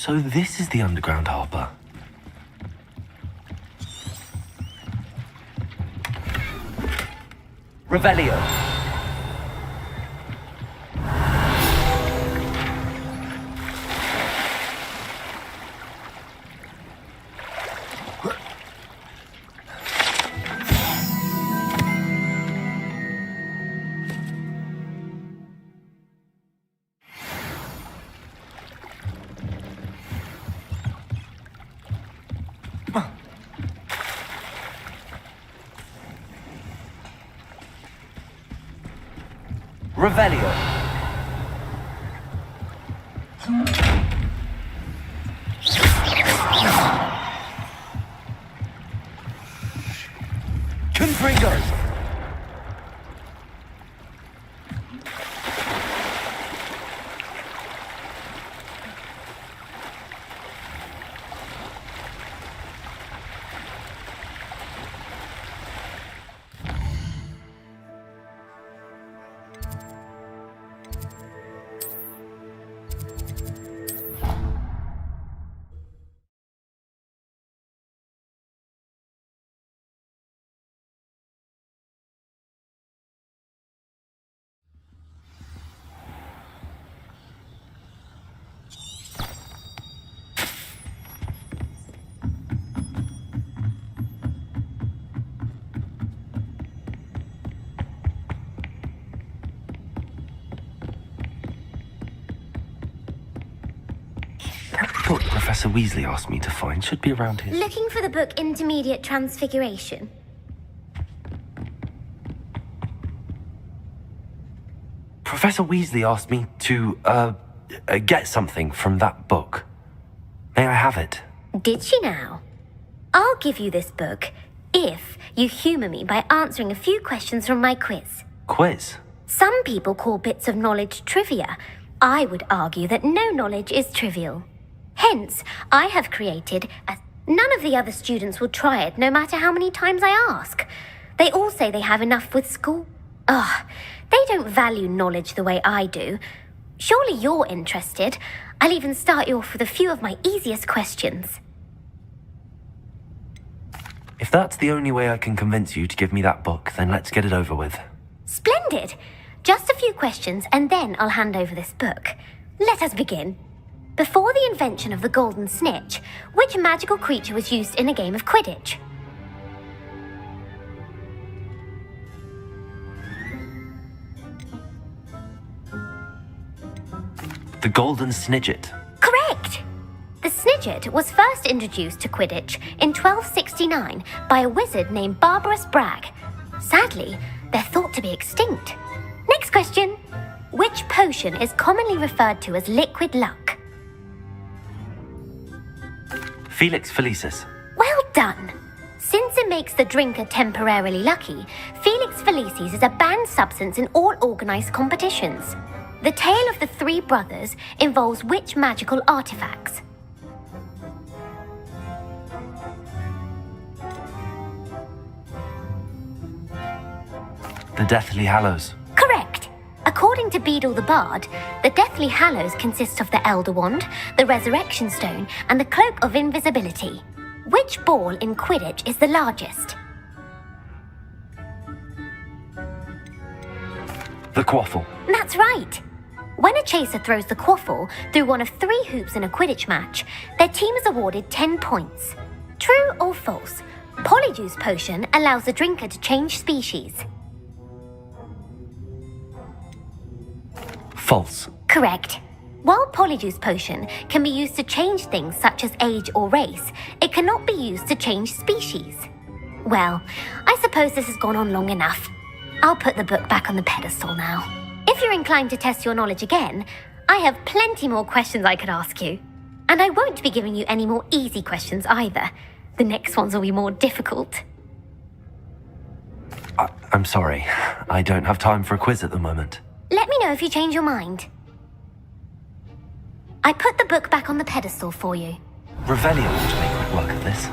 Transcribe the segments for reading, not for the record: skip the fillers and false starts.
So this is the underground harbour. Revelio. Revelio. Confringo. The book Professor Weasley asked me to find should be around here. Looking for the book Intermediate Transfiguration? Professor Weasley asked me to, get something from that book. May I have it? Did she now? I'll give you this book if you humour me by answering a few questions from my quiz. Quiz? Some people call bits of knowledge trivia. I would argue that no knowledge is trivial. Hence, I have created a... None of the other students will try it, no matter how many times I ask. They all say they have enough with school. Ugh, they don't value knowledge the way I do. Surely you're interested. I'll even start you off with a few of my easiest questions. If that's the only way I can convince you to give me that book, then let's get it over with. Splendid! Just a few questions, and then I'll hand over this book. Let us begin. Before the invention of the golden snitch, which magical creature was used in a game of Quidditch? The golden snidget. Correct! The snidget was first introduced to Quidditch in 1269 by a wizard named Barbarous Bragg. Sadly, they're thought to be extinct. Next question. Which potion is commonly referred to as liquid luck? Felix Felicis. Well done! Since it makes the drinker temporarily lucky, Felix Felicis is a banned substance in all organised competitions. The tale of the three brothers involves which magical artifacts? The Deathly Hallows. Correct! According to Beadle the Bard, the Deathly Hallows consist of the Elder Wand, the Resurrection Stone, and the Cloak of Invisibility. Which ball in Quidditch is the largest? The Quaffle. That's right! When a chaser throws the quaffle through one of 3 hoops in a Quidditch match, their team is awarded 10 points. True or false? Polyjuice Potion allows the drinker to change species. False. Correct. While Polyjuice Potion can be used to change things such as age or race, it cannot be used to change species. Well, I suppose this has gone on long enough. I'll put the book back on the pedestal now. If you're inclined to test your knowledge again, I have plenty more questions I could ask you. And I won't be giving you any more easy questions either. The next ones will be more difficult. I'm sorry. I don't have time for a quiz at the moment. Let me know if you change your mind. I put the book back on the pedestal for you. Revelio will make quick work of this.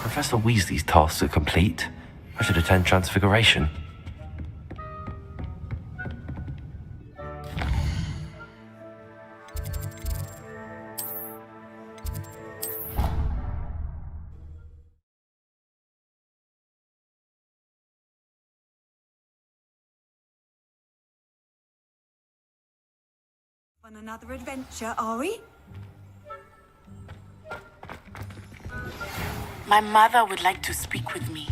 Professor Weasley's tasks are complete. I should attend Transfiguration. On another adventure, are we? My mother would like to speak with me.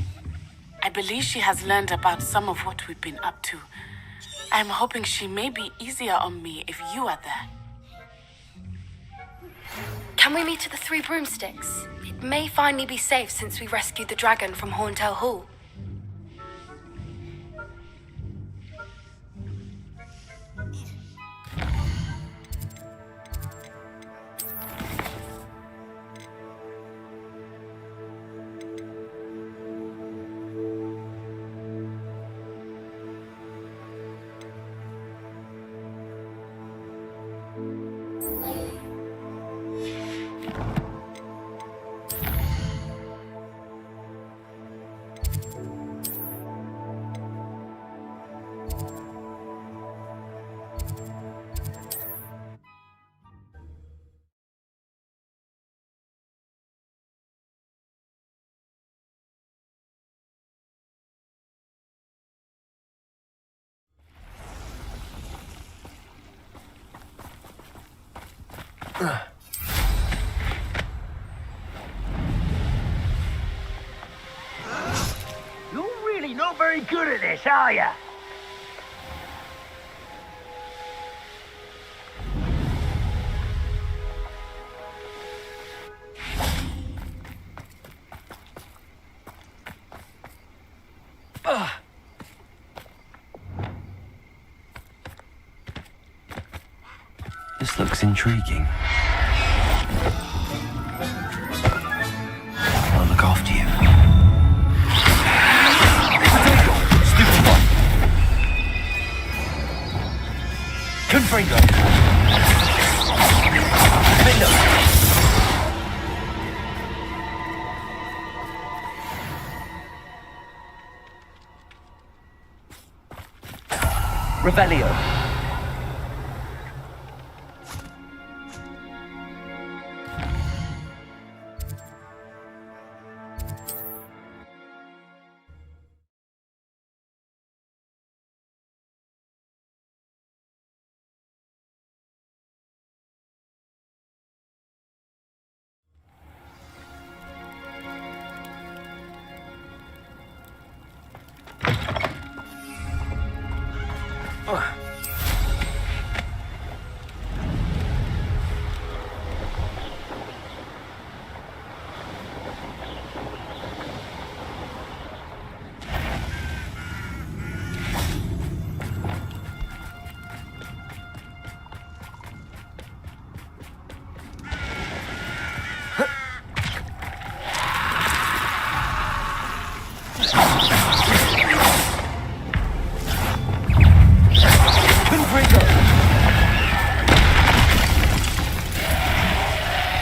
I believe she has learned about some of what we've been up to. I'm hoping she may be easier on me if you are there. Can we meet at the Three Broomsticks? It may finally be safe since we rescued the dragon from Horntail Hall. You're really not very good at this, are you? This looks intriguing. I'll look after you. Stupid one! Confringo! Window! Revelio!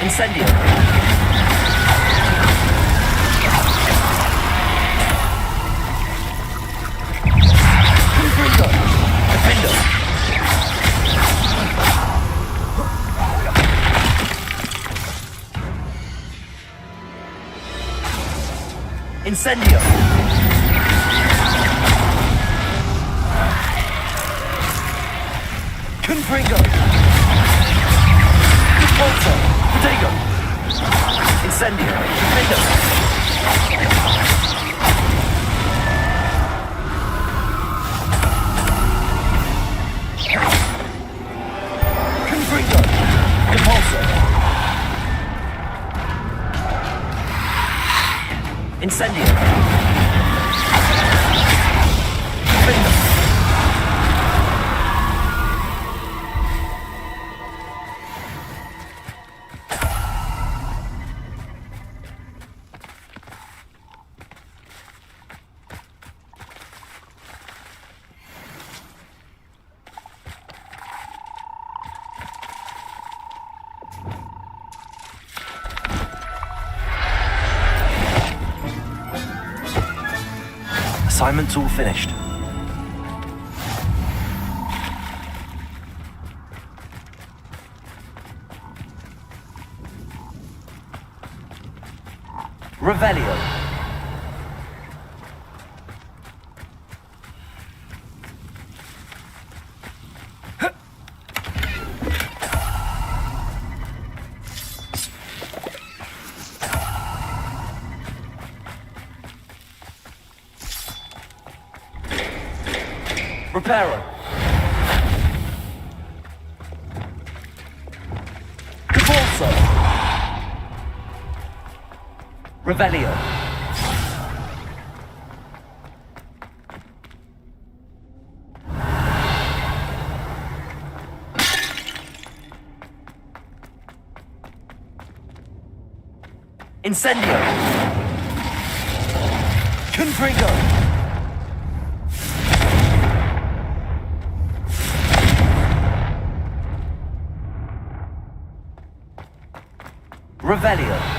Incendio! Confringo! Defendo! Incendio! Confringo! Repulsor! Protego! Incendio! Defendo! Confringo! Repulsor! Incendio! Defendo! Assignment's all finished. Revelio. Reparo. Repulso. Revelio. Incendio. Confringo. Revelio.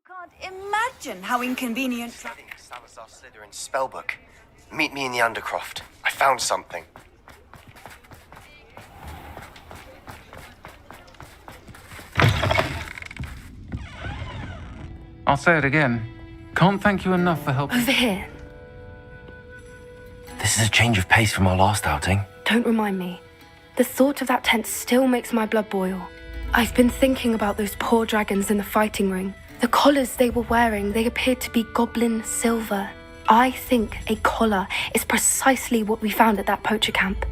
Can't imagine how inconvenient. Studying Salazar Slytherin's spellbook. Meet me in the Undercroft. I found something. I'll say it again. Can't thank you enough for helping. Over here. This is a change of pace from our last outing. Don't remind me. The thought of that tent still makes my blood boil. I've been thinking about those poor dragons in the fighting ring. The collars they were wearing, they appeared to be goblin silver. I think a collar is precisely what we found at that poacher camp.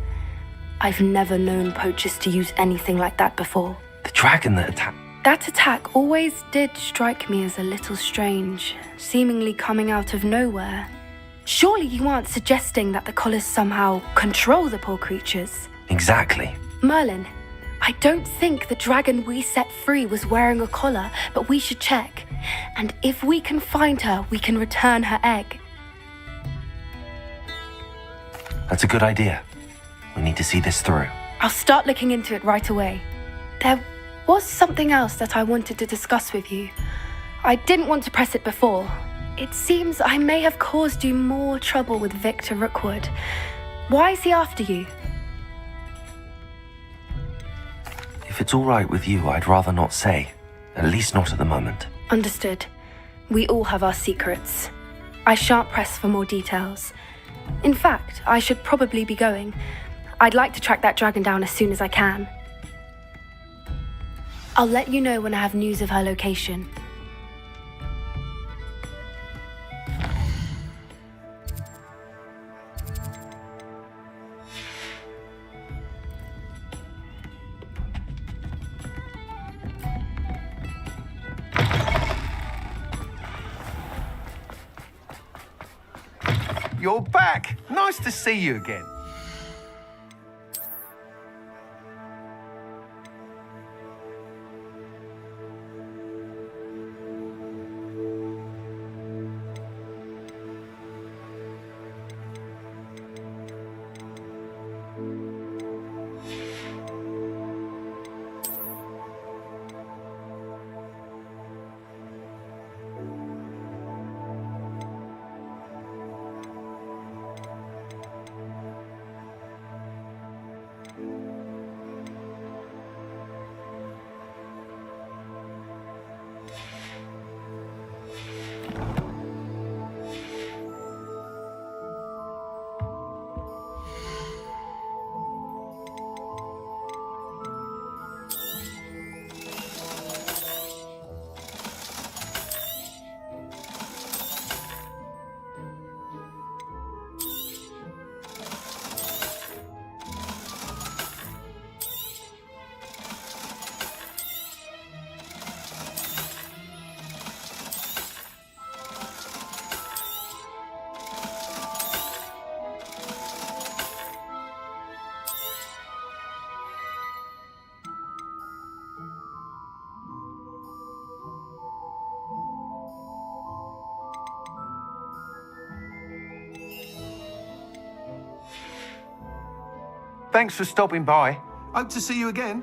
I've never known poachers to use anything like that before. The dragon that attacked... That attack always did strike me as a little strange, seemingly coming out of nowhere. Surely you aren't suggesting that the collars somehow control the poor creatures? Exactly. Merlin, I don't think the dragon we set free was wearing a collar, but we should check. And if we can find her, we can return her egg. That's a good idea. We need to see this through. I'll start looking into it right away. There was something else that I wanted to discuss with you. I didn't want to press it before. It seems I may have caused you more trouble with Victor Rookwood. Why is he after you? If it's all right with you, I'd rather not say. At least not at the moment. Understood. We all have our secrets. I shan't press for more details. In fact, I should probably be going. I'd like to track that dragon down as soon as I can. I'll let you know when I have news of her location. you're back. Nice to see you again. Thanks for stopping by. Hope to see you again.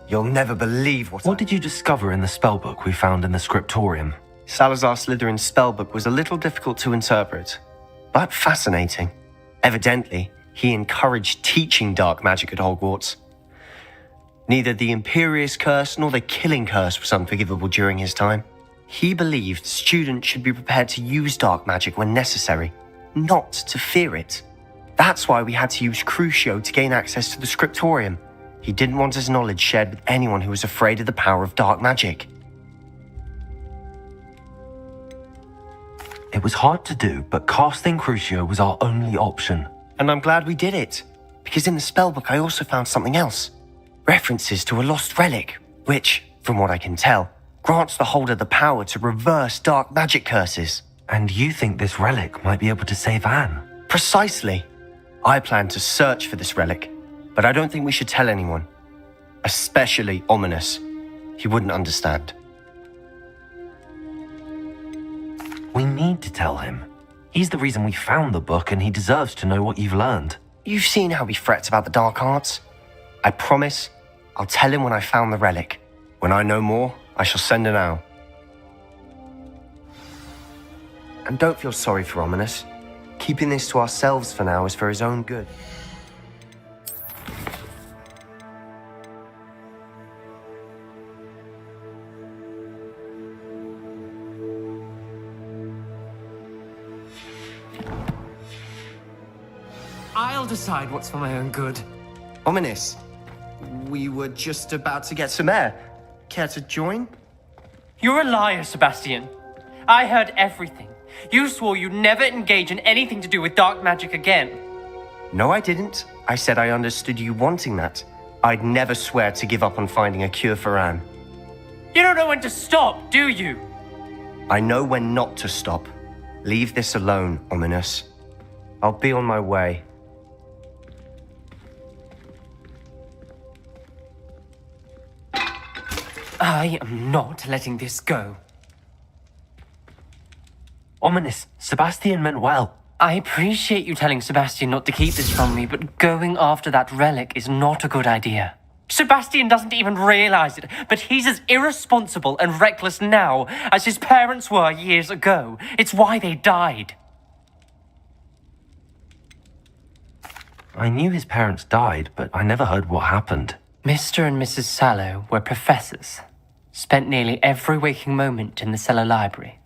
You'll never believe what What did you discover in the spellbook we found in the scriptorium? Salazar Slytherin's spellbook was a little difficult to interpret, but fascinating. Evidently, he encouraged teaching dark magic at Hogwarts. Neither the Imperious Curse nor the Killing Curse was unforgivable during his time. He believed students should be prepared to use dark magic when necessary, not to fear it. That's why we had to use Crucio to gain access to the scriptorium. He didn't want his knowledge shared with anyone who was afraid of the power of dark magic. It was hard to do, but casting Crucio was our only option. And I'm glad we did it, because in the spellbook I also found something else. References to a lost relic, which, from what I can tell, grants the holder the power to reverse dark magic curses. And you think this relic might be able to save Anne? Precisely. I plan to search for this relic, but I don't think we should tell anyone. Especially Ominous. He wouldn't understand. We need to tell him. He's the reason we found the book, and he deserves to know what you've learned. You've seen how he frets about the dark arts. I promise I'll tell him when I found the relic. When I know more, I shall send an owl. And don't feel sorry for Ominous. Keeping this to ourselves for now is for his own good. I'll decide what's for my own good. Ominous, we were just about to get some air. Care to join? You're a liar, Sebastian. I heard everything. You swore you'd never engage in anything to do with dark magic again. No, I didn't. I said I understood you wanting that. I'd never swear to give up on finding a cure for Anne. You don't know when to stop, do you? I know when not to stop. Leave this alone, Ominous. I'll be on my way. I am not letting this go. Ominous. Sebastian meant well. I appreciate you telling Sebastian not to keep this from me, but going after that relic is not a good idea. Sebastian doesn't even realize it, but he's as irresponsible and reckless now as his parents were years ago. It's why they died. I knew his parents died, but I never heard what happened. Mr. and Mrs. Sallow were professors. Spent nearly every waking moment in the cellar library.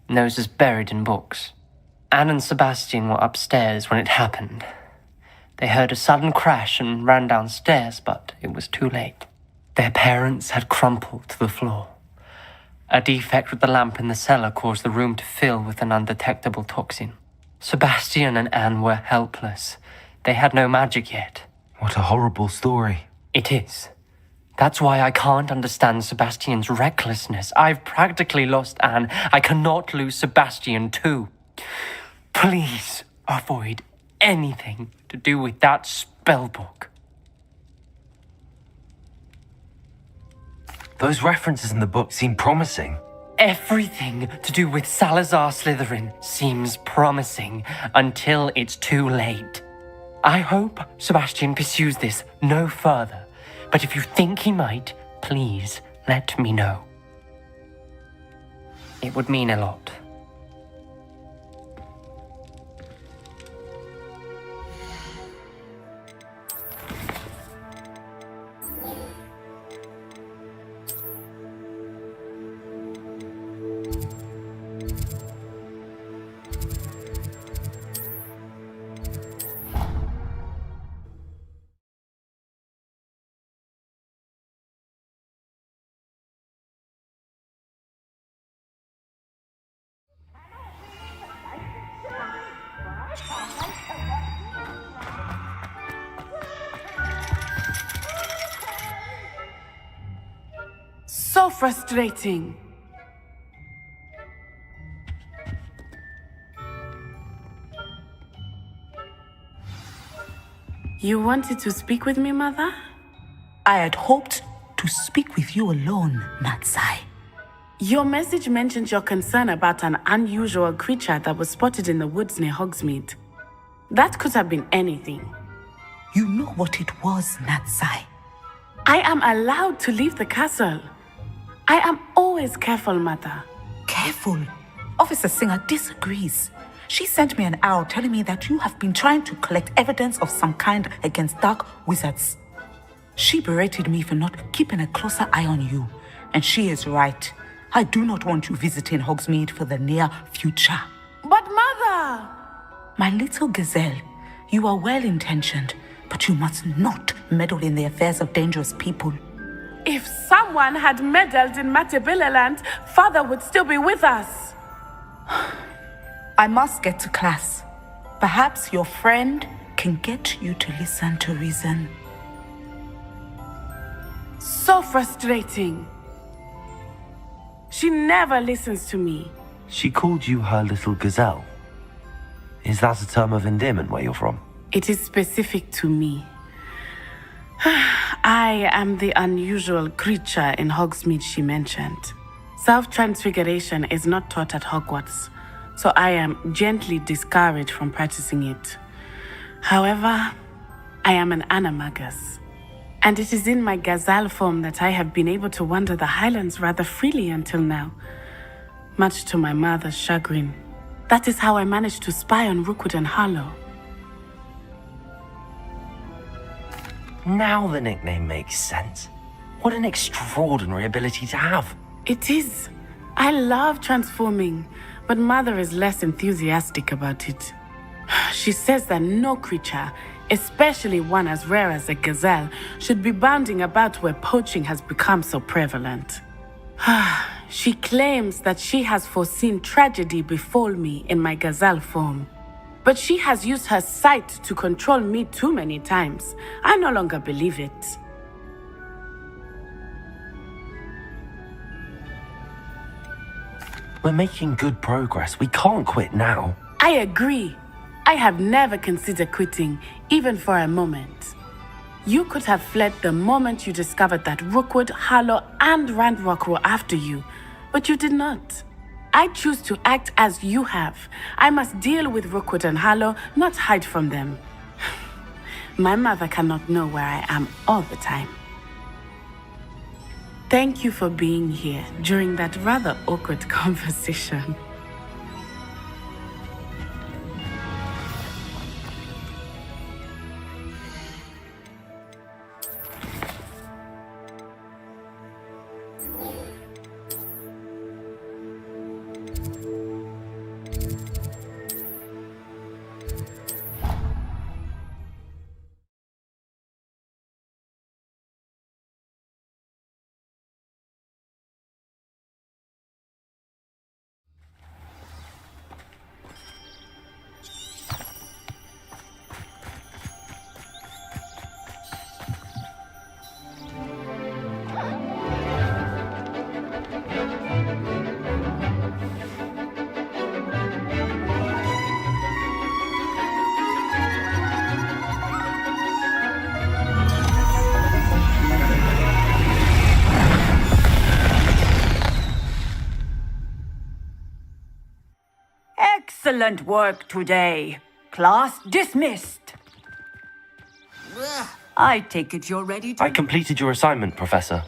Noses buried in books. Anne and Sebastian were upstairs when it happened. They heard a sudden crash and ran downstairs, but it was too late. Their parents had crumpled to the floor. A defect with the lamp in the cellar caused the room to fill with an undetectable toxin. Sebastian and Anne were helpless. They had no magic yet. What a horrible story. It is. That's why I can't understand Sebastian's recklessness. I've practically lost Anne. I cannot lose Sebastian too. Please avoid anything to do with that spellbook. Those references in the book seem promising. Everything to do with Salazar Slytherin seems promising until it's too late. I hope Sebastian pursues this no further, but if you think he might, please let me know. It would mean a lot. So frustrating. You wanted to speak with me, Mother? I had hoped to speak with you alone, Natsai. Your message mentioned your concern about an unusual creature that was spotted in the woods near Hogsmeade. That could have been anything. You know what it was, Natsai. I am allowed to leave the castle. I am always careful, Mother. Careful? Officer Singer disagrees. She sent me an owl telling me that you have been trying to collect evidence of some kind against dark wizards. She berated me for not keeping a closer eye on you, and she is right. I do not want you visiting Hogsmeade for the near future. But Mother! My little gazelle, you are well-intentioned, but you must not meddle in the affairs of dangerous people. If someone had meddled in Matabeleland, Father would still be with us. I must get to class. Perhaps your friend can get you to listen to reason. So frustrating. She never listens to me. She called you her little gazelle. Is that a term of endearment where you're from? It is specific to me. I am the unusual creature in Hogsmeade she mentioned. Self-transfiguration is not taught at Hogwarts, so I am gently discouraged from practicing it. However, I am an animagus, and it is in my gazelle form that I have been able to wander the Highlands rather freely until now, much to my mother's chagrin. That is how I managed to spy on Rookwood and Harlow. Now the nickname makes sense. What an extraordinary ability to have. It is. I love transforming, but Mother is less enthusiastic about it. She says that no creature, especially one as rare as a gazelle, should be bounding about where poaching has become so prevalent. She claims that she has foreseen tragedy befall me in my gazelle form. But she has used her sight to control me too many times. I no longer believe it. We're making good progress. We can't quit now. I agree. I have never considered quitting, even for a moment. You could have fled the moment you discovered that Rookwood, Harlow, and Randrock were after you, but you did not. I choose to act as you have. I must deal with Rookwood and Harlow, not hide from them. My mother cannot know where I am all the time. Thank you for being here during that rather awkward conversation. Excellent work today. Class dismissed. I take it you're ready to... I completed your assignment, Professor.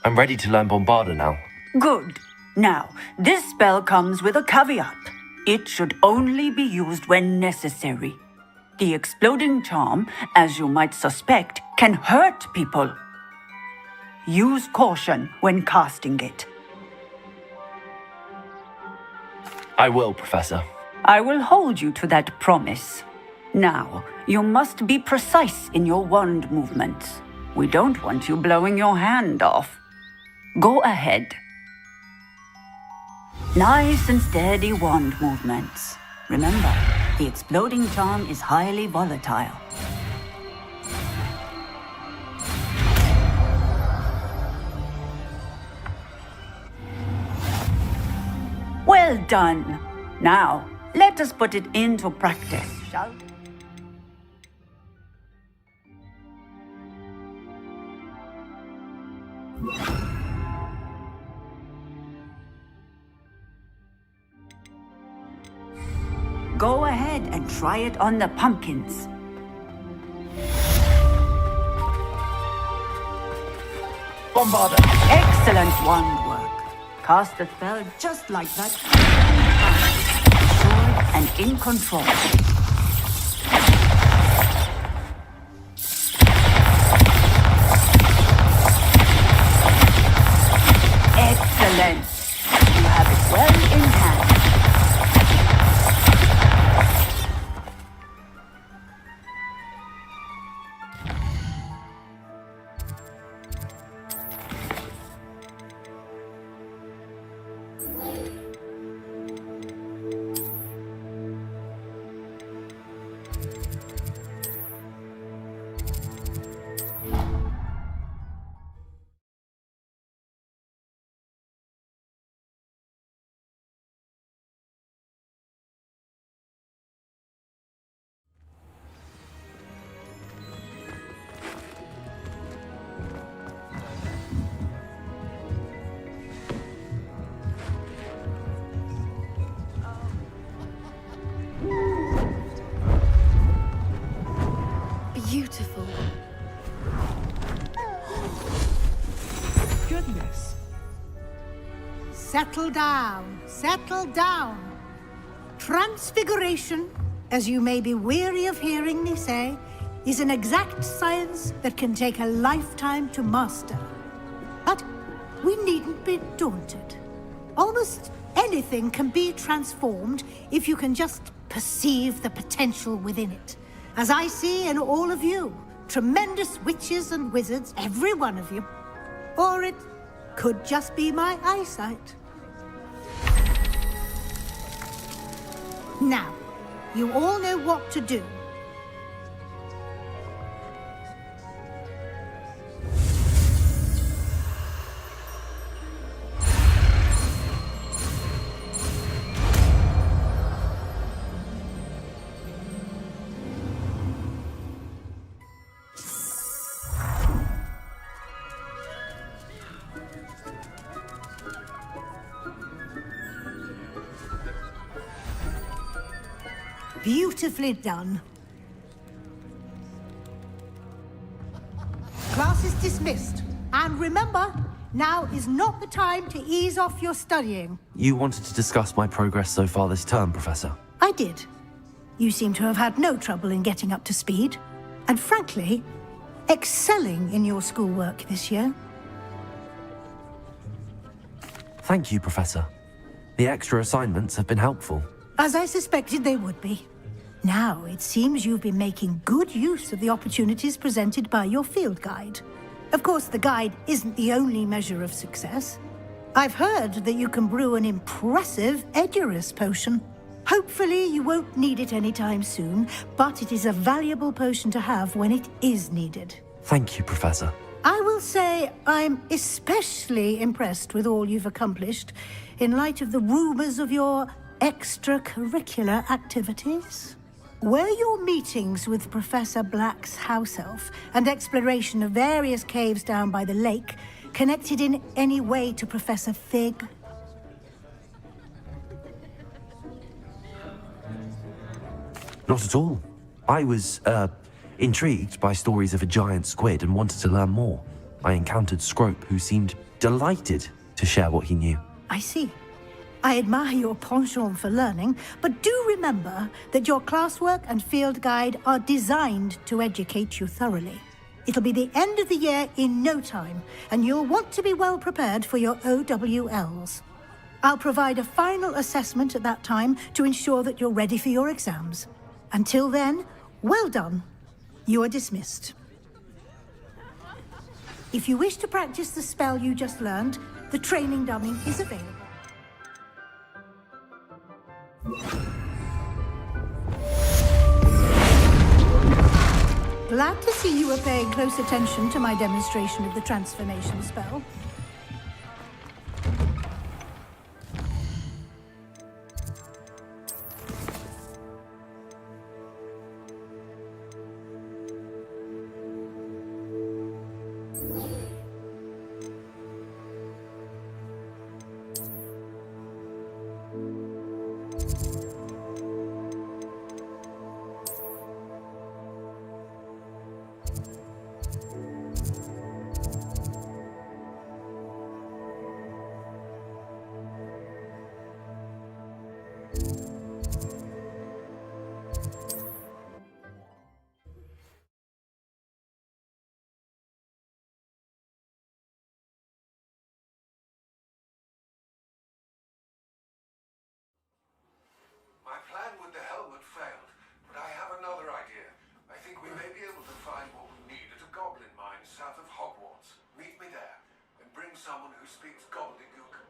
I'm ready to learn Bombarda now. Good. Now, this spell comes with a caveat. It should only be used when necessary. The exploding charm, as you might suspect, can hurt people. Use caution when casting it. I will, Professor. I will hold you to that promise. Now, you must be precise in your wand movements. We don't want you blowing your hand off. Go ahead. Nice and steady wand movements. Remember, the exploding charm is highly volatile. Well done. Now, let us put it into practice, shall we? Go ahead and try it on the pumpkins. Bombarda! Excellent wand work. Cast the spell just like that. Assured and in control. Excellent. You have it well in hand. Beautiful. Goodness. Settle down, settle down. Transfiguration, as you may be weary of hearing me say, is an exact science that can take a lifetime to master. But we needn't be daunted. Almost anything can be transformed if you can just perceive the potential within it. As I see in all of you, tremendous witches and wizards, every one of you. Or it could just be my eyesight. Now, you all know what to do. Beautifully done. Class is dismissed. And remember, now is not the time to ease off your studying. You wanted to discuss my progress so far this term, Professor. I did. You seem to have had no trouble in getting up to speed. And frankly, excelling in your schoolwork this year. Thank you, Professor. The extra assignments have been helpful. As I suspected they would be. Now, it seems you've been making good use of the opportunities presented by your field guide. Of course, the guide isn't the only measure of success. I've heard that you can brew an impressive Edurus potion. Hopefully, you won't need it anytime soon, but it is a valuable potion to have when it is needed. Thank you, Professor. I will say I'm especially impressed with all you've accomplished in light of the rumors of your extracurricular activities. Were your meetings with Professor Black's house elf and exploration of various caves down by the lake connected in any way to Professor Fig? Not at all. I was, intrigued by stories of a giant squid and wanted to learn more. I encountered Scrope, who seemed delighted to share what he knew. I see. I admire your penchant for learning, but do remember that your classwork and field guide are designed to educate you thoroughly. It'll be the end of the year in no time, and you'll want to be well prepared for your OWLs. I'll provide a final assessment at that time to ensure that you're ready for your exams. Until then, well done. You are dismissed. If you wish to practice the spell you just learned, the training dummy is available. Glad to see you are paying close attention to my demonstration of the transformation spell. My plan with the helmet failed, but I have another idea. I think we may be able to find what we need at a goblin mine south of Hogwarts. Meet me there, and bring someone who speaks gobbledygook.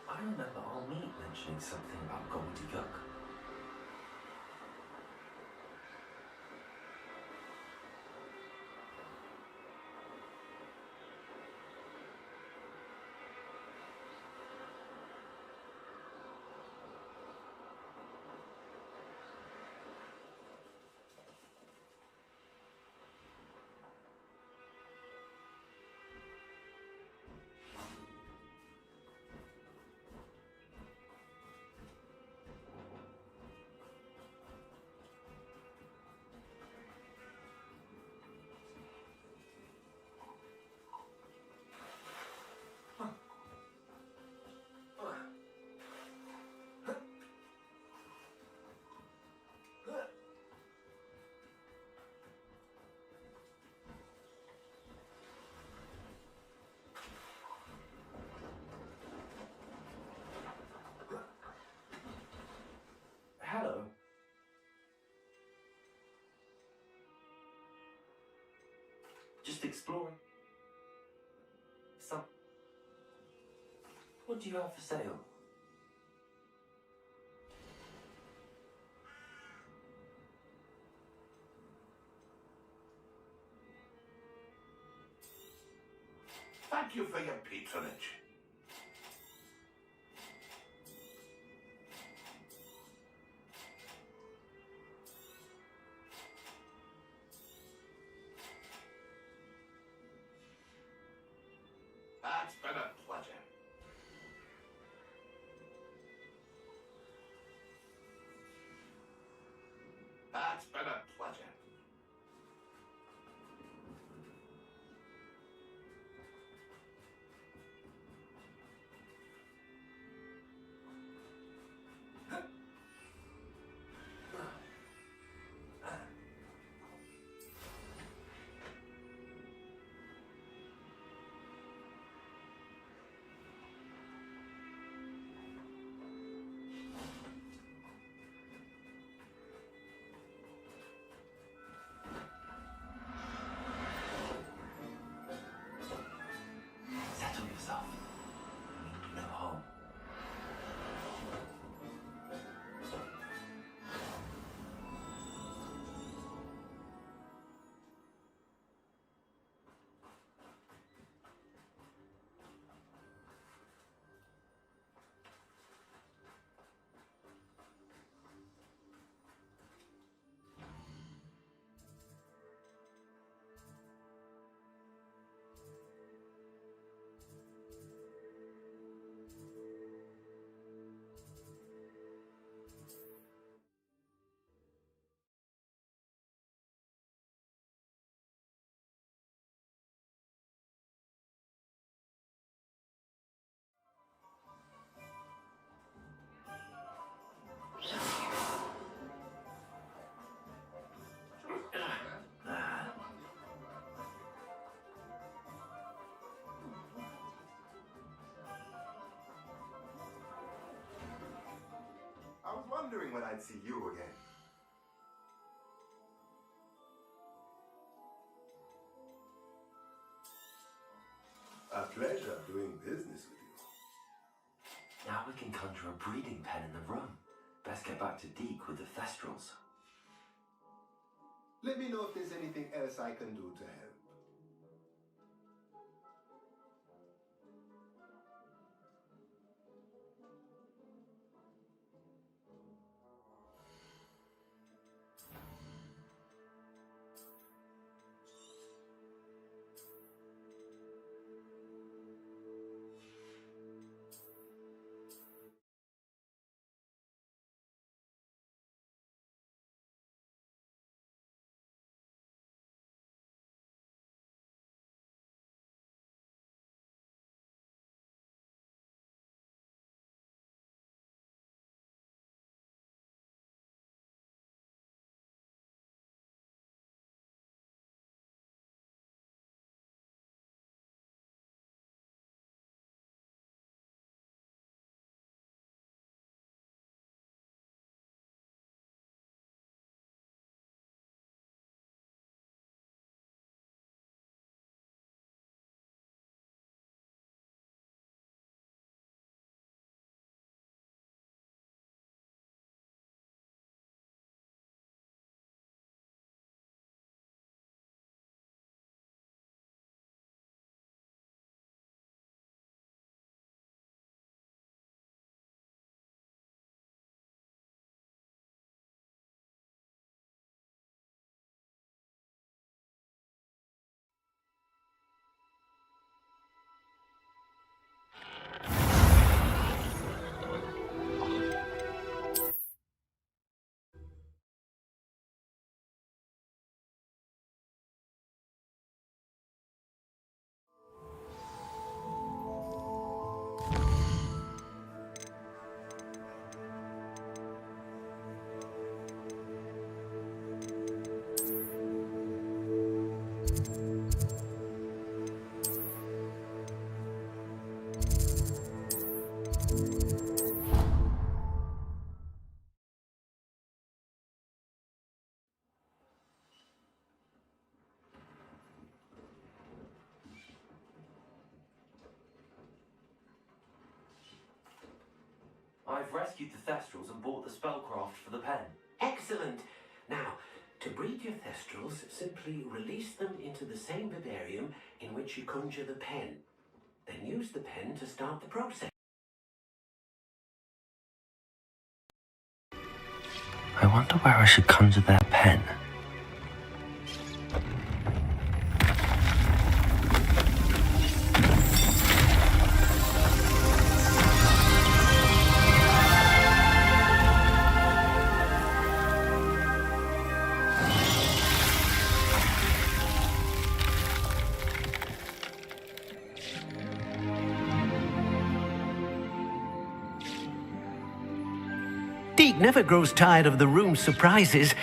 I remember our meet mentioning something about gobbledygook. Hello. Just exploring. What do you have for sale? Thank you for your patronage. It's been a pleasure. It's been a pleasure. Settle yourself. No harm. I was wondering when I'd see you again. A pleasure doing business with you. Now we can conjure a breeding pen in the room. Best get back to Deke with the thestrals. Let me know if there's anything else I can do to help. I've rescued the thestrals and bought the spellcraft for the pen. Excellent. Now, to breed your thestrals, simply release them into the same vivarium in which you conjure the pen. Then use the pen to start the process. I wonder where I should conjure their pen. Deek never grows tired of the room's surprises.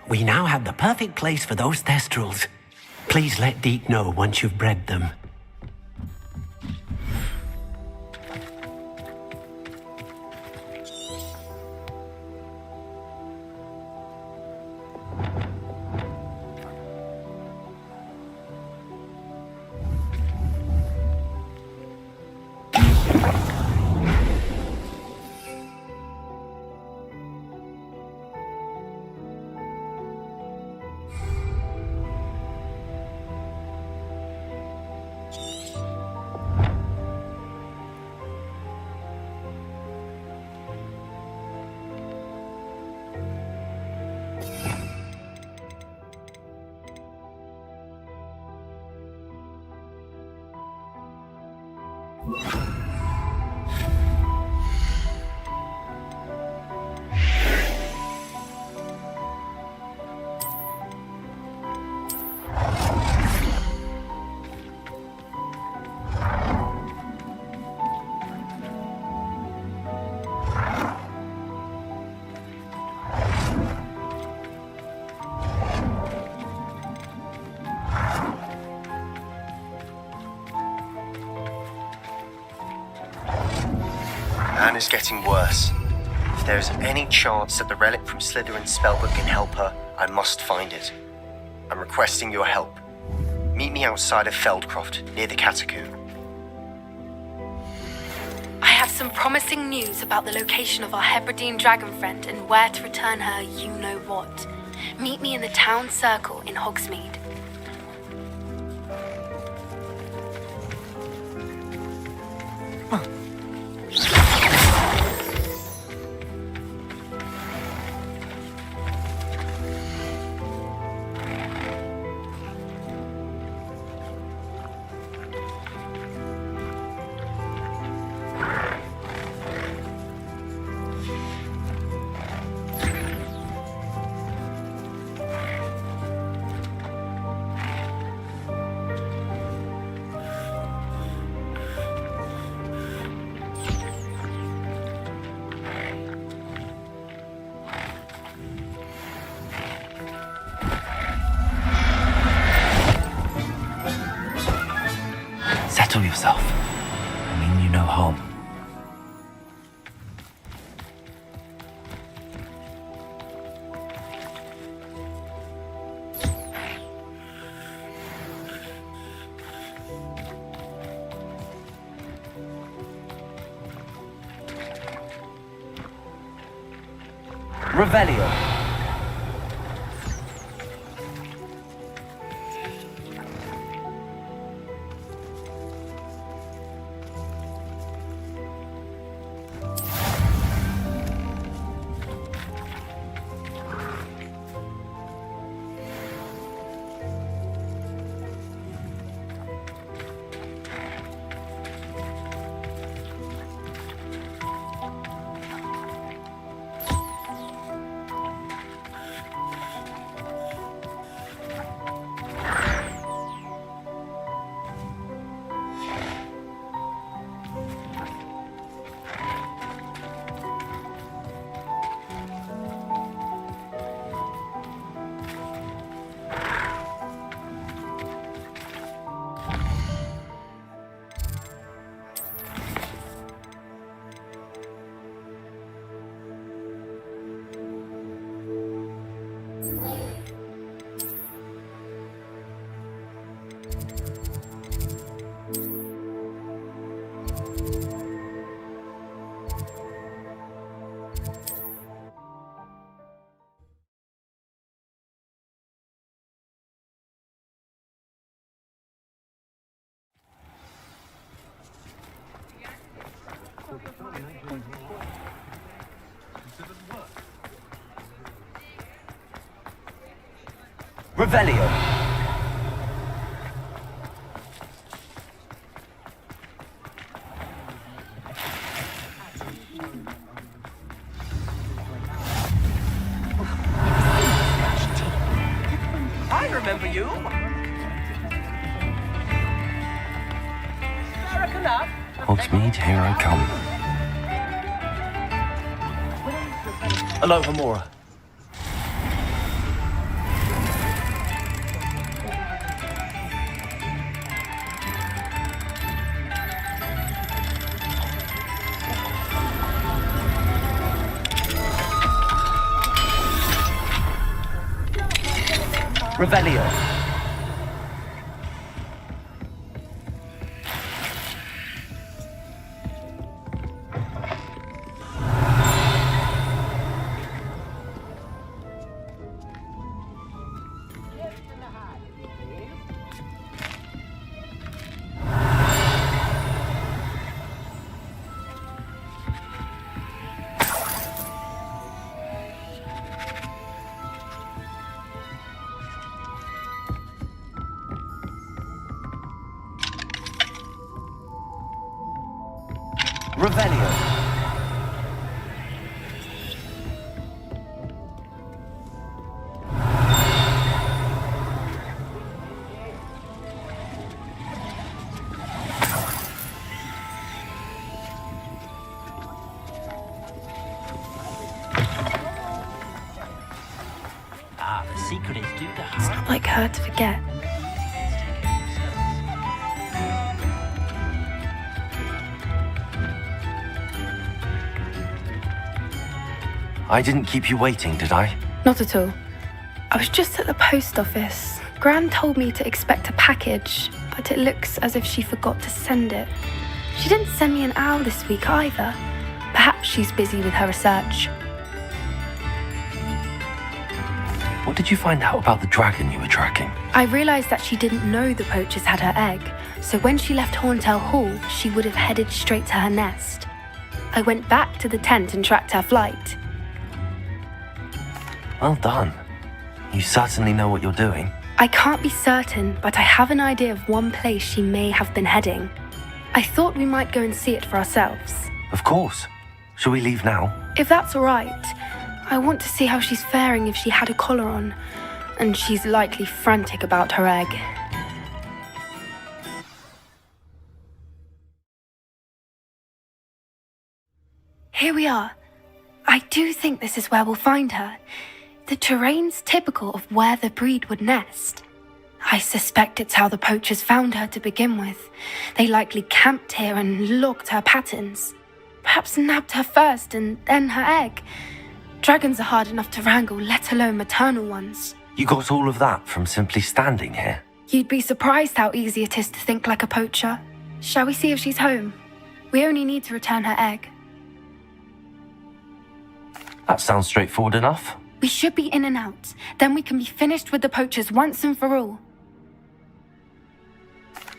We now have the perfect place for those thestrals. Please let Deek know once you've bred them. Anna's getting worse. If there is any chance that the relic from Slytherin's spellbook can help her, I must find it. I'm requesting your help. Meet me outside of Feldcroft, near the catacomb. I have some promising news about the location of our Hebridean dragon friend and where to return her you-know-what. Meet me in the town circle in Hogsmeade. Settle yourself. I mean you no harm. Revelio. Revelio. I remember you. Hogsmeade, here I come. Alovamora. Revelio. Revelio. Ah, the secret is do the It's not like her to forget. I didn't keep you waiting, did I? Not at all. I was just at the post office. Gran told me to expect a package, but it looks as if she forgot to send it. She didn't send me an owl this week either. Perhaps she's busy with her research. What did you find out about the dragon you were tracking? I realised that she didn't know the poachers had her egg, so when she left Horntail Hall, she would have headed straight to her nest. I went back to the tent and tracked her flight. Well done. You certainly know what you're doing. I can't be certain, but I have an idea of one place she may have been heading. I thought we might go and see it for ourselves. Of course. Shall we leave now? If that's all right. I want to see how she's faring if she had a collar on, and she's likely frantic about her egg. Here we are. I do think this is where we'll find her. The terrain's typical of where the breed would nest. I suspect it's how the poachers found her to begin with. They likely camped here and logged her patterns. Perhaps nabbed her first and then her egg. Dragons are hard enough to wrangle, let alone maternal ones. You got all of that from simply standing here? You'd be surprised how easy it is to think like a poacher. Shall we see if she's home? We only need to return her egg. That sounds straightforward enough. We should be in and out. Then we can be finished with the poachers once and for all.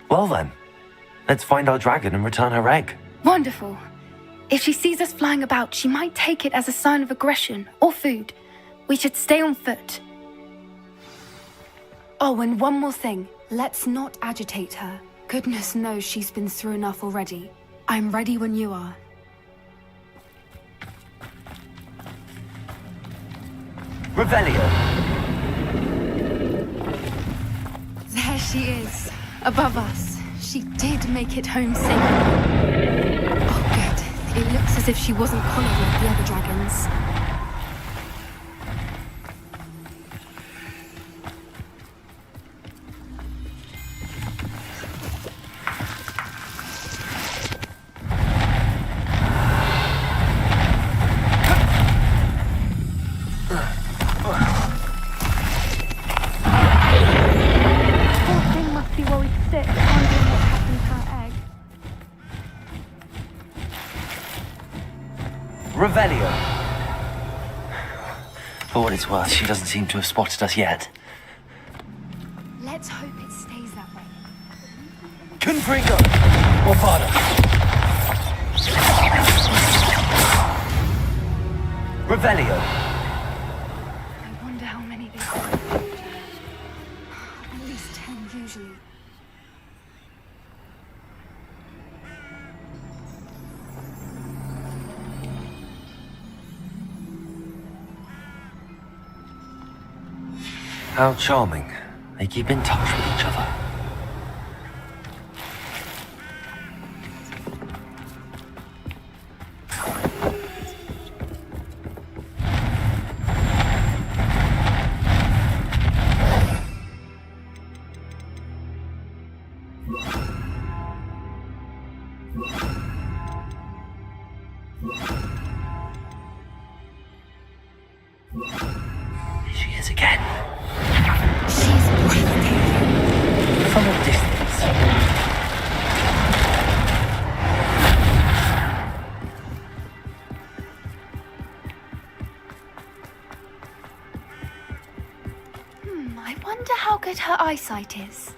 Well then, let's find our dragon and return her egg. Wonderful. If she sees us flying about, she might take it as a sign of aggression or food. We should stay on foot. Oh, and one more thing. Let's not agitate her. Goodness knows she's been through enough already. I'm ready when you are. Revelio. There she is, above us. She did make it home safe. Oh, good. It looks as if she wasn't collared like the other dragons. Revelio. For what it's worth, she doesn't seem to have spotted us yet. Let's hope it stays that way. Confringo! Wafada! Revelio. I wonder how many there are. At least 10 usually. How charming. They keep in touch with each other. from a distance. I wonder how good her eyesight is.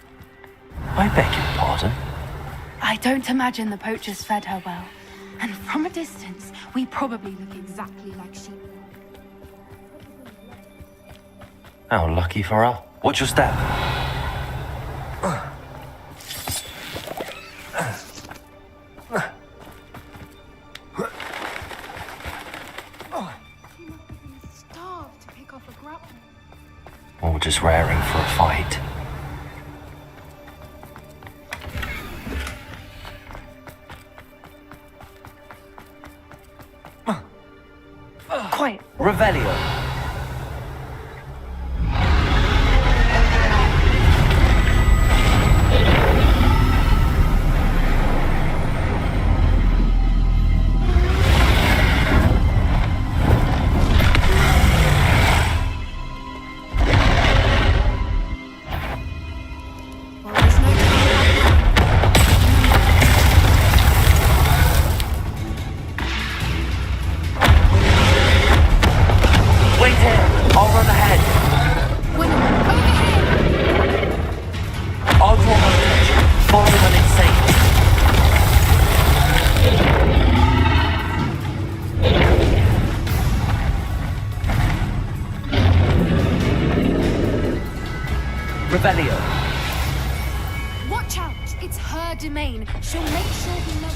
I beg your pardon? I don't imagine the poachers fed her well. And from a distance, we probably look exactly like sheep. How lucky for her. Watch your step. Starved to pick off a grapple. Or just raring for a fight. Quiet. Revelio. Revelio. Watch out! It's her domain. She'll make sure we know it.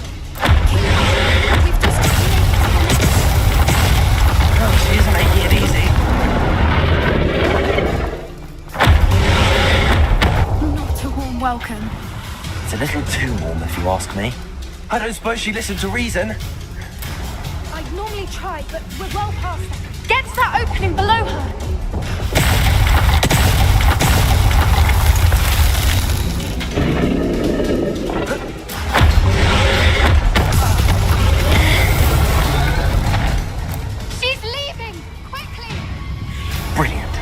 Keep up. We've just got to make it. Oh, she isn't making it easy. Not a warm welcome. It's a little too warm, if you ask me. I don't suppose she listened to reason. I'd normally try, but we're well past that. Get to that opening below her. She's leaving! Quickly! Brilliant.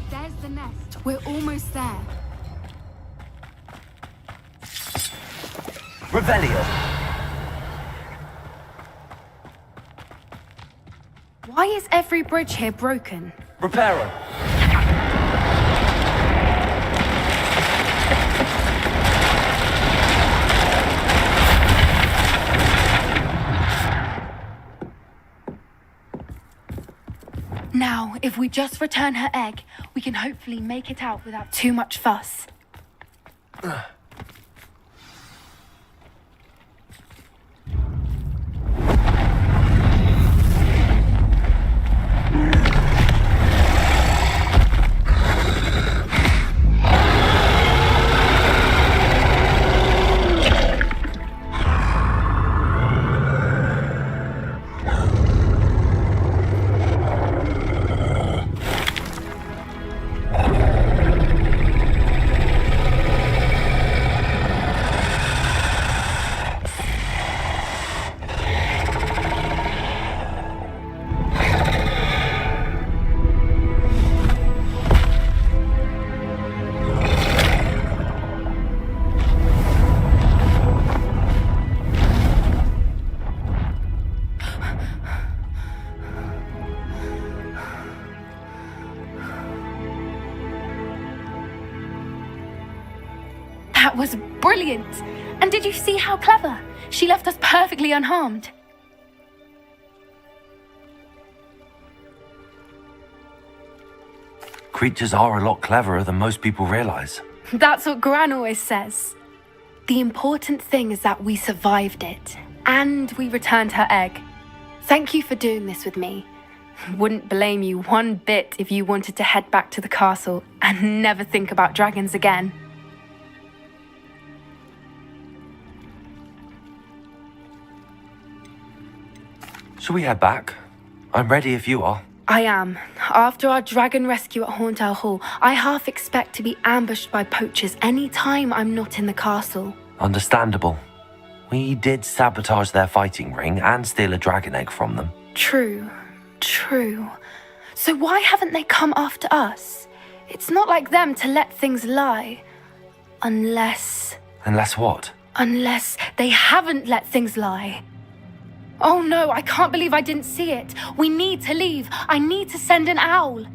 There's the nest. We're almost there. Revelio. Why is every bridge here broken? Reparo. Now, if we just return her egg, we can hopefully make it out without too much fuss. That was brilliant! And did you see how clever? She left us perfectly unharmed. Creatures are a lot cleverer than most people realize. That's what Gran always says. The important thing is that we survived it, and we returned her egg. Thank you for doing this with me. Wouldn't blame you one bit if you wanted to head back to the castle and never think about dragons again. Shall we head back? I'm ready if you are. I am. After our dragon rescue at Hauntow Hall, I half expect to be ambushed by poachers any time I'm not in the castle. Understandable. We did sabotage their fighting ring and steal a dragon egg from them. True. So why haven't they come after us? It's not like them to let things lie. Unless what? Unless they haven't let things lie. Oh no, I can't believe I didn't see it. We need to leave. I need to send an owl.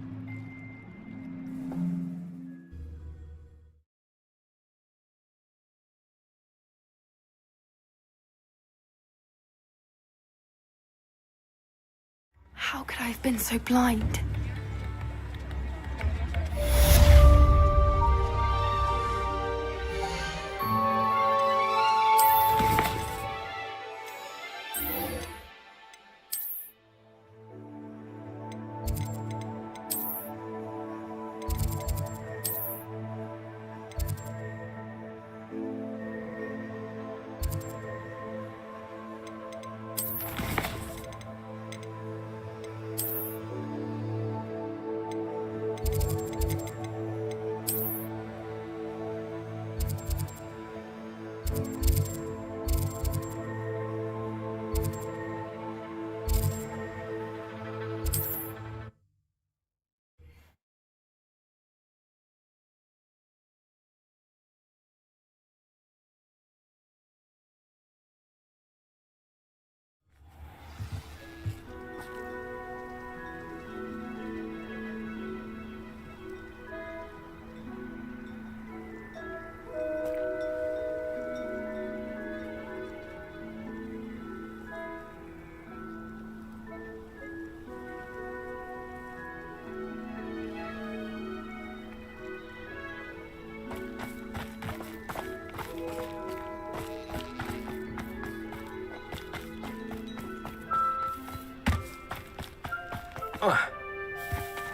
How could I have been so blind?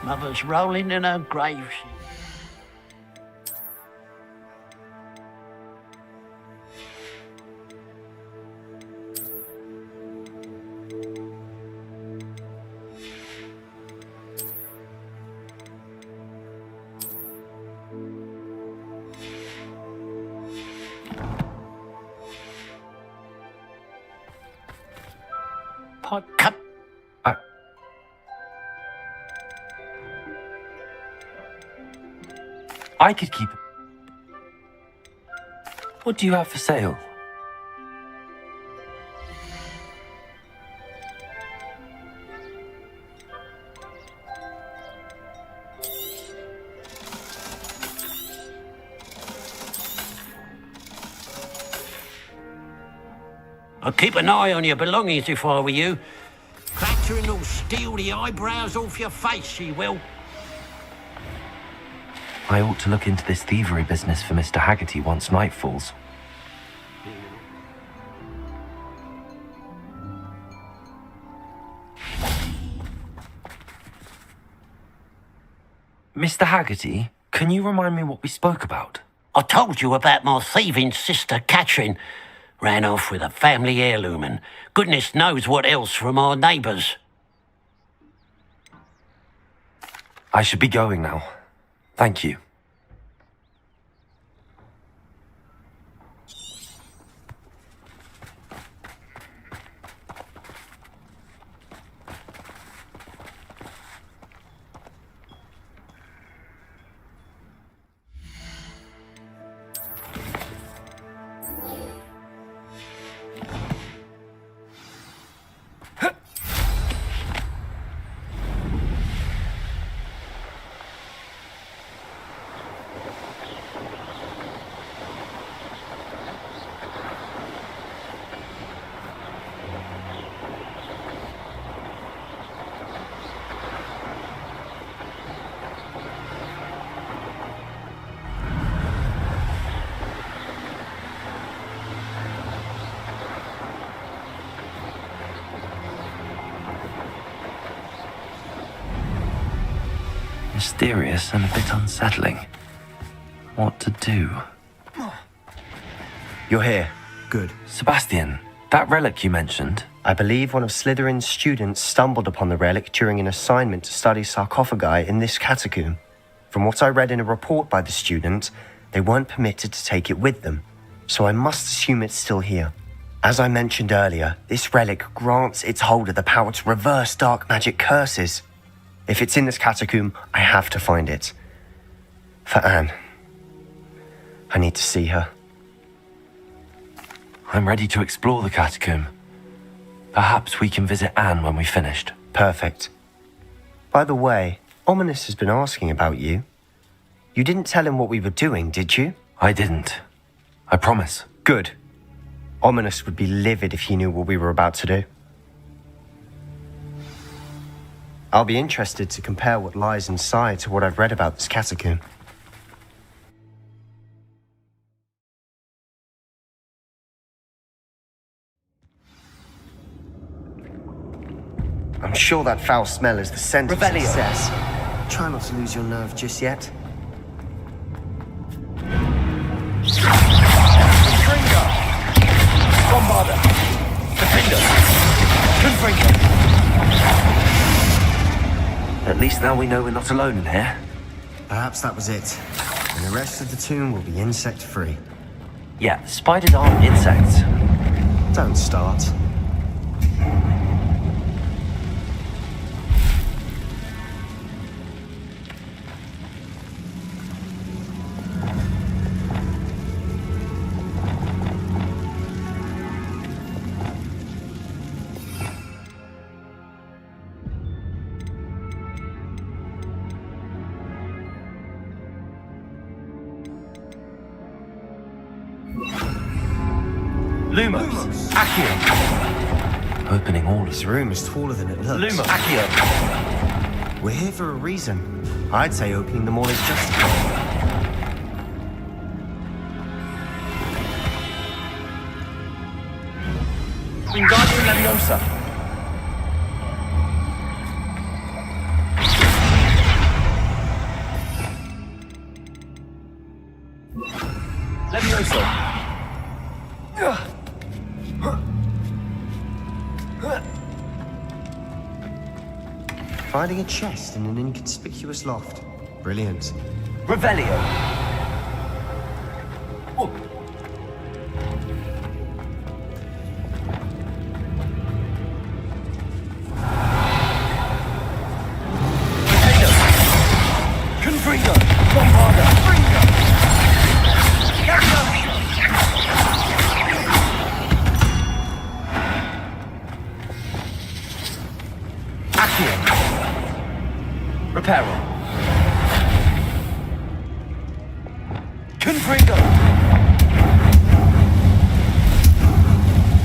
Mother's rolling in her grave. Cut. I could keep it. What do you have for sale? I'd keep an eye on your belongings if I were you. Clattering will steal the eyebrows off your face, she will. I ought to look into this thievery business for Mr. Haggerty once night falls. Mr. Haggerty, can you remind me what we spoke about? I told you about my thieving sister Catherine. Ran off with a family heirloom and goodness knows what else from our neighbours. I should be going now. Thank you. Mysterious and a bit unsettling. What to do? You're here. Good. Sebastian, that relic you mentioned. I believe one of Slytherin's students stumbled upon the relic during an assignment to study sarcophagi in this catacomb. From what I read in a report by the student, they weren't permitted to take it with them, so I must assume it's still here. As I mentioned earlier, this relic grants its holder the power to reverse dark magic curses. If it's in this catacomb, I have to find it. For Anne. I need to see her. I'm ready to explore the catacomb. Perhaps we can visit Anne when we've finished. Perfect. By the way, Ominous has been asking about you. You didn't tell him what we were doing, did you? I didn't. I promise. Good. Ominous would be livid if he knew what we were about to do. I'll be interested to compare what lies inside to what I've read about this catacomb. I'm sure that foul smell is the scent of success. Try not to lose your nerve just yet. Confringo! Bombarder! Defender! Confringo! At least now we know we're not alone in here. Perhaps that was it. And the rest of the tomb will be insect-free. Yeah, spiders aren't insects. Don't start. Lumos! Accio! Opening all This room is taller than it looks. Lumos! Accio! We're here for a reason. I'd say opening them all is justified. Wingardium Leviosa! Leviosa! Finding a chest in an inconspicuous loft. Brilliant. Revelio! Oh. Confringo! Bombarder! Fringo! Accio! Reparo! Confringo!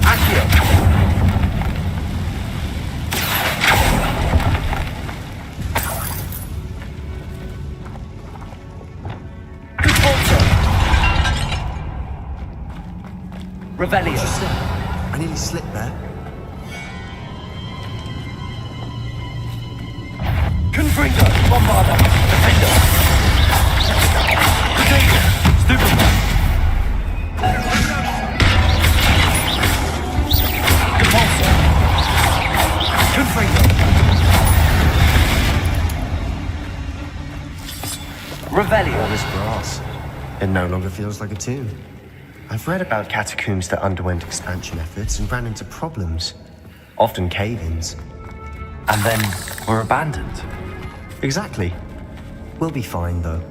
Accio! Revelio! I nearly slipped there. Confringo! Bombarder! Defender! Potato! Stupid! Repulsor! Confringo! Revelio! All this brass. It no longer feels like a tomb. I've read about catacombs that underwent expansion efforts and ran into problems. Often cave-ins. And then were abandoned. Exactly. We'll be fine, though.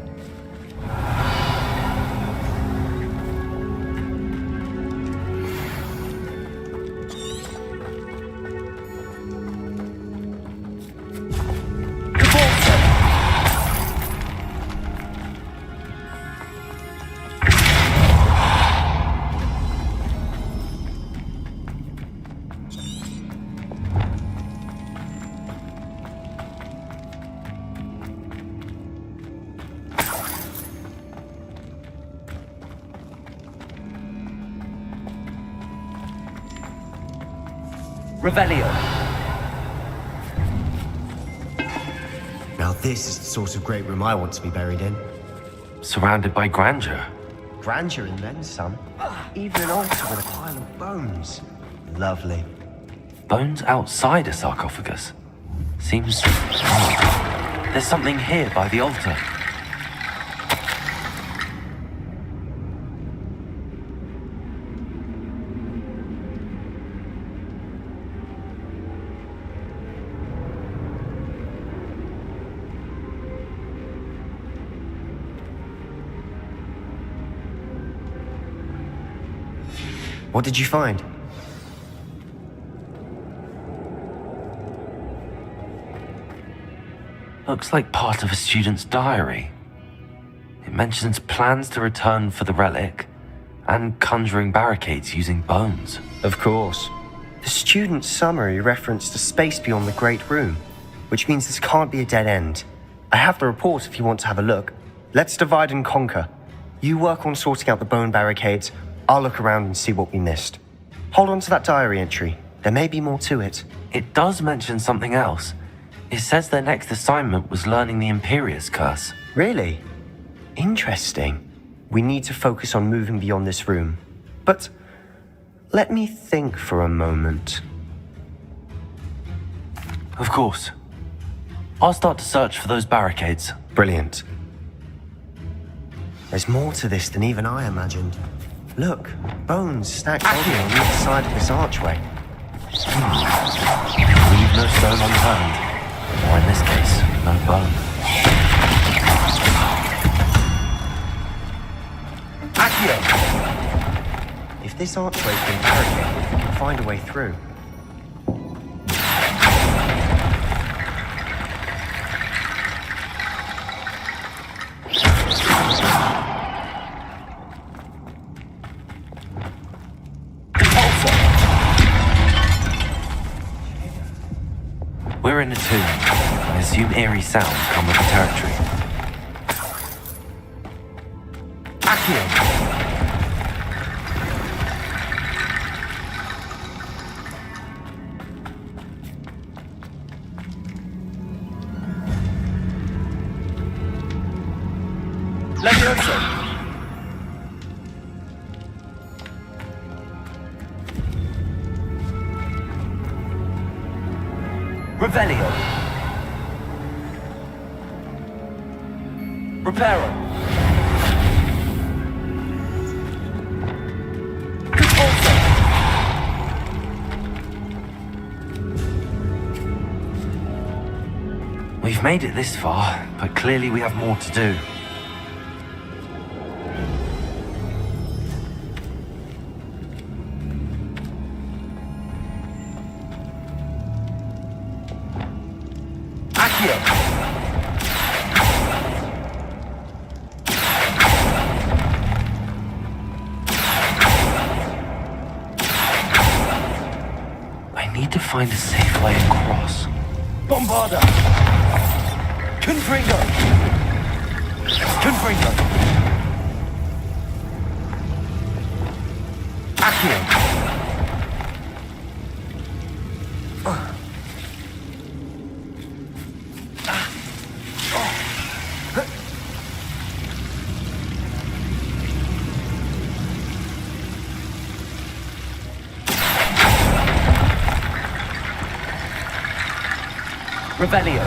Revelio! Now this is the sort of great room I want to be buried in. Surrounded by grandeur. Grandeur and then some. Even an altar with a pile of bones. Lovely. Bones outside a sarcophagus. Seems odd. There's something here by the altar. What did you find? Looks like part of a student's diary. It mentions plans to return for the relic and conjuring barricades using bones. Of course. The student's summary referenced a space beyond the Great Room, which means this can't be a dead end. I have the report if you want to have a look. Let's divide and conquer. You work on sorting out the bone barricades. I'll look around and see what we missed. Hold on to that diary entry. There may be more to it. It does mention something else. It says their next assignment was learning the Imperious Curse. Really? Interesting. We need to focus on moving beyond this room. But let me think for a moment. Of course. I'll start to search for those barricades. Brilliant. There's more to this than even I imagined. Look, bones stacked on either side of this archway. Leave no stone unturned. Or in this case, no bone. Accio! If this archway's been barricaded, we can find a way through. We're in a tomb. I assume eerie sounds come with the territory. Accio! Revelio. Reparo. We've made it this far, but clearly we have more to do. Find a safe way across. Bombarda! Confringo! Confringo! Accio! Revelio.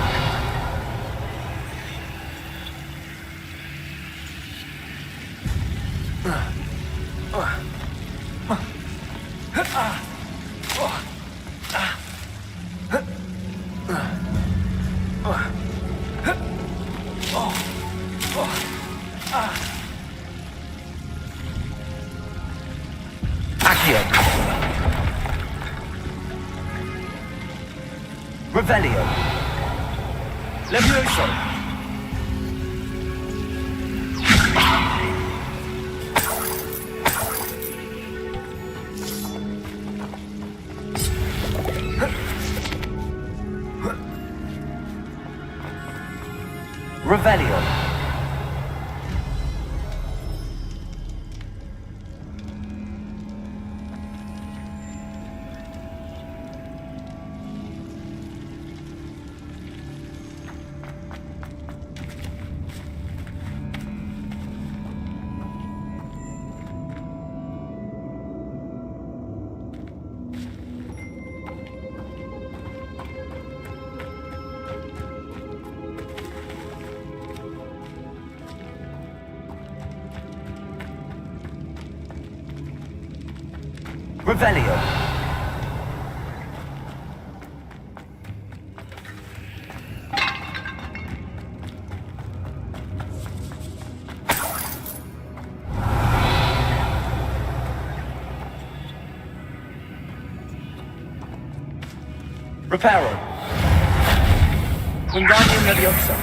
Accio. Revelio. Levioso! Revelio! Revelio. Reparo. Wingardium Leviosa.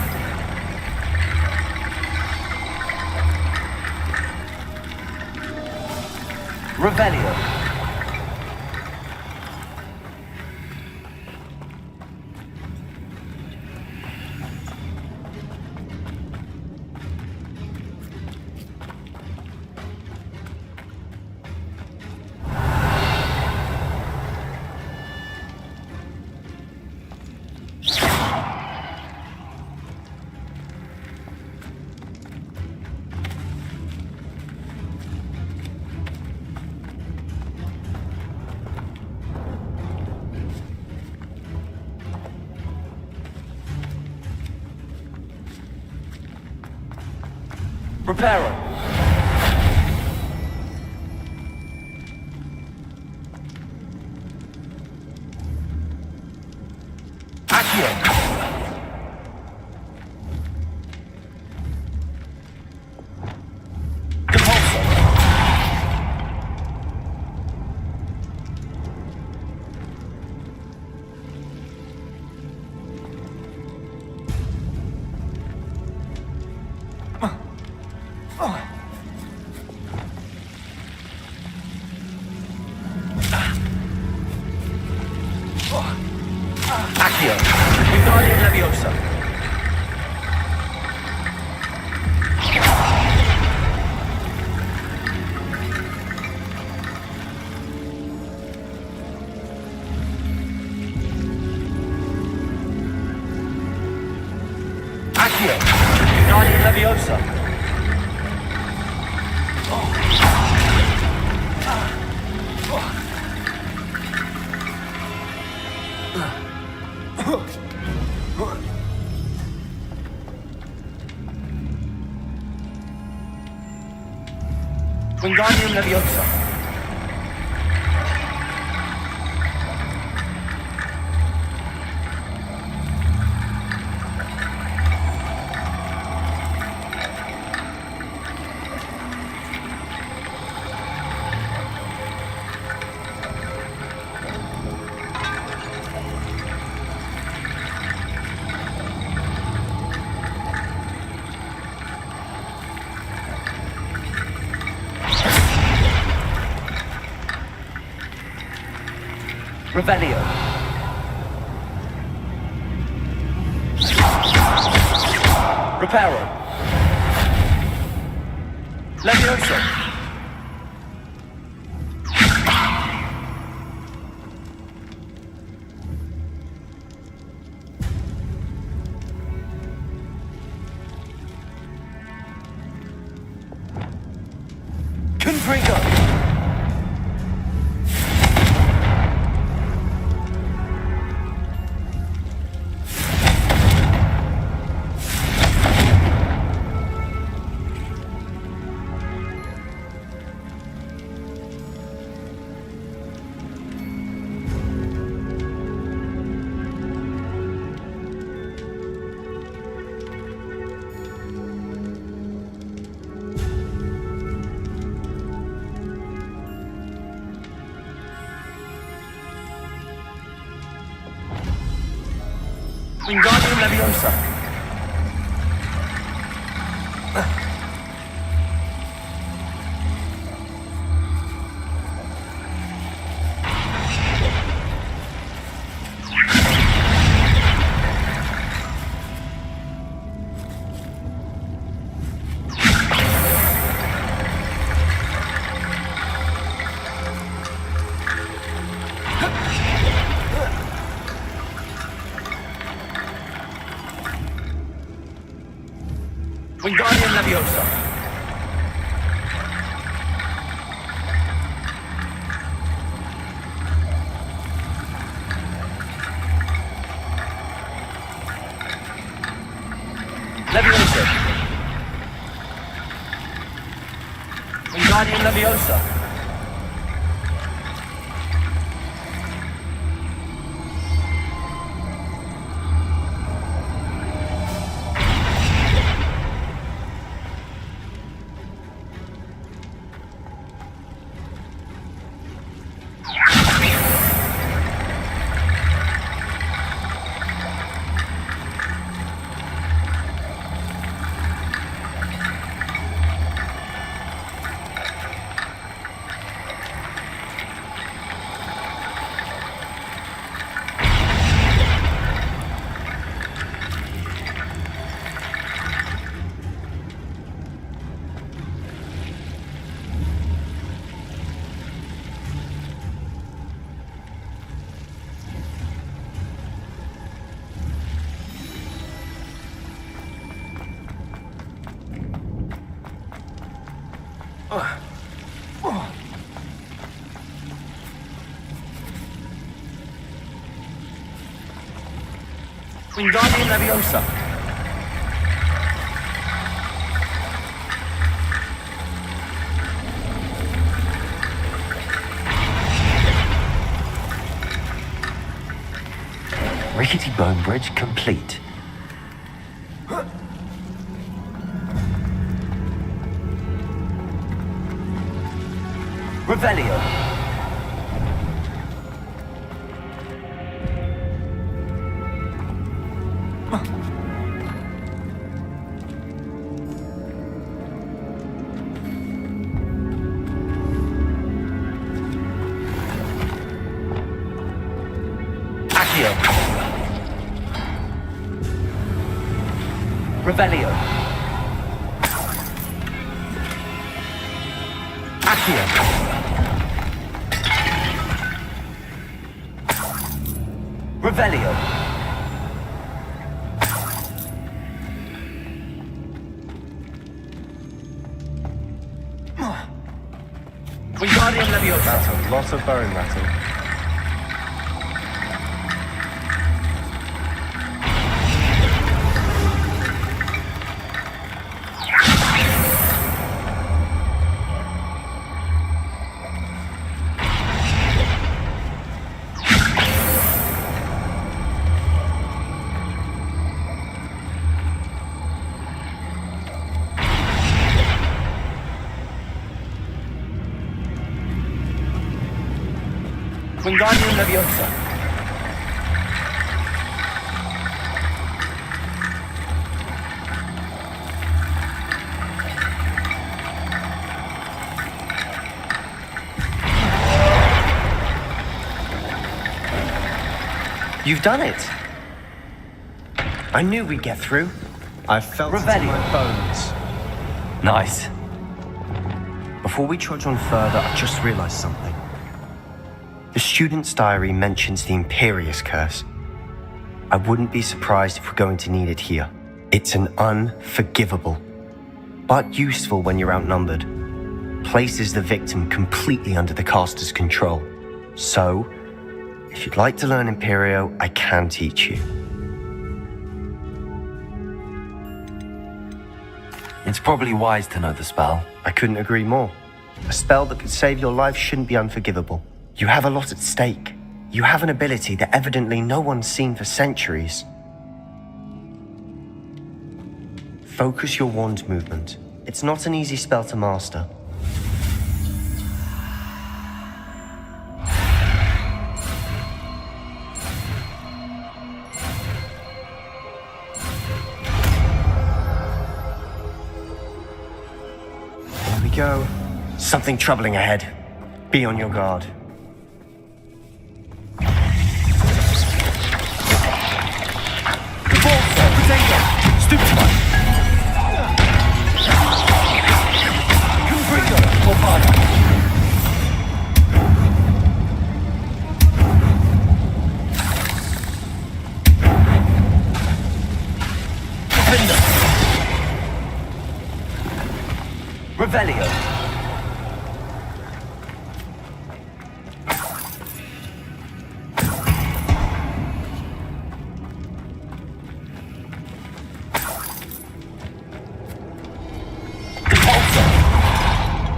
Revelio. Reparo. Accio. Depulso. Accio. Wingardium Leviosa. Accio. Wingardium Leviosa. Wingardium Leviosa. Revelio. Reparo. Leviosa. Confringo. Wingardium Leviosa. Wingardium Leviosa. Leviosa. Wingardium Leviosa. Wingardium Leviosa. Rickety bone bridge complete. Revelio. Accio. Revelio. Accio. Revelio. Wingardium Leviosa. That's a lot of bone rattle. Wingardium Leviosa. You've done it. I knew we'd get through. I felt it in my bones. Nice. Before we trudge on further, I just realized something. The student's diary mentions the Imperious Curse. I wouldn't be surprised if we're going to need it here. It's an unforgivable, but useful when you're outnumbered. Places the victim completely under the caster's control. So, if you'd like to learn Imperio, I can teach you. It's probably wise to know the spell. I couldn't agree more. A spell that could save your life shouldn't be unforgivable. You have a lot at stake. You have an ability that evidently no one's seen for centuries. Focus your wand movement. It's not an easy spell to master. There we go. Something troubling ahead. Be on your guard. Stupefy. Confringo. Corvada. Defender. Revelio.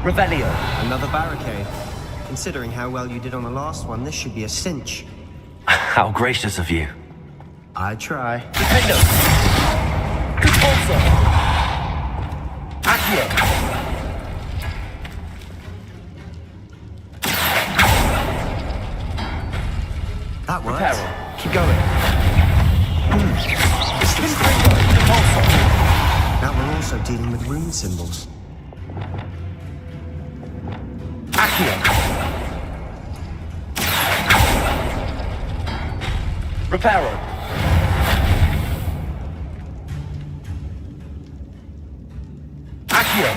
Revelio. Another barricade. Considering how well you did on the last one, this should be a cinch. How gracious of you. I try. Defendo. Compulso. Accio. That works. Reparo. Keep going. Confringo. Compulso. Now we're also dealing with rune symbols. Accio. Reparo. Accio.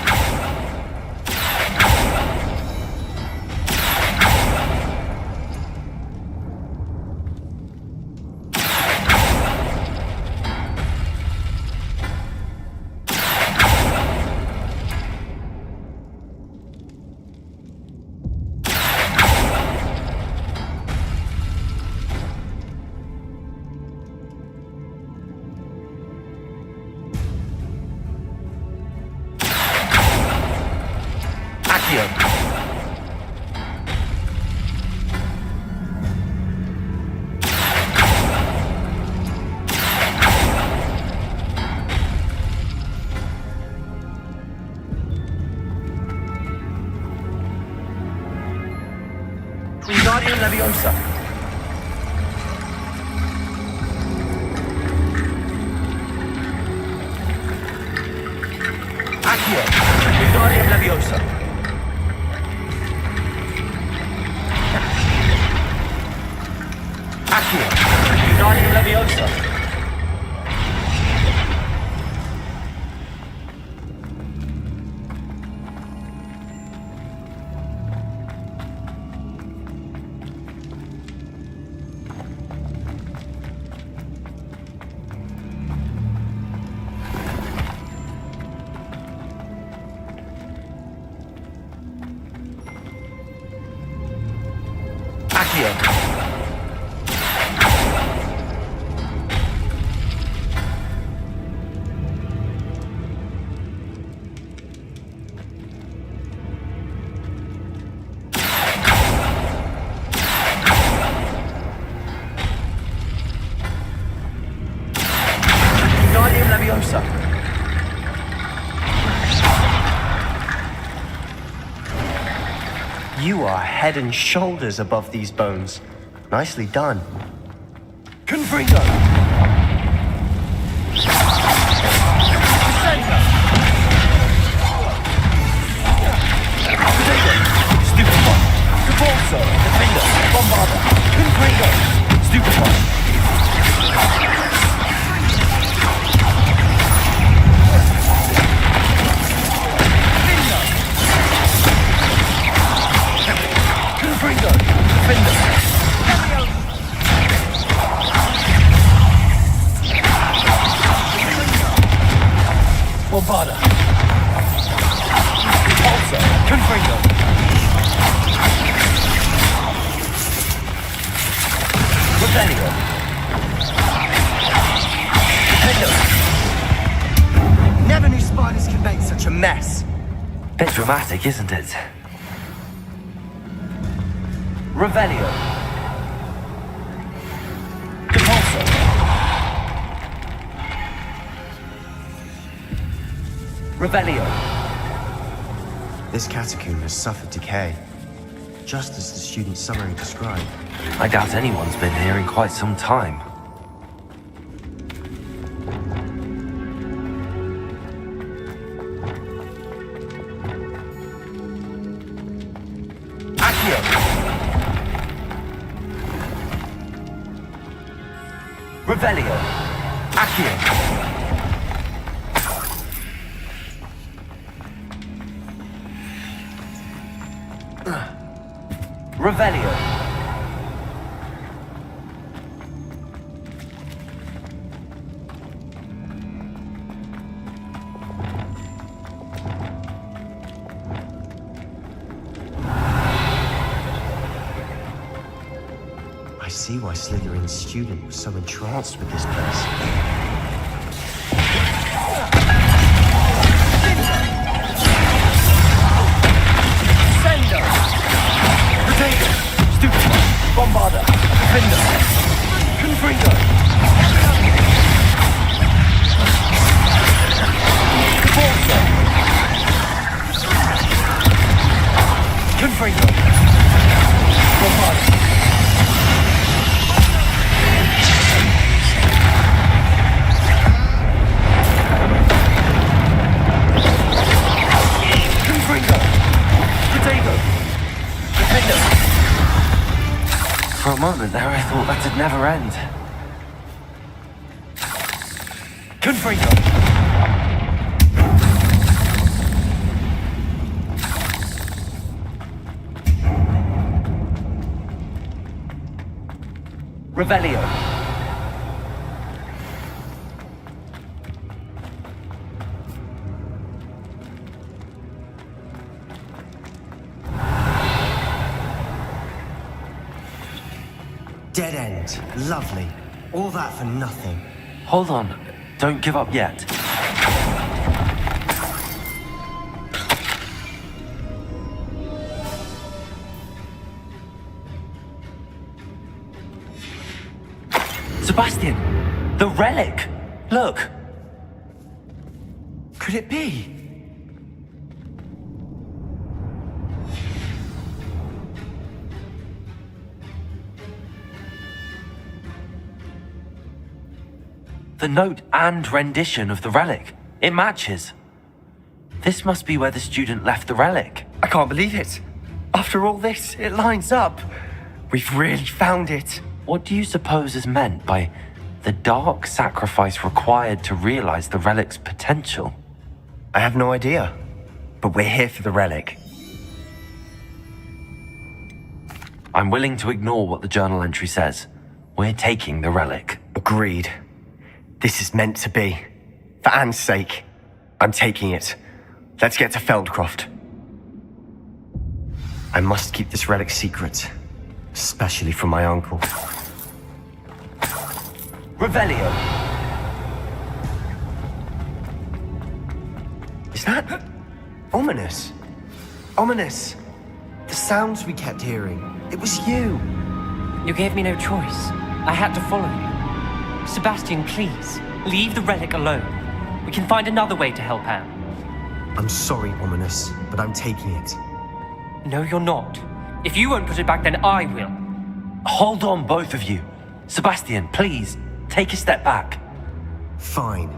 Wingardium Leviosa. Accio. Wingardium Leviosa. Accio. Wingardium Leviosa. You are head and shoulders above these bones. Nicely done. Confringo. Stupefy. Repulsor. Defender. Bombarder. Confringo. Stupefy. Confringo. Defender. Bombarder. Repulsor. Confringo. Rebellion. Defender. Never knew spiders could make such a mess. Bit dramatic, isn't it? Revelio. Repulsor. Revelio. This catacomb has suffered decay, just as the student's summary described. I doubt anyone's been here in quite some time. Accio. Revelio. Accio. Revelio. I see why Slytherin's student was so entranced with this place. Bombarder, Defender, Confringo, Repulsor, Confringo, Bombarder, Confringo, Potato, Defender. For a moment there, I thought that'd never end. Confringo. Revelio. Dead end. Lovely. All that for nothing. Hold on. Don't give up yet. Sebastian! The relic! Look! Could it be? The note and rendition of the relic. It matches. This must be where the student left the relic. I can't believe it. After all this, it lines up. We've really found it. What do you suppose is meant by the dark sacrifice required to realize the relic's potential? I have no idea, but we're here for the relic. I'm willing to ignore what the journal entry says. We're taking the relic. Agreed. This is meant to be. For Anne's sake, I'm taking it. Let's get to Feldcroft. I must keep this relic secret, especially from my uncle. Revelio! Is that ominous? Ominous. The sounds we kept hearing. It was you. You gave me no choice. I had to follow you. Sebastian, please, leave the relic alone. We can find another way to help Anne. I'm sorry, Ominous, but I'm taking it. No, you're not. If you won't put it back, then I will. Hold on, both of you. Sebastian, please, take a step back. Fine,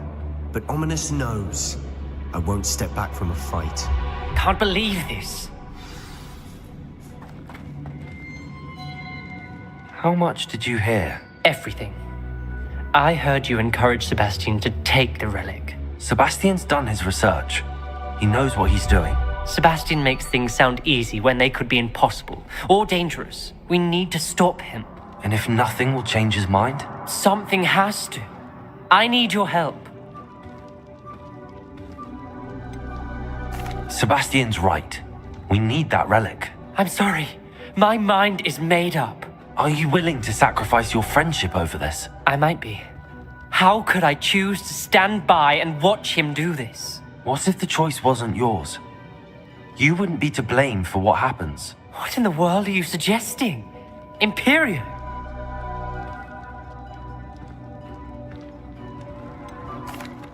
but Ominous knows I won't step back from a fight. Can't believe this. How much did you hear? Everything. I heard you encourage Sebastian to take the relic. Sebastian's done his research. He knows what he's doing. Sebastian makes things sound easy when they could be impossible or dangerous. We need to stop him. And if nothing will change his mind? Something has to. I need your help. Sebastian's right. We need that relic. I'm sorry. My mind is made up. Are you willing to sacrifice your friendship over this? I might be. How could I choose to stand by and watch him do this? What if the choice wasn't yours? You wouldn't be to blame for what happens. What in the world are you suggesting? Imperium?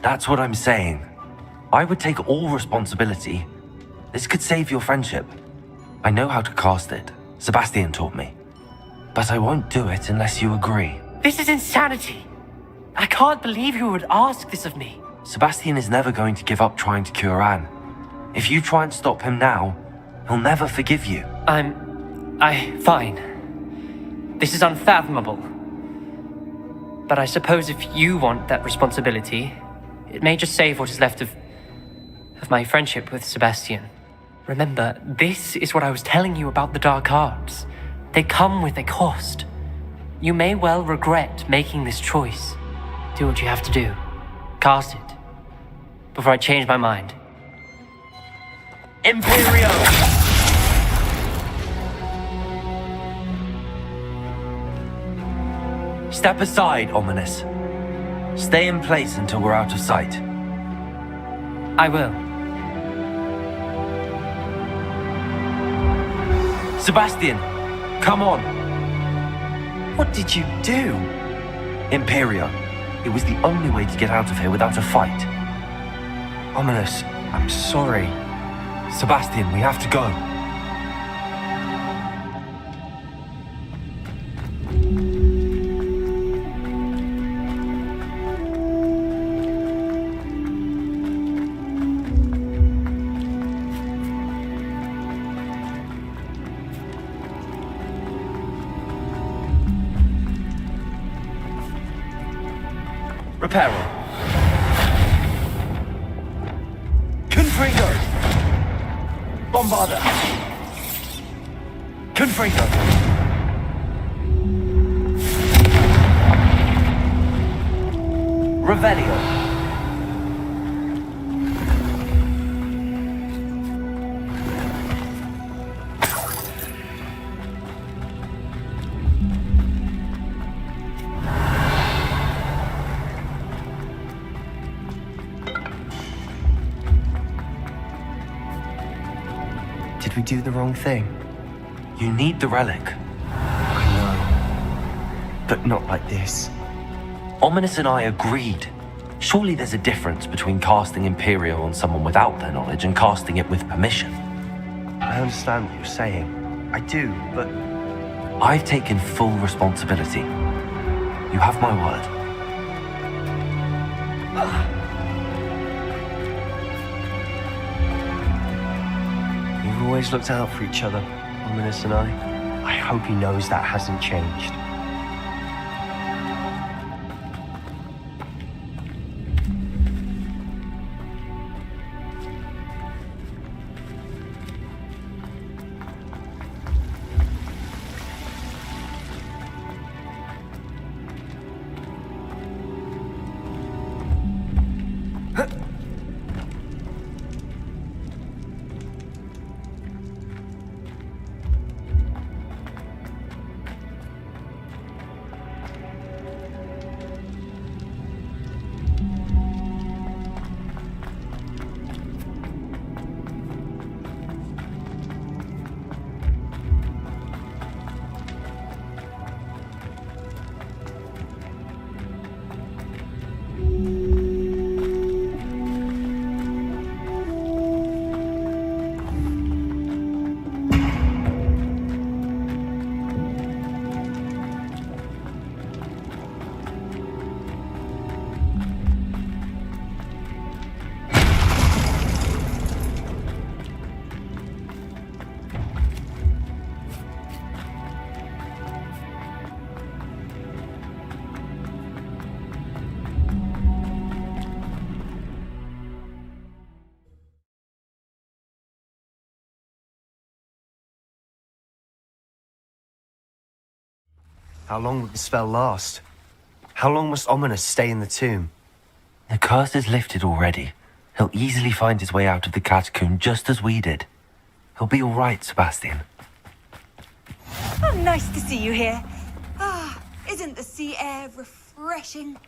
That's what I'm saying. I would take all responsibility. This could save your friendship. I know how to cast it. Sebastian taught me. But I won't do it unless you agree. This is insanity. I can't believe you would ask this of me. Sebastian is never going to give up trying to cure Anne. If you try and stop him now, he'll never forgive you. Fine. This is unfathomable. But I suppose if you want that responsibility, it may just save what is left of my friendship with Sebastian. Remember, this is what I was telling you about the dark arts. They come with a cost. You may well regret making this choice. Do what you have to do. Cast it. Before I change my mind. Imperio! Step aside, Ominous. Stay in place until we're out of sight. I will. Sebastian, come on. What did you do? Imperio. It was the only way to get out of here without a fight. Ominous, I'm sorry. Sebastian, we have to go. Reparo. Confringo. Bombarda. Confringo. Revelio. Did we do the wrong thing? You need the relic. I know. But not like this. Ominous and I agreed. Surely there's a difference between casting Imperial on someone without their knowledge and casting it with permission. I understand what you're saying. I do, but... I've taken full responsibility. You have my word. We've always looked out for each other, Ominous and I. I hope he knows that hasn't changed. How long will the spell last? How long must Ominous stay in the tomb? The curse is lifted already. He'll easily find his way out of the catacomb just as we did. He'll be all right, Sebastian. Oh, nice to see you here. Ah, isn't the sea air refreshing?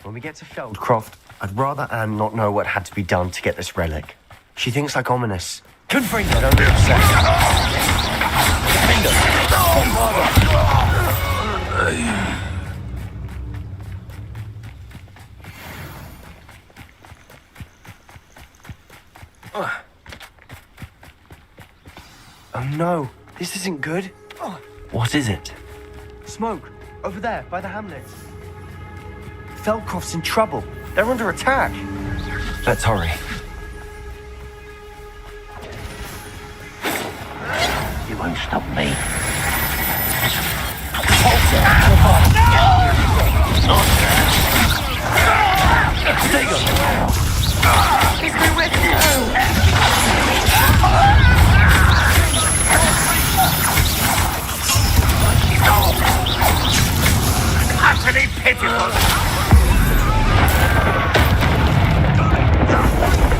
When we get to Feldcroft, I'd rather Anne not know what had to be done to get this relic. She thinks like Ominous. Confringo! Don't be upset. Defender! Oh no, this isn't good. What is it? Smoke, over there, by the hamlet. Feldcroft's in trouble. They're under attack. Let's hurry. You won't stop me. He's been with you. Utterly pitiful.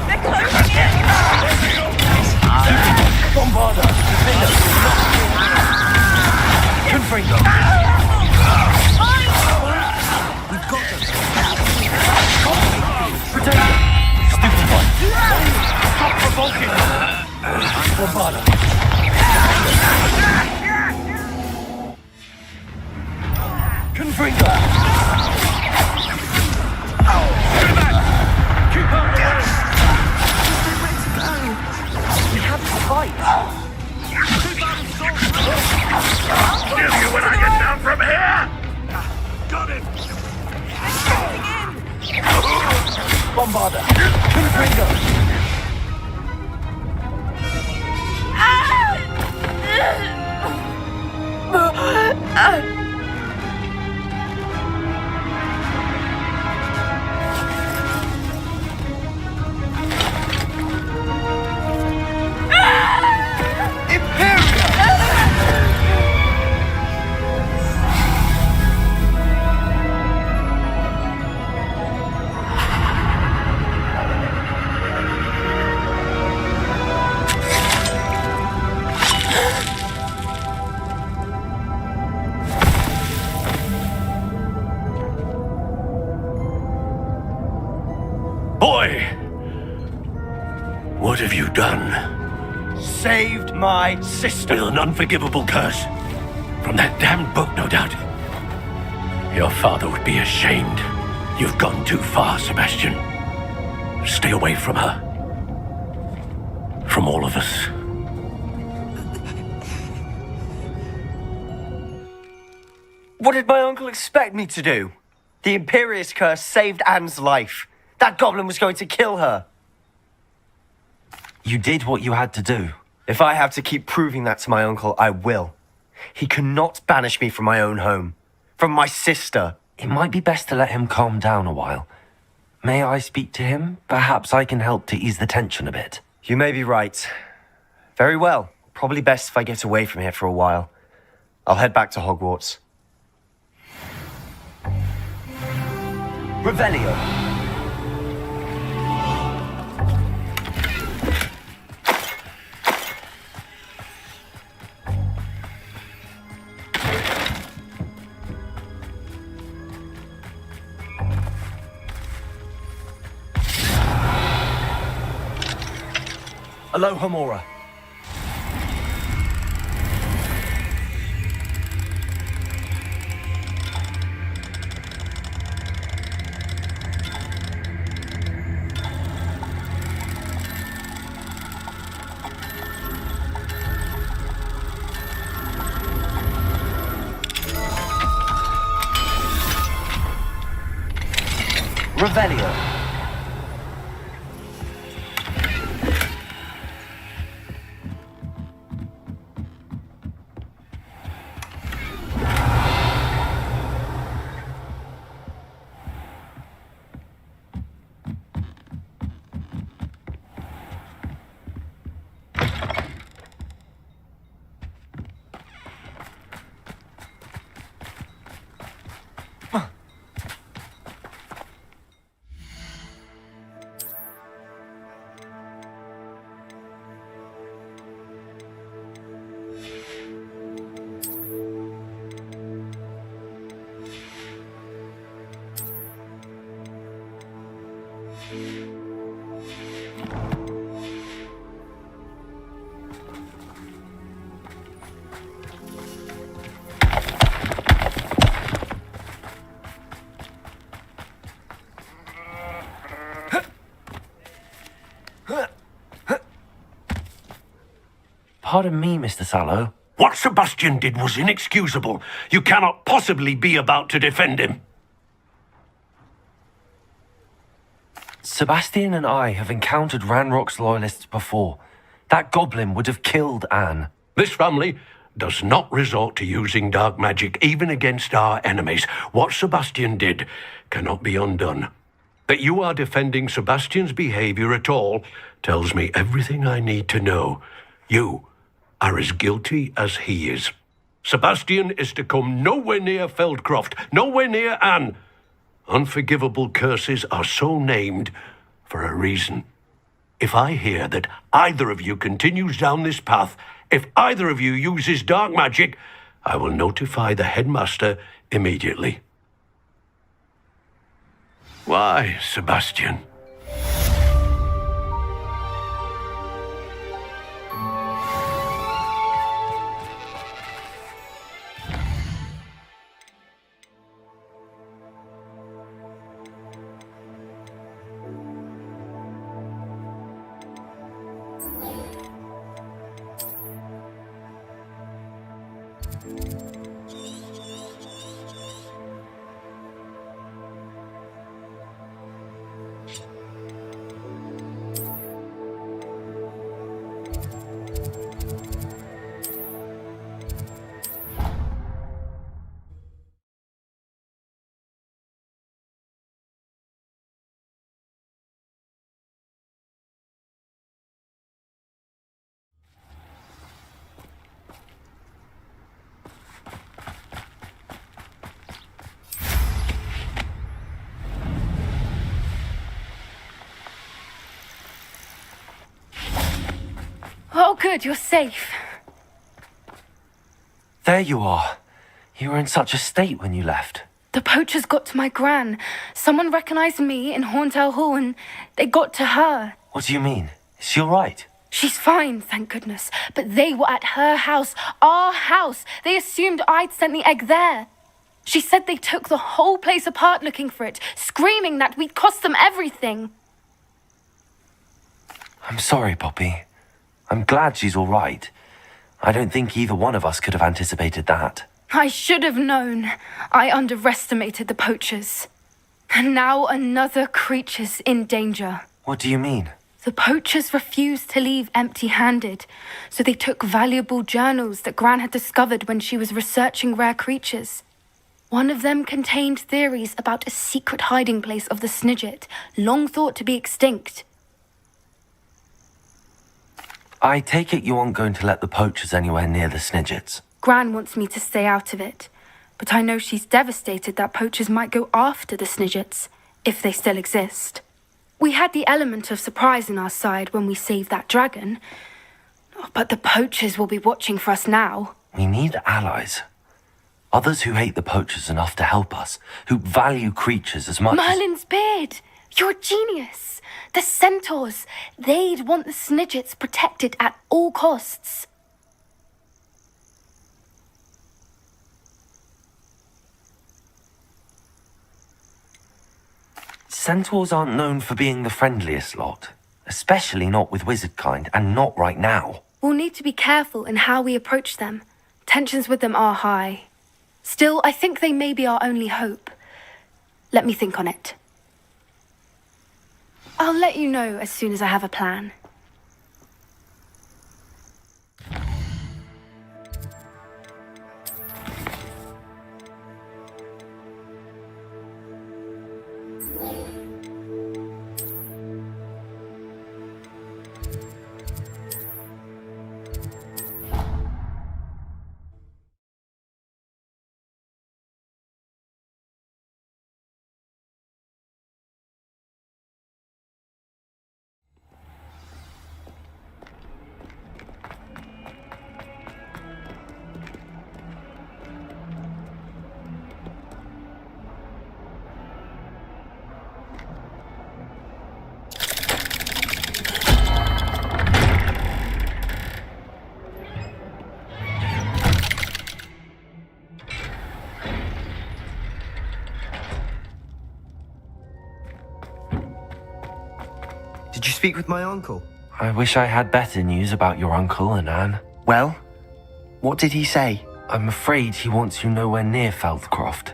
They're closing in. Bombarda! Confringo! We've got them. Protect him! Stupid one! Stop provoking! Bombarda! Confringo! Keep on the way! We have to fight. I'll kill you when I get down from here! Got it! Bombarda! Confringo! Ah! What have you done? Saved my sister. With an unforgivable curse. From that damned book, no doubt. Your father would be ashamed. You've gone too far, Sebastian. Stay away from her. From all of us. What did my uncle expect me to do? The Imperious curse saved Anne's life. That goblin was going to kill her. You did what you had to do. If I have to keep proving that to my uncle, I will. He cannot banish me from my own home. From my sister. It might be best to let him calm down a while. May I speak to him? Perhaps I can help to ease the tension a bit. You may be right. Very well. Probably best if I get away from here for a while. I'll head back to Hogwarts. Revelio. Alohomora. Revelio. Pardon me, Mr. Sallow. What Sebastian did was inexcusable. You cannot possibly be about to defend him. Sebastian and I have encountered Ranrock's loyalists before. That goblin would have killed Anne. This family does not resort to using dark magic even against our enemies. What Sebastian did cannot be undone. That you are defending Sebastian's behavior at all tells me everything I need to know. You are as guilty as he is. Sebastian is to come nowhere near Feldcroft, nowhere near Anne. Unforgivable curses are so named for a reason. If I hear that either of you continues down this path, if either of you uses dark magic, I will notify the headmaster immediately. Why, Sebastian? Oh, good, you're safe. There you are. You were in such a state when you left. The poachers got to my gran. Someone recognized me in Hauntel Hall and they got to her. What do you mean? Is she all right? She's fine, thank goodness. But they were at her house, our house. They assumed I'd sent the egg there. She said they took the whole place apart looking for it, screaming that we'd cost them everything. I'm sorry, Poppy. I'm glad she's all right. I don't think either one of us could have anticipated that. I should have known. I underestimated the poachers. And now another creature's in danger. What do you mean? The poachers refused to leave empty-handed, so they took valuable journals that Gran had discovered when she was researching rare creatures. One of them contained theories about a secret hiding place of the Snidget, long thought to be extinct. I take it you aren't going to let the poachers anywhere near the Snidgets. Gran wants me to stay out of it, but I know she's devastated that poachers might go after the Snidgets, if they still exist. We had the element of surprise on our side when we saved that dragon, but the poachers will be watching for us now. We need allies. Others who hate the poachers enough to help us, who value creatures as much Merlin's beard! You're a genius! The centaurs! They'd want the Snidgets protected at all costs. Centaurs aren't known for being the friendliest lot, especially not with wizard kind, and not right now. We'll need to be careful in how we approach them. Tensions with them are high. Still, I think they may be our only hope. Let me think on it. I'll let you know as soon as I have a plan. Did you speak with my uncle? I wish I had better news about your uncle and Anne. Well, what did he say? I'm afraid he wants you nowhere near Feldcroft.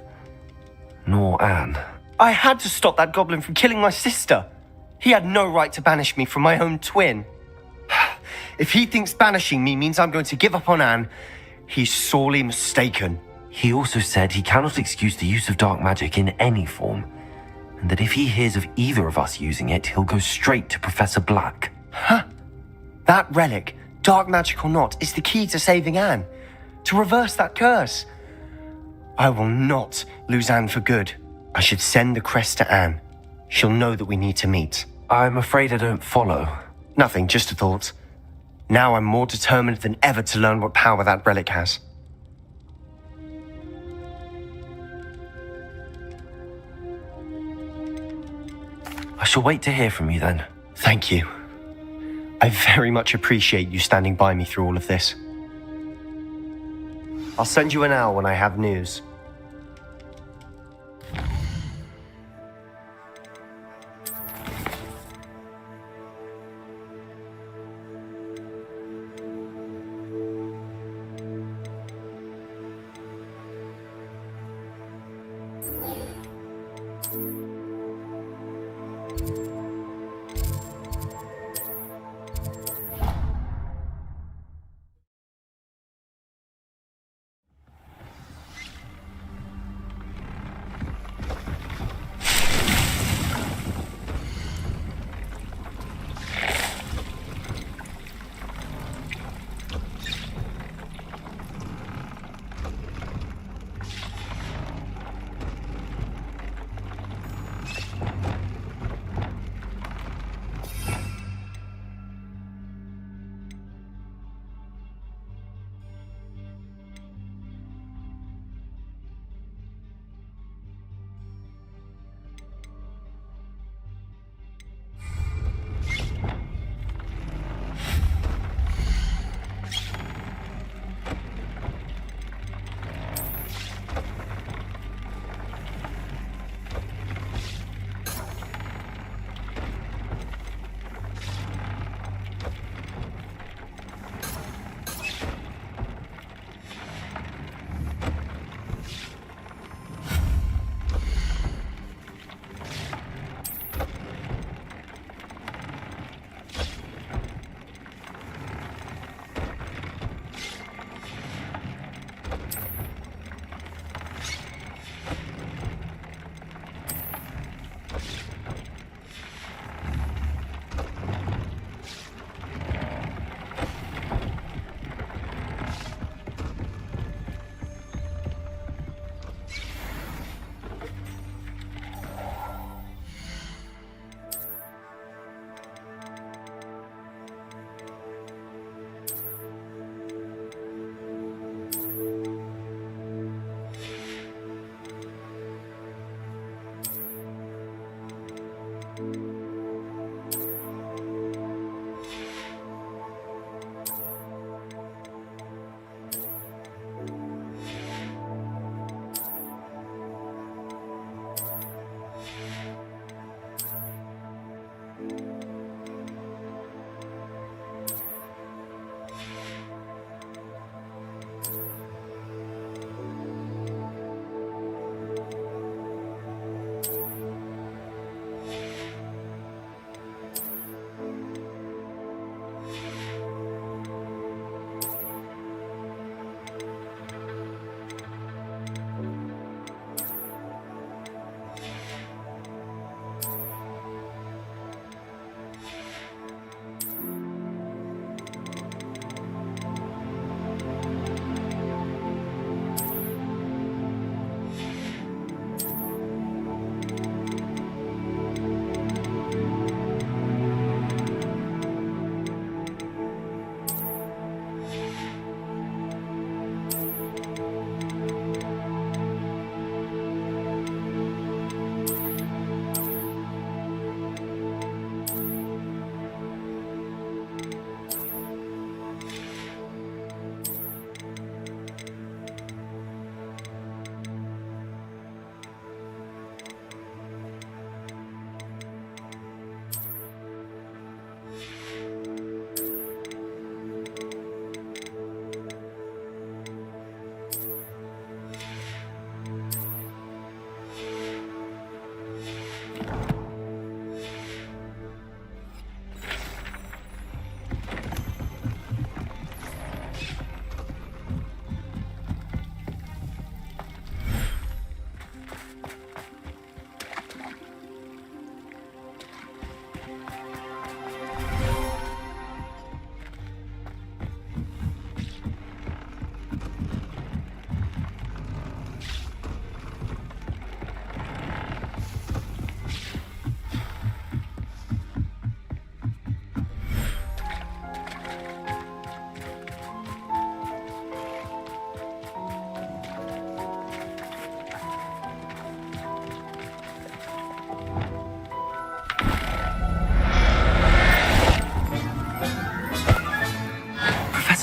Nor Anne. I had to stop that goblin from killing my sister. He had no right to banish me from my own twin. If he thinks banishing me means I'm going to give up on Anne, he's sorely mistaken. He also said he cannot excuse the use of dark magic in any form, and that if he hears of either of us using it, he'll go straight to Professor Black. Huh? That relic, dark magic or not, is the key to saving Anne. To reverse that curse. I will not lose Anne for good. I should send the crest to Anne. She'll know that we need to meet. I'm afraid I don't follow. Nothing, just a thought. Now I'm more determined than ever to learn what power that relic has. I shall wait to hear from you then. Thank you. I very much appreciate you standing by me through all of this. I'll send you an owl when I have news.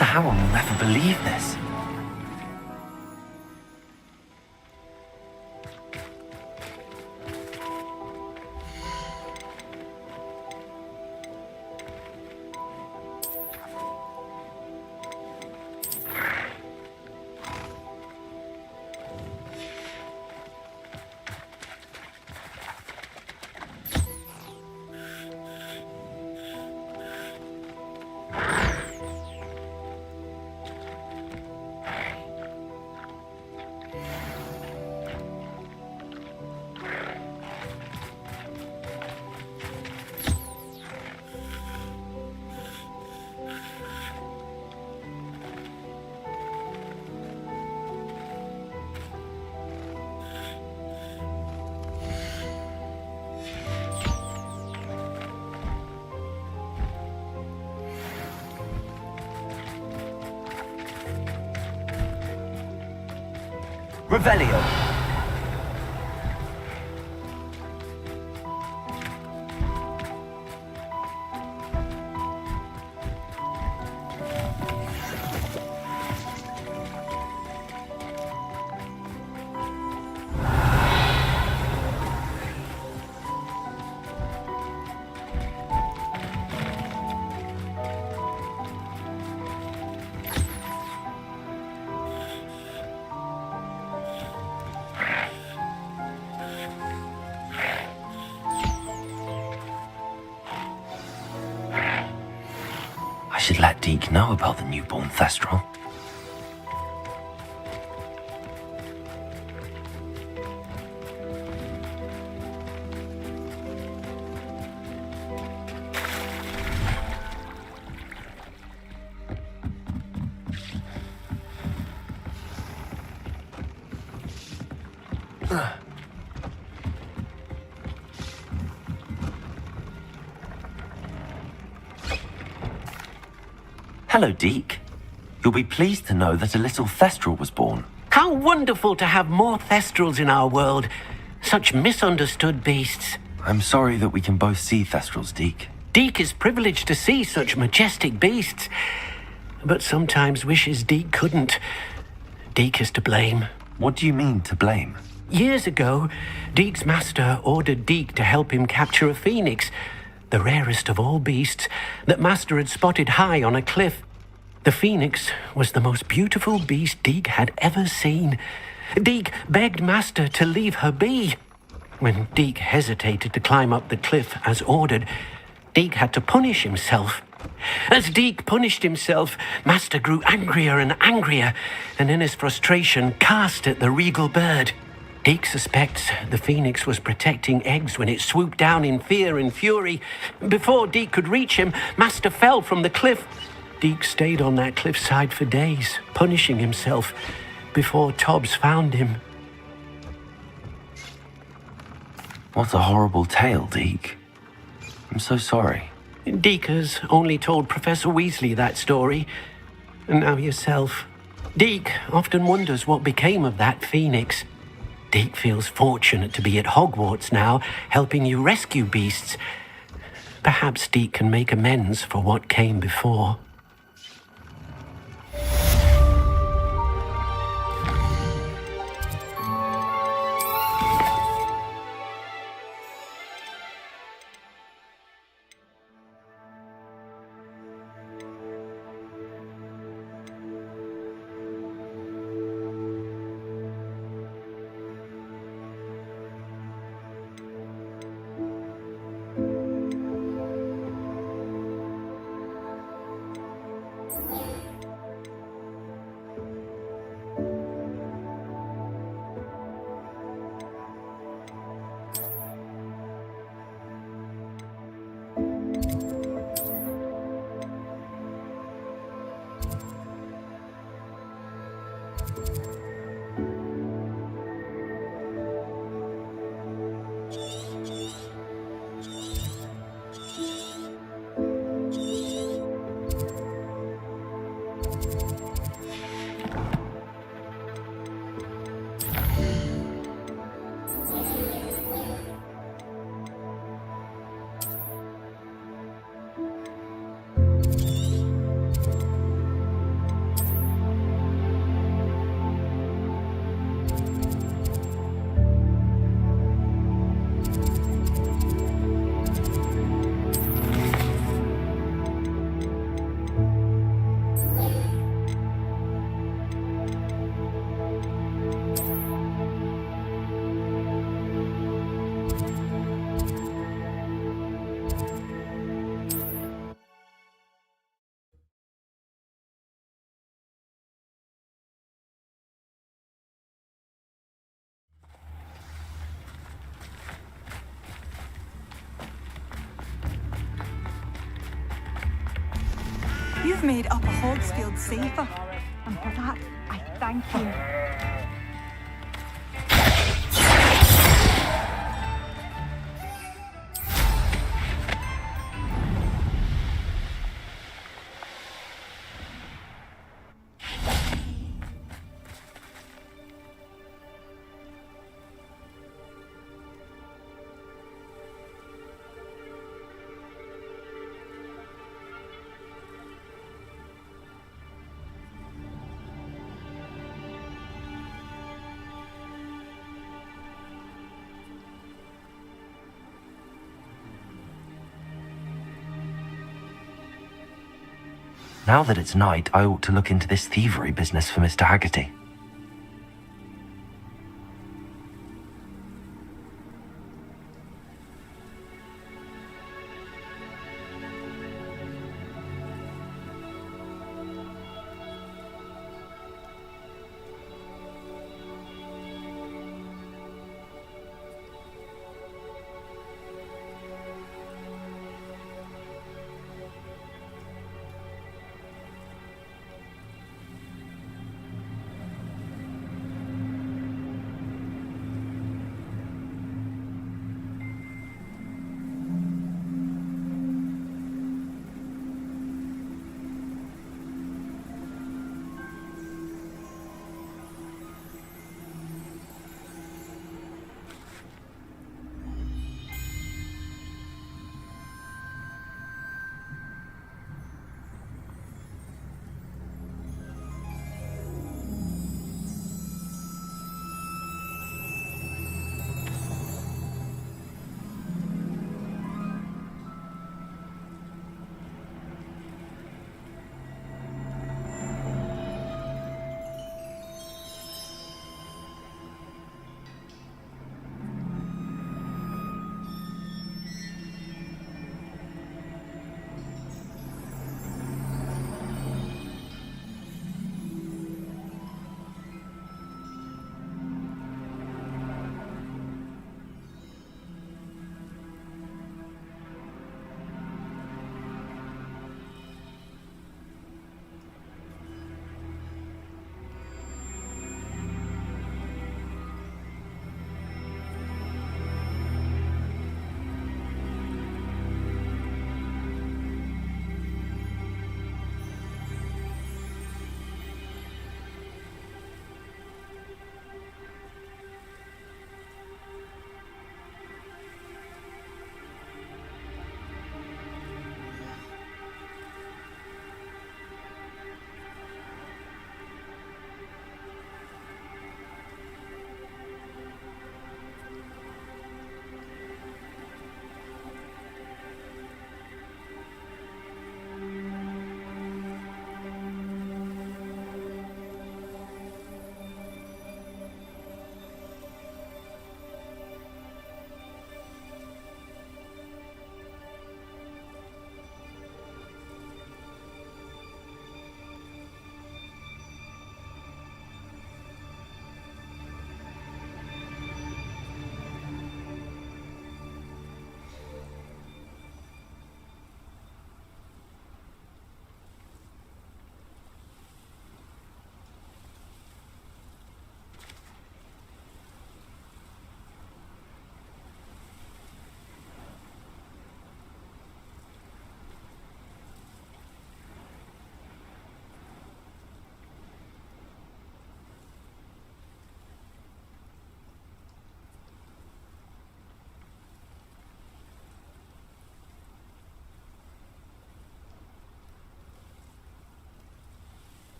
Master Howell will never believe this. Revelio. I should let Deke know about the newborn Thestral. Hello, Deke. You'll be pleased to know that a little Thestral was born. How wonderful to have more Thestrals in our world. Such misunderstood beasts. I'm sorry that we can both see Thestrals, Deke. Deke is privileged to see such majestic beasts, but sometimes wishes Deke couldn't. Deke is to blame. What do you mean, to blame? Years ago, Deke's master ordered Deke to help him capture a phoenix, the rarest of all beasts, that Master had spotted high on a cliff. The phoenix was the most beautiful beast Deke had ever seen. Deke begged Master to leave her be. When Deke hesitated to climb up the cliff as ordered, Deke had to punish himself. As Deke punished himself, Master grew angrier and angrier, and in his frustration cast at the regal bird. Deke suspects the phoenix was protecting eggs when it swooped down in fear and fury. Before Deke could reach him, Master fell from the cliff. Deke stayed on that cliffside for days, punishing himself, before Tobbs found him. What a horrible tale, Deke. I'm so sorry. Deke has only told Professor Weasley that story, and now yourself. Deke often wonders what became of that phoenix. Deke feels fortunate to be at Hogwarts now, helping you rescue beasts. Perhaps Deke can make amends for what came before. You've made Upper Hogsfield safer, and for that, I thank you. Now that it's night, I ought to look into this thievery business for Mr. Haggerty.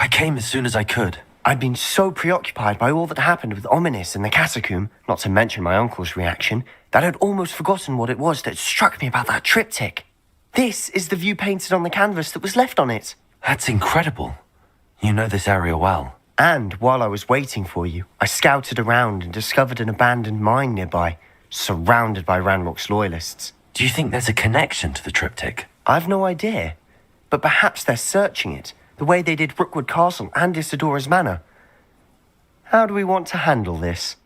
I came as soon as I could. I'd been so preoccupied by all that happened with Ominis and the catacomb, not to mention my uncle's reaction, that I'd almost forgotten what it was that struck me about that triptych. This is the view painted on the canvas that was left on it. That's incredible. You know this area well. And while I was waiting for you, I scouted around and discovered an abandoned mine nearby, surrounded by Ranrock's loyalists. Do you think there's a connection to the triptych? I've no idea, but perhaps they're searching it, the way they did Rookwood Castle and Isidora's Manor. How do we want to handle this?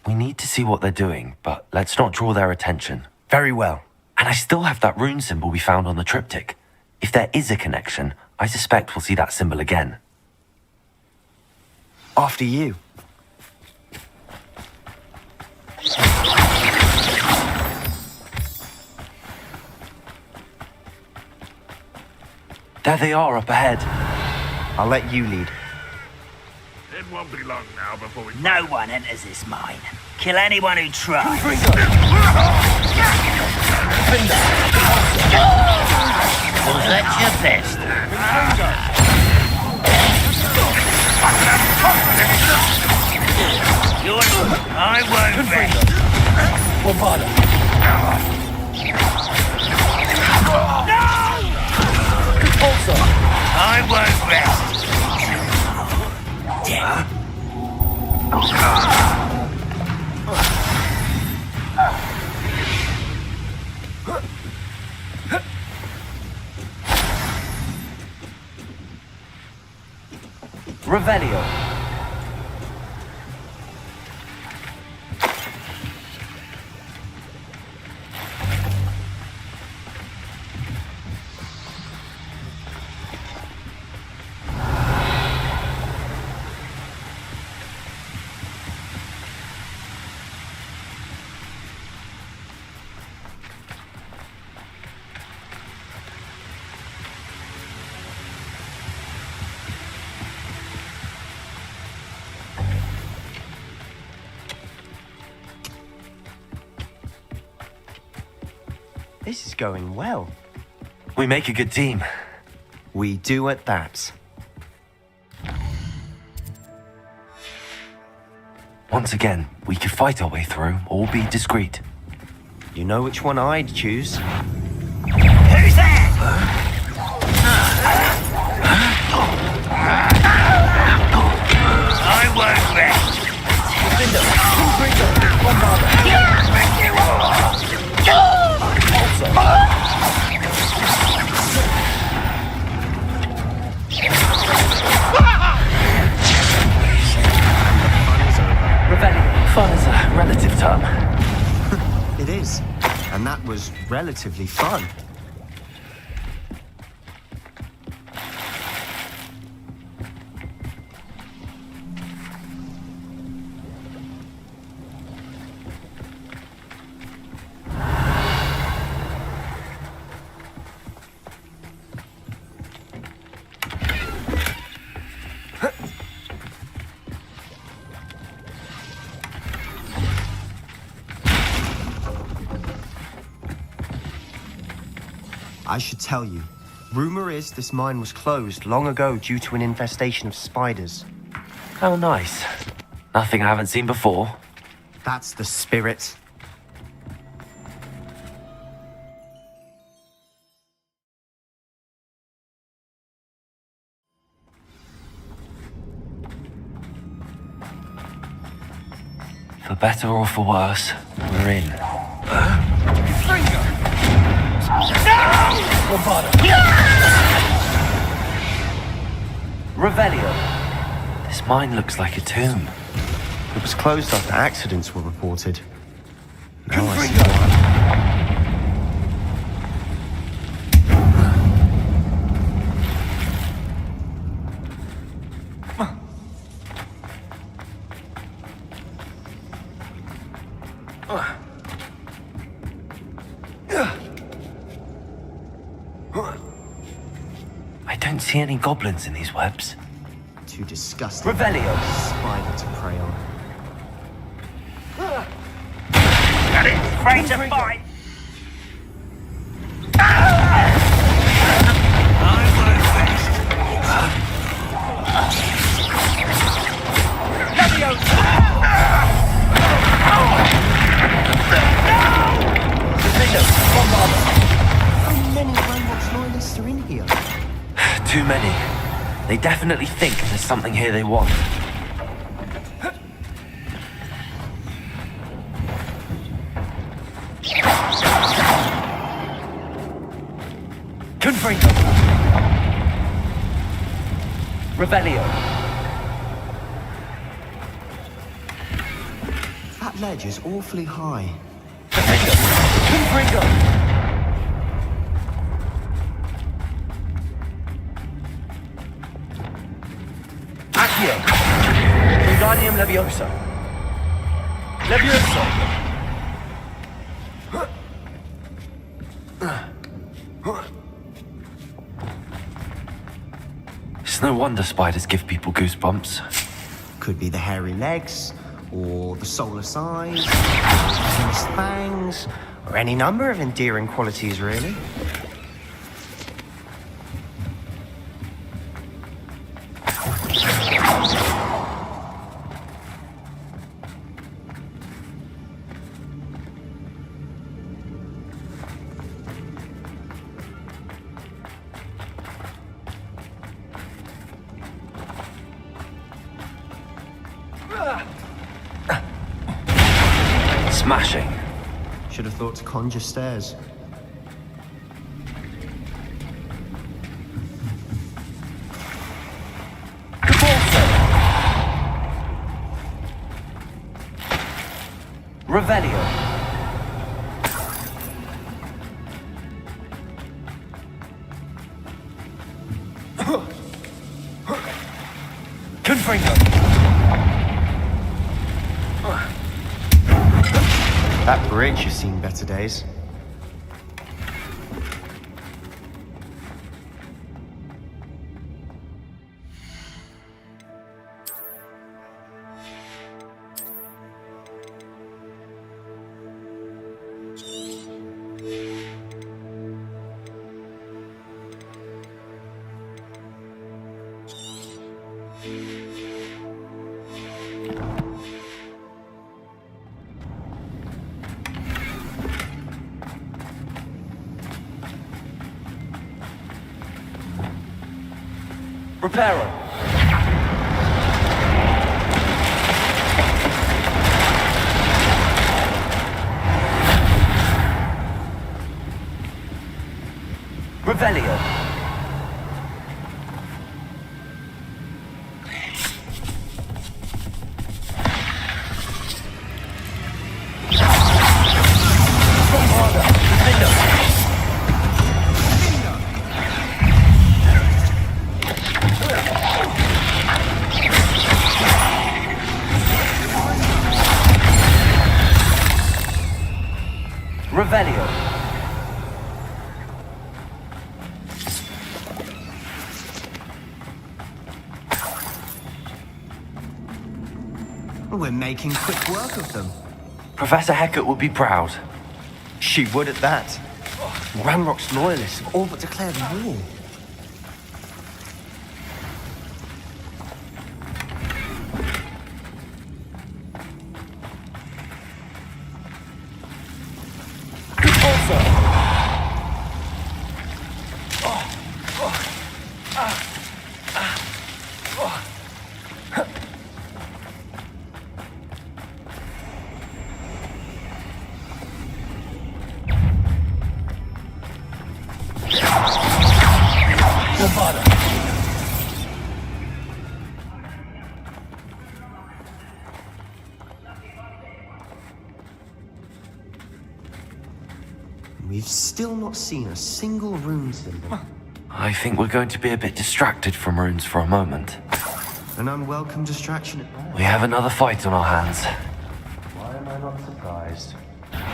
We need to see what they're doing, but let's not draw their attention. Very well. And I still have that rune symbol we found on the triptych. If there is a connection, I suspect we'll see that symbol again. After you. There they are up ahead. I'll let you lead. It won't be long now before we... No one enters this mine. Kill anyone who tries. Was that your best? I won't rest. I won't rest. Revelio. This is going well. We make a good team. We do at that. Once again, we could fight our way through or be discreet. You know which one I'd choose. Who's there? I won't rest. Fun is a relative term. It is. And that was relatively fun. I should tell you. Rumor is this mine was closed long ago due to an infestation of spiders. Oh, nice. Nothing I haven't seen before. That's the spirit. For better or for worse, we're in. Revelio. This mine looks like a tomb. It was closed after accidents were reported. Now I see why. I don't see any goblins in these webs. Too disgusting. Revelio. Spider to prey on. Got it. Afraid to fight. I won't rest. too many. They definitely think there's something here they want. Confringo! Revelio! That ledge is awfully high. Confringo! Accio! Wingardium Leviosa! Leviosa! It's no wonder spiders give people goosebumps. Could be the hairy legs, or the soulless eyes, or the venomous fangs, or any number of endearing qualities, really. Smashing. Should have thought to conjure stairs. Revelio. Confringo. That bridge has seen better days. Reparo. Revelio. Revelio. We're making quick work of them. Professor Hecat would be proud. She would at that. Ranrock's loyalists have all but declared war. We've still not seen a single rune symbol. I think we're going to be a bit distracted from runes for a moment. An unwelcome distraction at best. We have another fight on our hands. Why am I not surprised?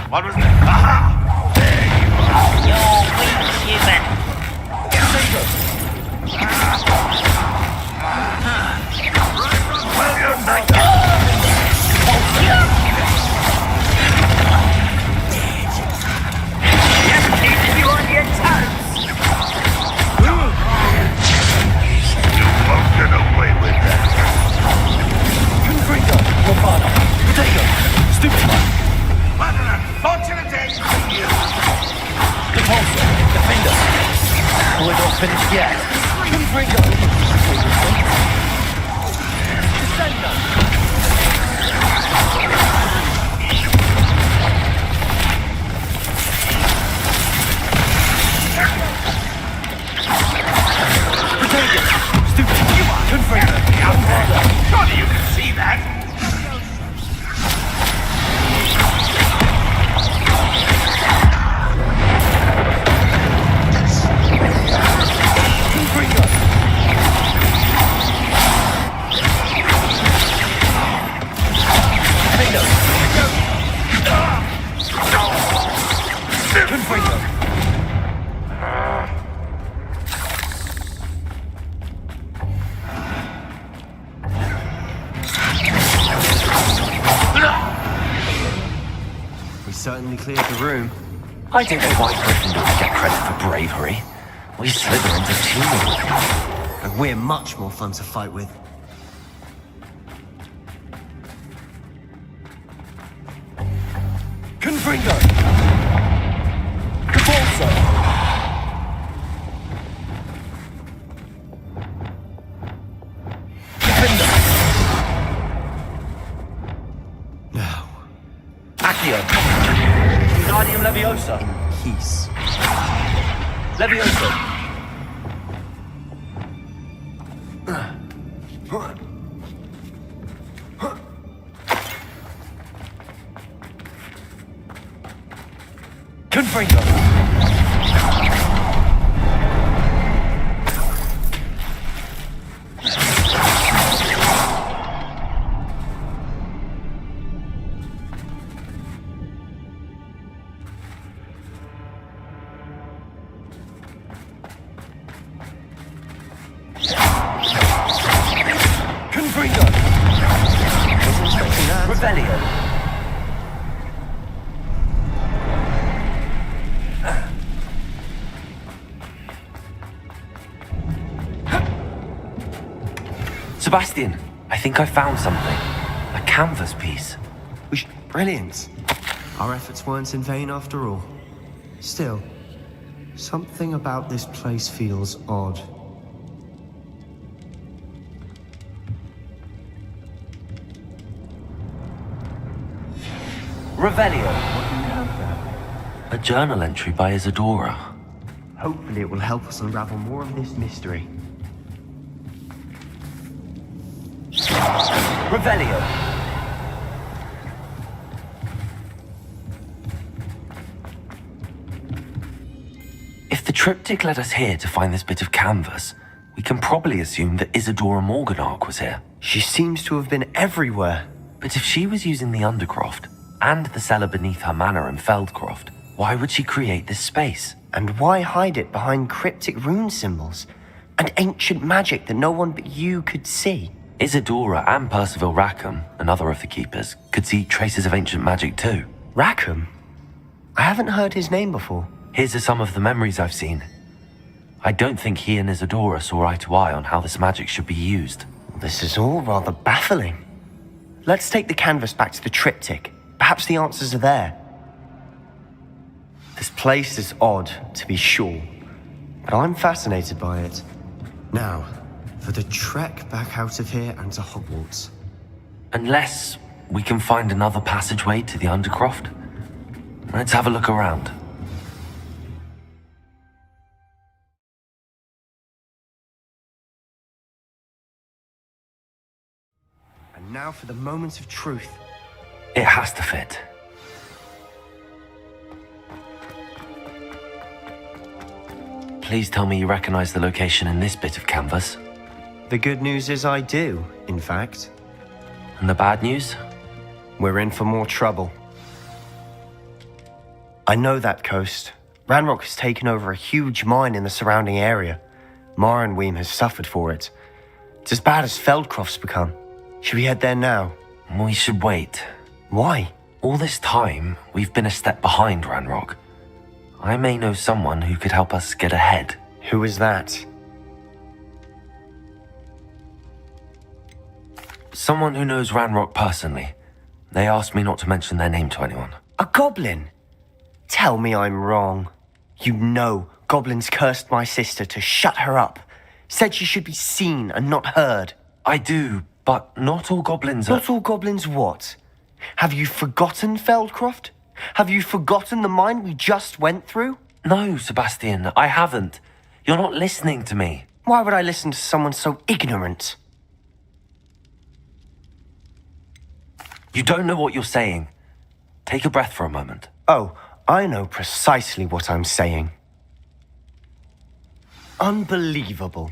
What was that? Aha! We're not finished yet. certainly cleared the room. I don't know why Gryffindors get credit for bravery. We Slytherins are teamwork. And we're much more fun to fight with. Confringo! Convulso! Defender! Now. Accio! Wingardium Leviosa! In peace. Leviosa! Confringo! Confringo! Revelio! Sebastian, I think I found something. A canvas piece. Brilliant. Our efforts weren't in vain after all. Still, something about this place feels odd. Revelio. What do you have there? A journal entry by Isadora. Hopefully it will help us unravel more of this mystery. Revelio. If the triptych led us here to find this bit of canvas, we can probably assume that Isadora Morganach was here. She seems to have been everywhere. But if she was using the Undercroft and the cellar beneath her manor in Feldcroft, why would she create this space? And why hide it behind cryptic rune symbols and ancient magic that no one but you could see? Isadora and Percival Rackham, another of the keepers, could see traces of ancient magic too. Rackham? I haven't heard his name before. Here's some of the memories I've seen. I don't think he and Isadora saw eye to eye on how this magic should be used. This is all rather baffling. Let's take the canvas back to the triptych. Perhaps the answers are there. This place is odd, to be sure, but I'm fascinated by it. Now, for the trek back out of here and to Hogwarts. Unless we can find another passageway to the Undercroft. Let's have a look around. And now for the moment of truth. It has to fit. Please tell me you recognize the location in this bit of canvas. The good news is I do, in fact. And the bad news? We're in for more trouble. I know that coast. Ranrock has taken over a huge mine in the surrounding area. Marrenweem has suffered for it. It's as bad as Feldcroft's become. Should we head there now? We should wait. Why? All this time, we've been a step behind Ranrock. I may know someone who could help us get ahead. Who is that? Someone who knows Ranrock personally. They asked me not to mention their name to anyone. A goblin? Tell me I'm wrong. You know goblins cursed my sister to shut her up. Said she should be seen and not heard. I do, but not all goblins are... Not all goblins what? Have you forgotten Feldcroft? Have you forgotten the mine we just went through? No, Sebastian, I haven't. You're not listening to me. Why would I listen to someone so ignorant? You don't know what you're saying. Take a breath for a moment. Oh, I know precisely what I'm saying. Unbelievable.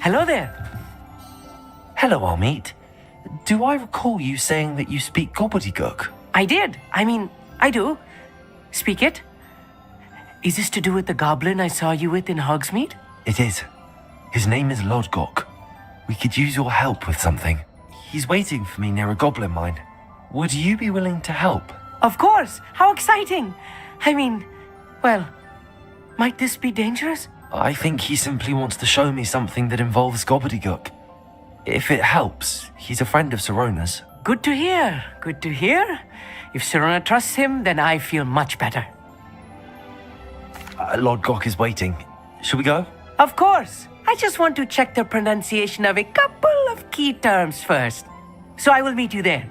hello there. Hello, Amit. Do I recall you saying that you speak gobbledygook? I did. I do. Speak it. Is this to do with the goblin I saw you with in Hogsmeade? It is. His name is Lodgok. We could use your help with something. He's waiting for me near a goblin mine. Would you be willing to help? Of course. How exciting. Well, might this be dangerous? I think he simply wants to show me something that involves gobbledygook. If it helps, he's a friend of Sirona's. Good to hear. Good to hear. If Sirona trusts him, then I feel much better. Lodgok is waiting. Shall we go? Of course. I just want to check the pronunciation of a couple of key terms first. So I will meet you there.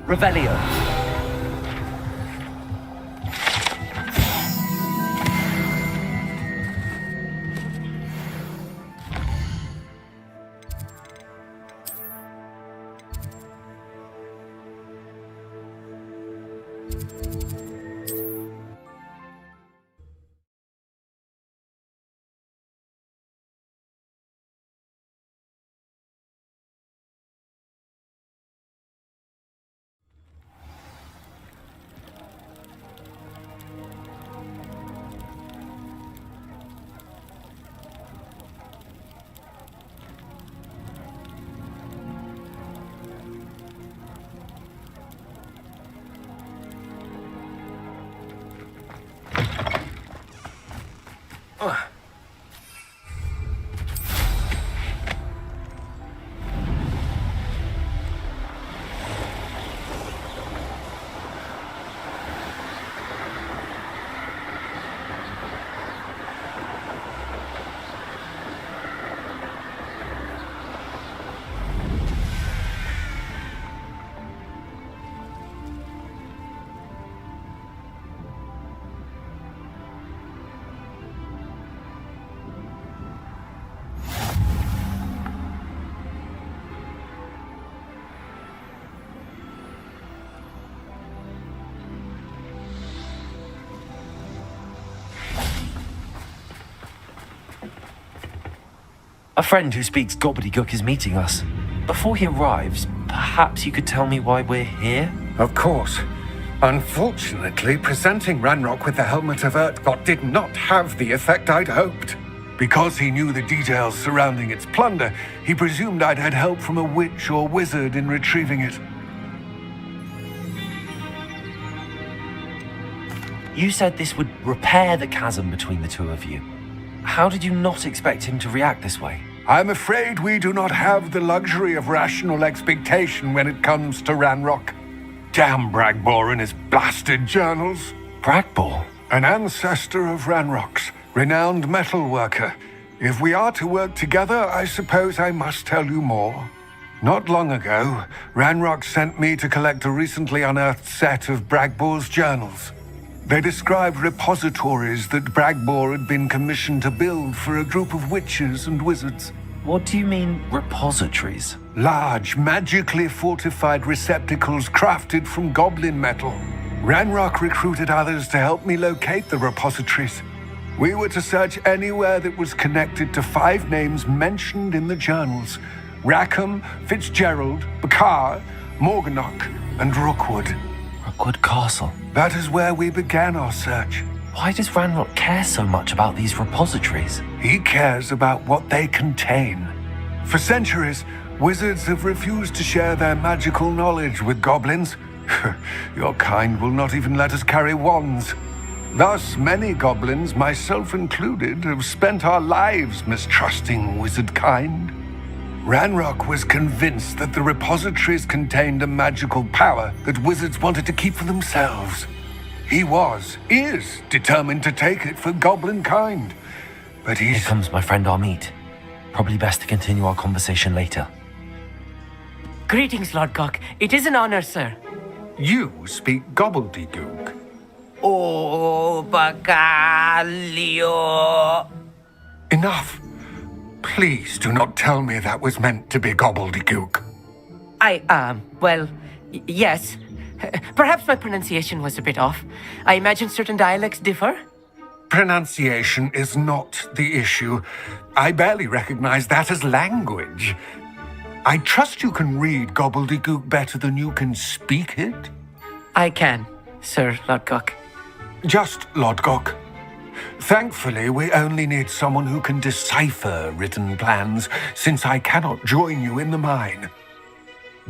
Revelio. A friend who speaks gobbledygook is meeting us. Before he arrives, perhaps you could tell me why we're here? Of course. Unfortunately, presenting Ranrock with the Helmet of Urtkot did not have the effect I'd hoped. Because he knew the details surrounding its plunder, he presumed I'd had help from a witch or wizard in retrieving it. You said this would repair the chasm between the two of you. How did you not expect him to react this way? I'm afraid we do not have the luxury of rational expectation when it comes to Ranrock. Damn Bragbor and his blasted journals. Bragbor? An ancestor of Ranrock's, renowned metal worker. If we are to work together, I suppose I must tell you more. Not long ago, Ranrock sent me to collect a recently unearthed set of Bragbor's journals. They described repositories that Bragbor had been commissioned to build for a group of witches and wizards. What do you mean, repositories? Large, magically fortified receptacles crafted from goblin metal. Ranrock recruited others to help me locate the repositories. We were to search anywhere that was connected to 5 names mentioned in the journals: Rackham, Fitzgerald, Bakar, Morganach, and Rookwood. Rookwood Castle. That is where we began our search. Why does Ranrock care so much about these repositories? He cares about what they contain. For centuries, wizards have refused to share their magical knowledge with goblins. Your kind will not even let us carry wands. Thus, many goblins, myself included, have spent our lives mistrusting wizard kind. Ranrock was convinced that the repositories contained a magical power that wizards wanted to keep for themselves. He is determined to take it for goblin kind. But Here comes my friend Amit. Probably best to continue our conversation later. Greetings, Lodgok. It is an honor, sir. You speak gobbledygook. Oh, Bacalio. Enough. Please do not tell me that was meant to be gobbledygook. Yes. Perhaps my pronunciation was a bit off. I imagine certain dialects differ. Pronunciation is not the issue. I barely recognize that as language. I trust you can read gobbledygook better than you can speak it? I can, Sir Lodgok. Just Lodgok. Thankfully, we only need someone who can decipher written plans, since I cannot join you in the mine.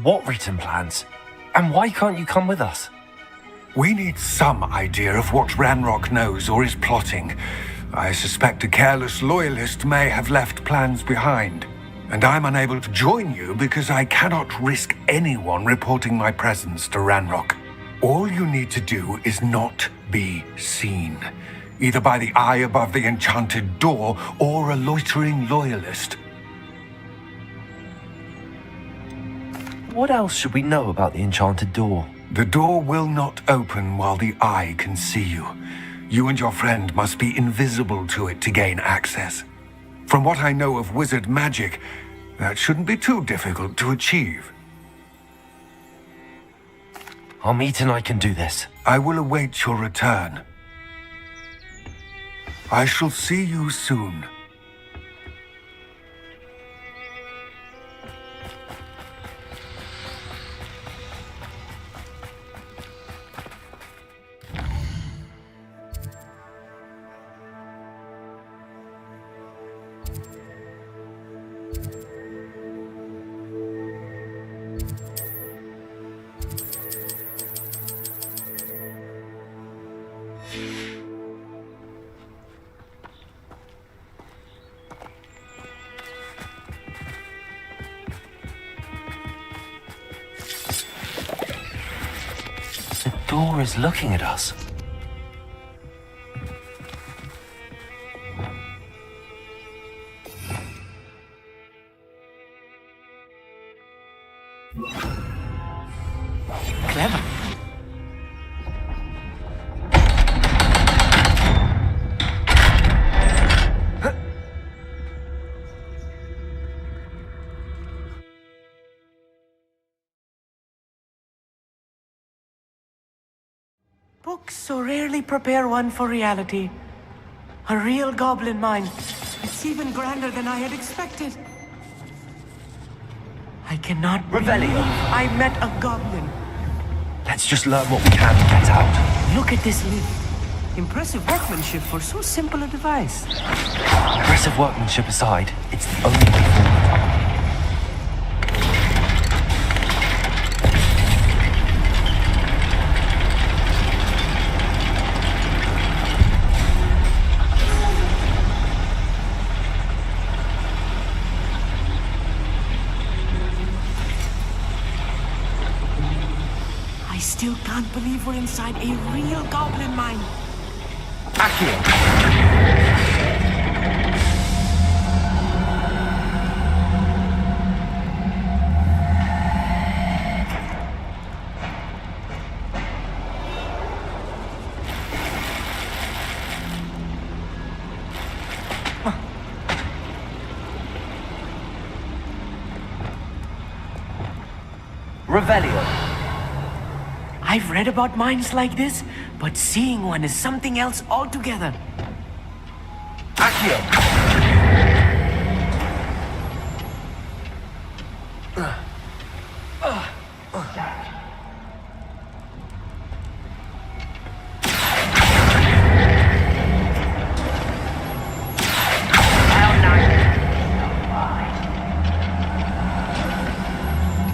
What written plans? And why can't you come with us? We need some idea of what Ranrock knows or is plotting. I suspect a careless loyalist may have left plans behind. And I'm unable to join you because I cannot risk anyone reporting my presence to Ranrock. All you need to do is not be seen, either by the eye above the enchanted door or a loitering loyalist. What else should we know about the enchanted door? The door will not open while the eye can see you. You and your friend must be invisible to it to gain access. From what I know of wizard magic, that shouldn't be too difficult to achieve. Amit and I can do this. I will await your return. I shall see you soon. The door is looking at us. Clever. Books so rarely prepare one for reality. A real goblin mine. It's even grander than I had expected. I cannot believe I met a goblin. Let's just learn what we can and get out. Look at this lift. Impressive workmanship for so simple a device. Aggressive workmanship aside, it's the only way forward. I still can't believe we're inside a real goblin mine. Revelio. I've read about mines like this, but seeing one is something else altogether.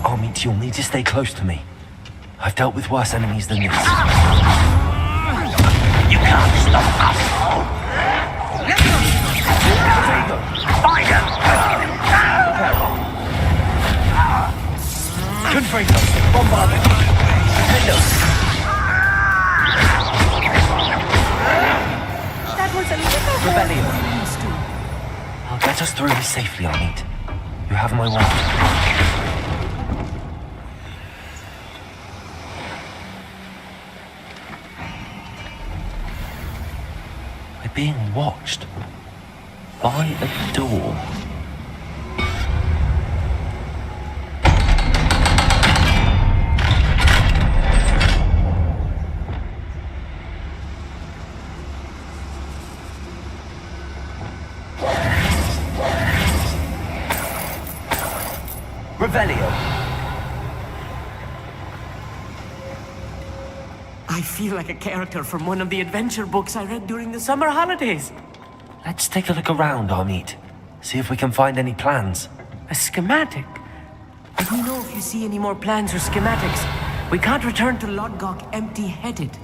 Amit, you'll need to stay close to me. I've dealt with worse enemies than this. You can't stop us! Confringo! Bombard! Defendo! That was a little Rebellion! I'll get us through this safely, Amit. You have my word. Being watched by a door. Revelio. I feel like a character from one of the adventure books I read during the summer holidays. Let's take a look around, Armeet. See if we can find any plans. A schematic? Let me know if you see any more plans or schematics. We can't return to Lodgok empty-headed.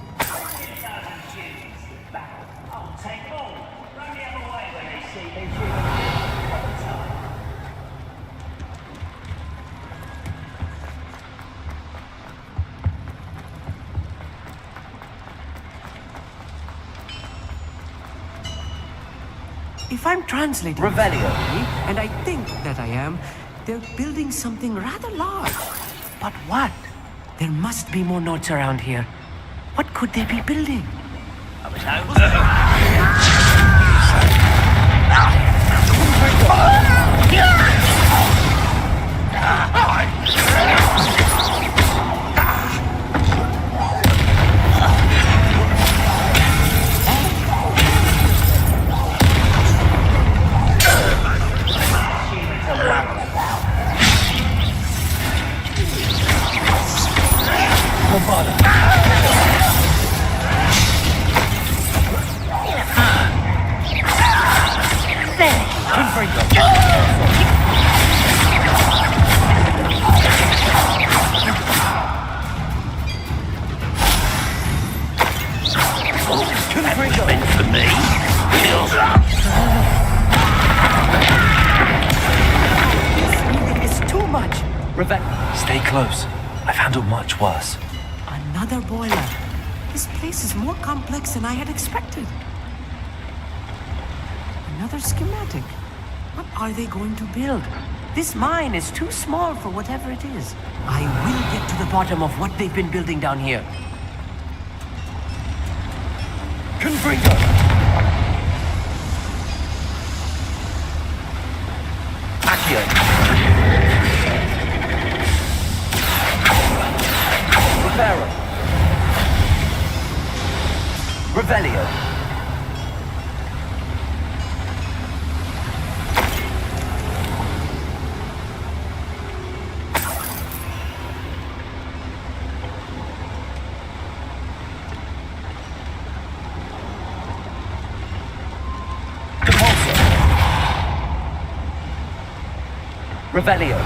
If I'm translating Revelio. and I think that I am, they're building something rather large. But what? There must be more notes around here. What could they be building? Stay close. I've handled much worse. Another boiler. This place is more complex than I had expected. Another schematic. What are they going to build? This mine is too small for whatever it is. I will get to the bottom of what they've been building down here. Confringo. Accio. Reparo. Revelio. Depulso. Revelio.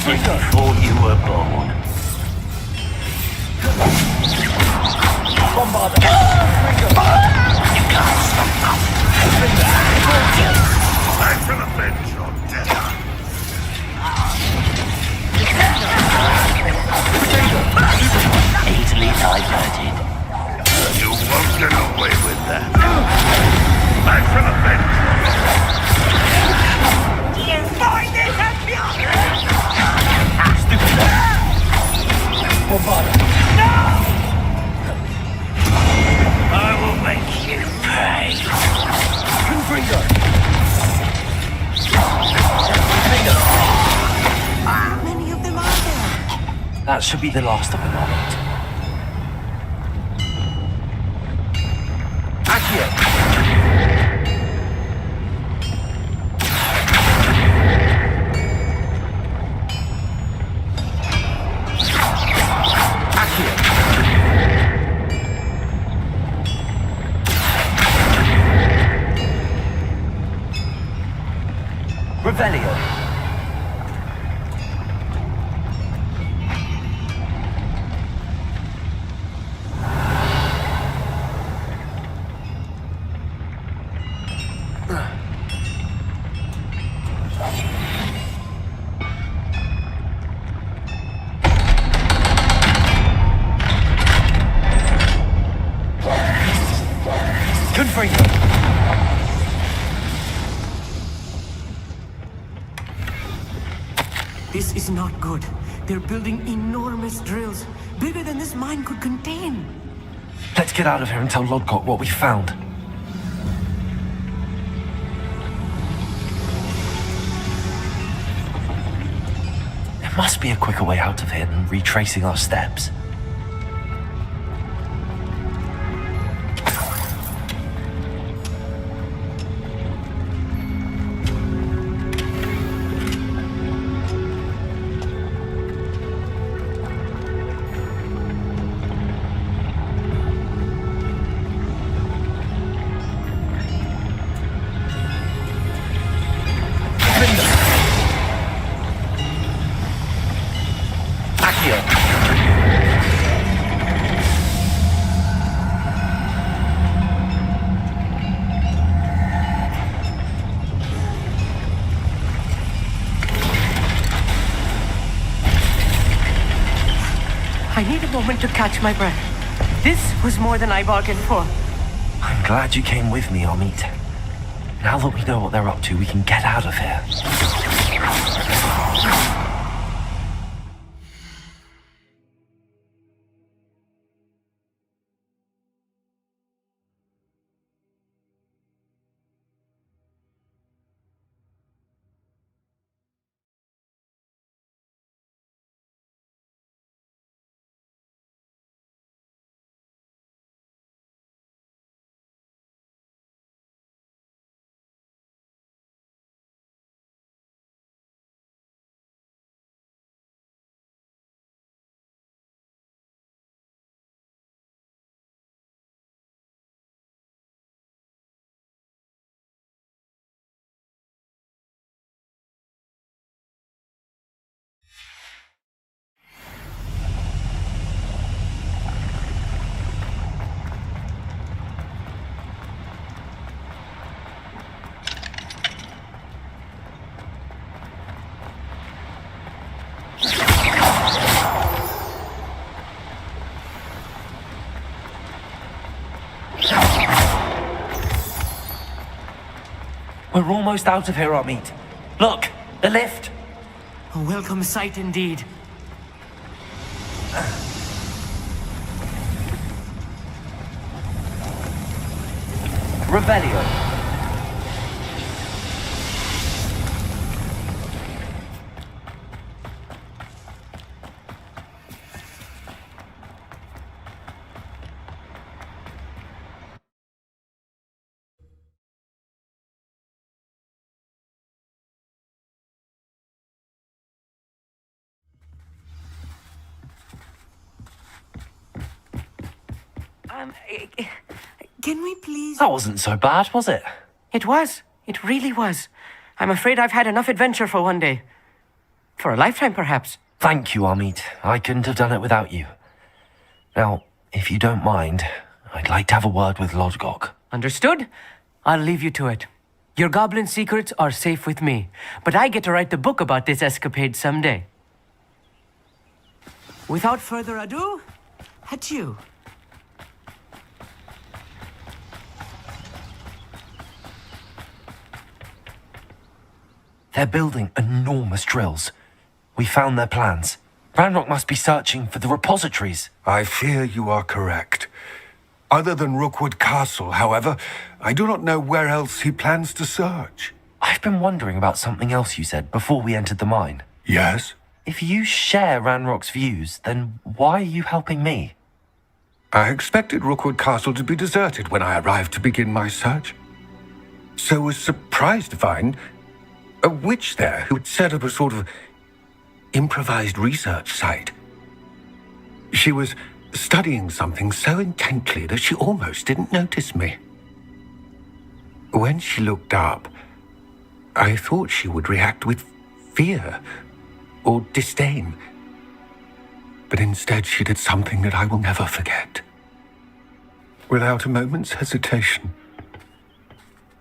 Before you were born. You can't stop us. I shall avenge your death. Back from the bench! Do you find this ambience? Stupid dog. What about it? No! I will make you pay. Confringo. How many of them are there? That should be the last of them, Arnold. Accio. Accio. Revelio. This is not good. They're building enormous drills, bigger than this mine could contain. Let's get out of here and tell Lodgok what we found. There must be a quicker way out of here than retracing our steps. I need a moment to catch my breath. This was more than I bargained for. I'm glad you came with me, Amit. Now that we know what they're up to, we can get out of here. We're almost out of here, Amit. Look, the lift. A welcome sight indeed. Revelio. Can we please... That wasn't so bad, was it? It was. It really was. I'm afraid I've had enough adventure for one day. For a lifetime, perhaps. Thank you, Amit. I couldn't have done it without you. Now, if you don't mind, I'd like to have a word with Lodgok. Understood? I'll leave you to it. Your goblin secrets are safe with me, but I get to write the book about this escapade someday. Without further ado, adieu. They're building enormous drills. We found their plans. Ranrock must be searching for the repositories. I fear you are correct. Other than Rookwood Castle, however, I do not know where else he plans to search. I've been wondering about something else you said before we entered the mine. Yes? If you share Ranrock's views, then why are you helping me? I expected Rookwood Castle to be deserted when I arrived to begin my search. So was surprised to find a witch there who had set up a sort of improvised research site. She was studying something so intently that she almost didn't notice me. When she looked up, I thought she would react with fear or disdain. But instead she did something that I will never forget. Without a moment's hesitation,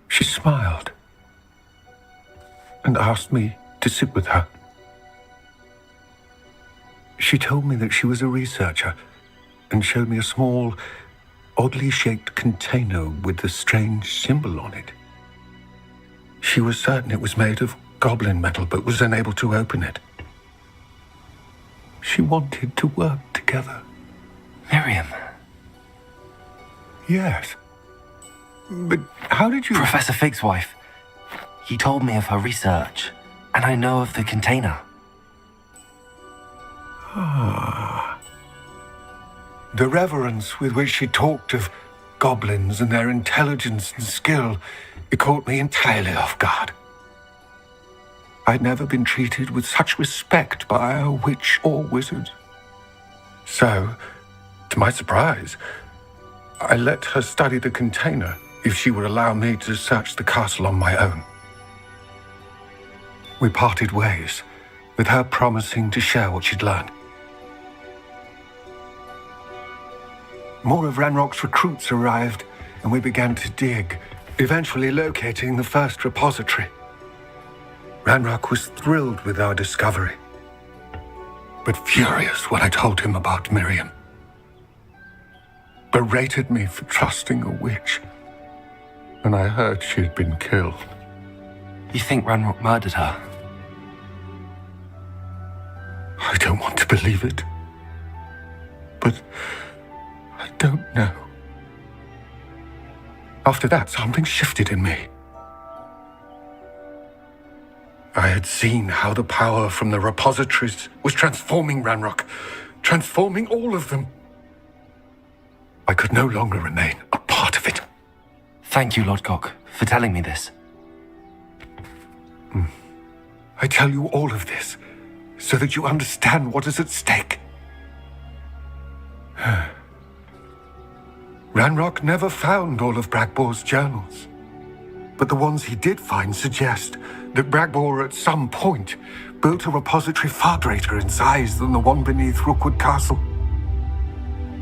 she smiled and asked me to sit with her. She told me that she was a researcher and showed me a small, oddly shaped container with a strange symbol on it. She was certain it was made of goblin metal, but was unable to open it. She wanted to work together. Miriam. Yes. But how did you... Professor Fig's wife. He told me of her research, and I know of the container. Ah. The reverence with which she talked of goblins and their intelligence and skill, it caught me entirely off guard. I'd never been treated with such respect by a witch or wizard. So, to my surprise, I let her study the container if she would allow me to search the castle on my own. We parted ways, with her promising to share what she'd learned. More of Ranrock's recruits arrived, and we began to dig, eventually locating the first repository. Ranrock was thrilled with our discovery, but furious when I told him about Miriam. Berated me for trusting a witch, and I heard she had been killed. You think Ranrock murdered her? I don't want to believe it, but I don't know. After that, something shifted in me. I had seen how the power from the repositories was transforming Ranrock, transforming all of them. I could no longer remain a part of it. Thank you, Lord Cock, for telling me this. I tell you all of this so that you understand what is at stake. Ranrock never found all of Bragbor's journals, but the ones he did find suggest that Bragbor at some point built a repository far greater in size than the one beneath Rookwood Castle.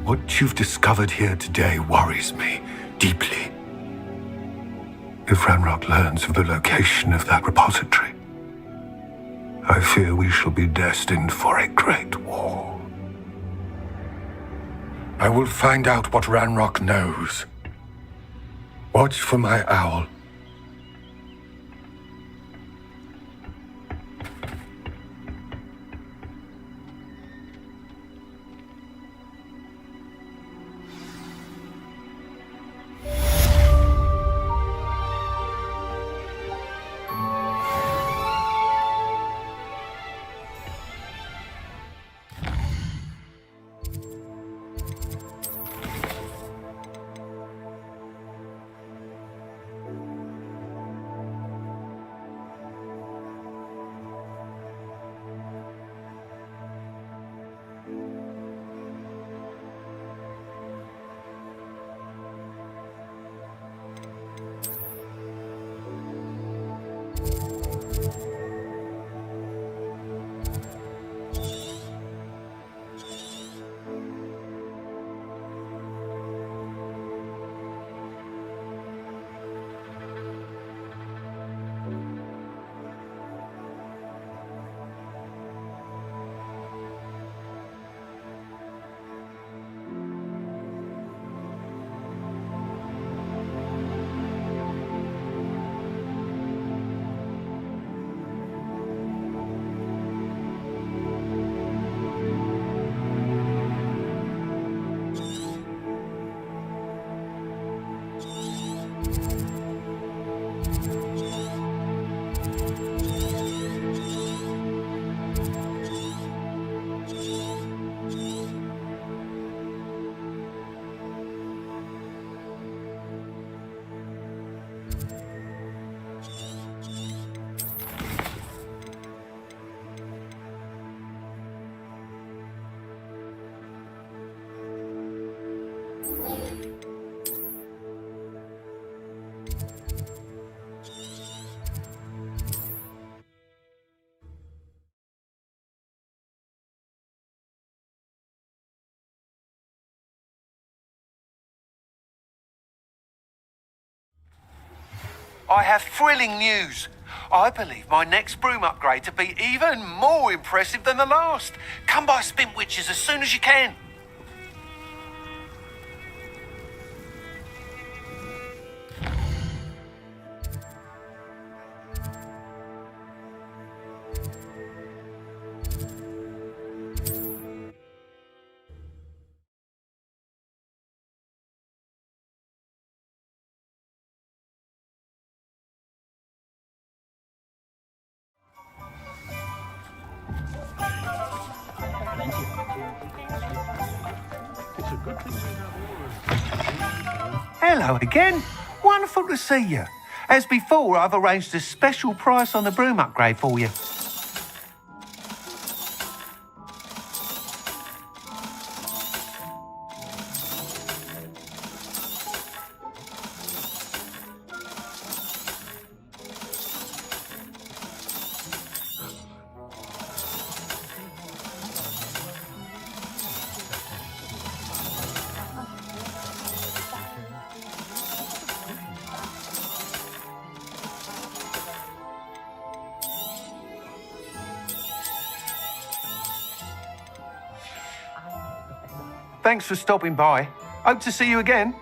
What you've discovered here today worries me deeply. If Ranrock learns of the location of that repository, I fear we shall be destined for a great war. I will find out what Ranrock knows. Watch for my owl. I have thrilling news. I believe my next broom upgrade to be even more impressive than the last. Come by Spintwitches as soon as you can. Hello again. Wonderful to see you. As before, I've arranged a special price on the broom upgrade for you. Thanks for stopping by. Hope to see you again.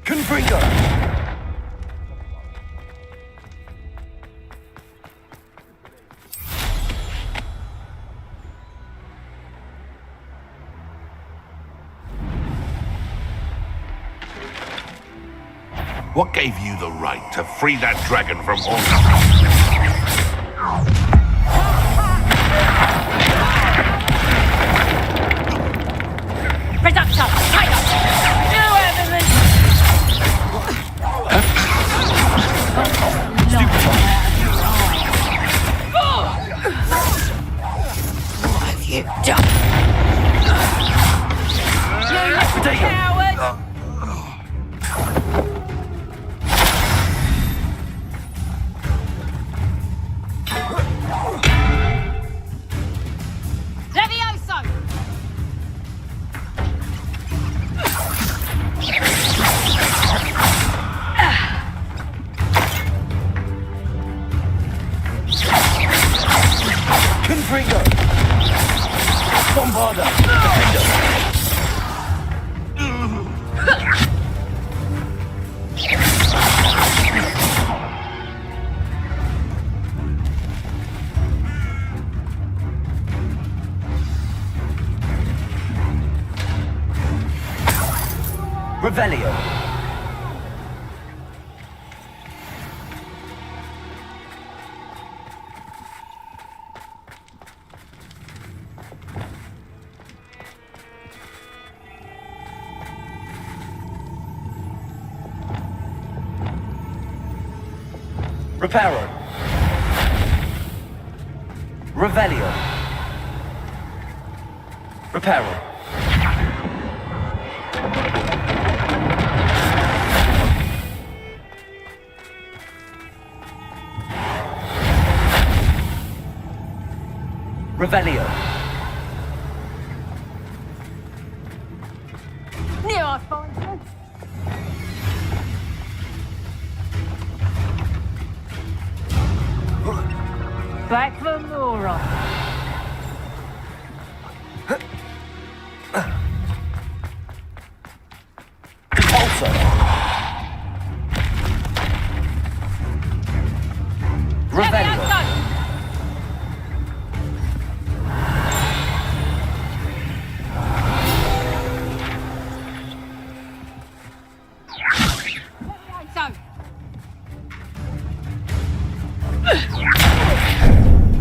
Confringo! What gave you the right to free that dragon from all? Reductor, tied up! Do everything! What have you done? You coward! Revelio. Reparo. Revelio. Reparo. Revelio. Back for more. Repulsor. Revelio.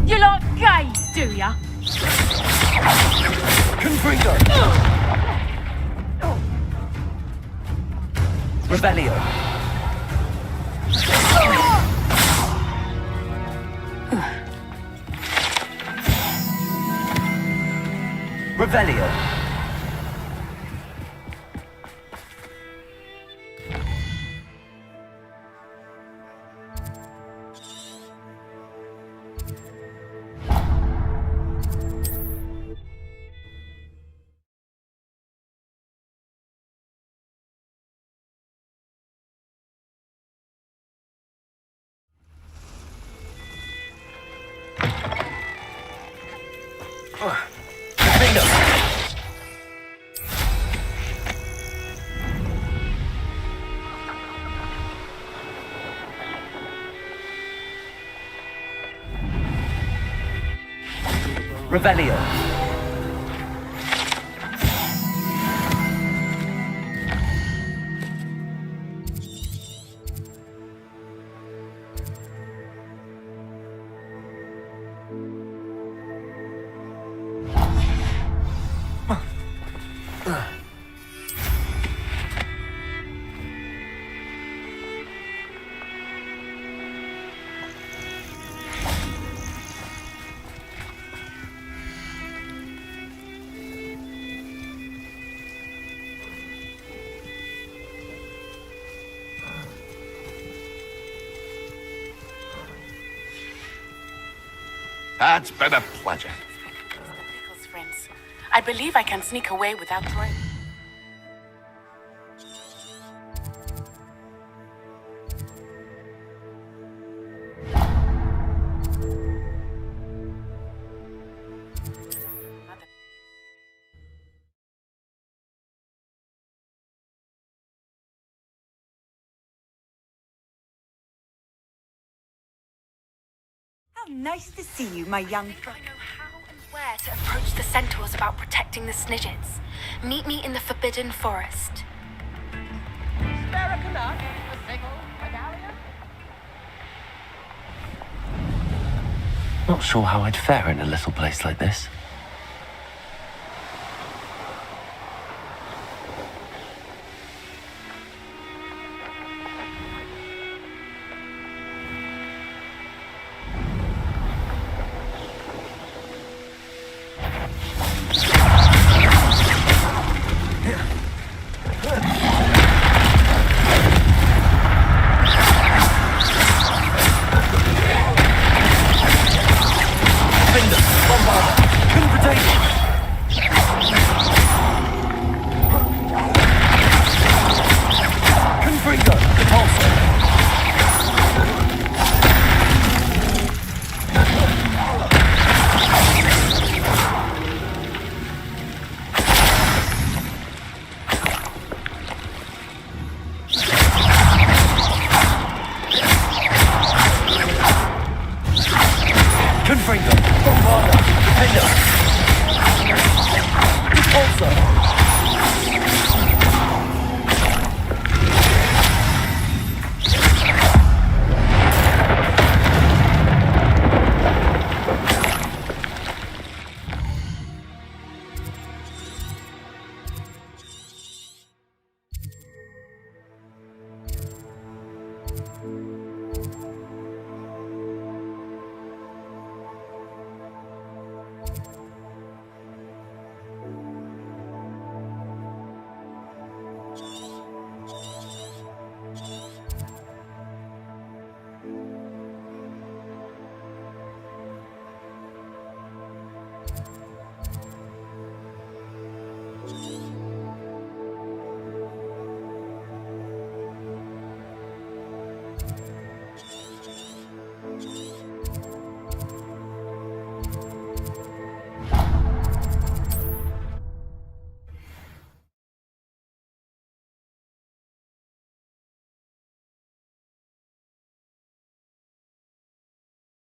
You like gays, do ya? Confringo. Revelio. Revelio. Revelio. It's been a pleasure. Pickles, friends. I believe I can sneak away without throwing. How nice to see you, my young friend. I know how and where to approach the centaurs about protecting the Snidgets. Meet me in the Forbidden Forest. Not sure how I'd fare in a little place like this.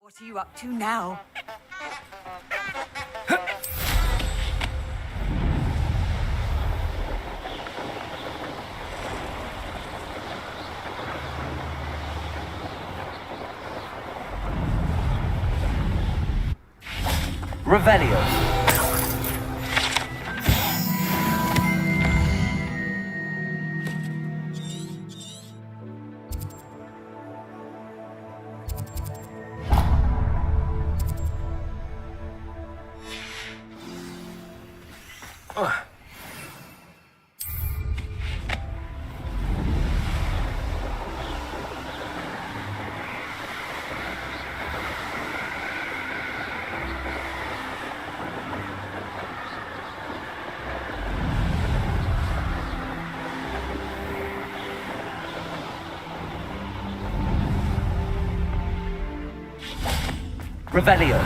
What are you up to now? Revelio. Revelio.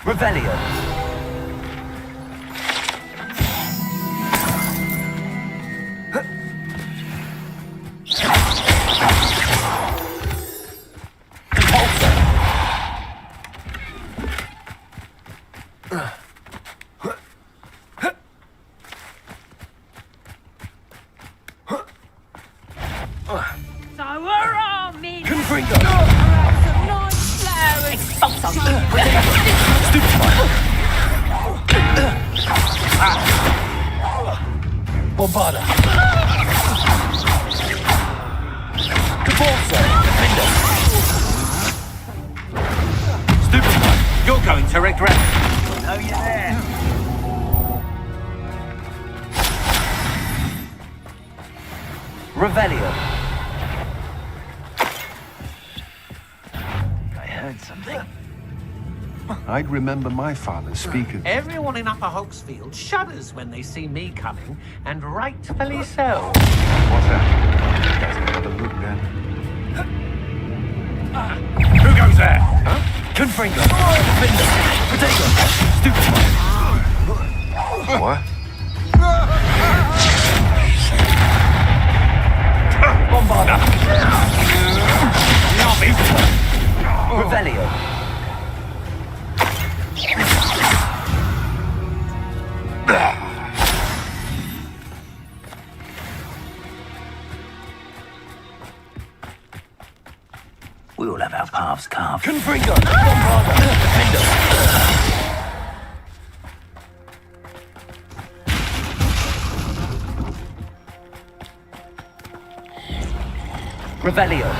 Revelio. Bombarda. Caporza. Defender. Stupefy. You're going to regret. Oh, you're there. Revelio. I heard something. I'd remember my father speaking. Everyone in Upper Hogsfield shudders when they see me coming, and rightfully so. What's that? Let's have a look then. Who goes there? Huh? Confringo. Defender. Potato. Stupefy. What? Bombarda. Nobby. Revelio. We all have our paths carved. Confringo. Bombarda. Defender. Revelio.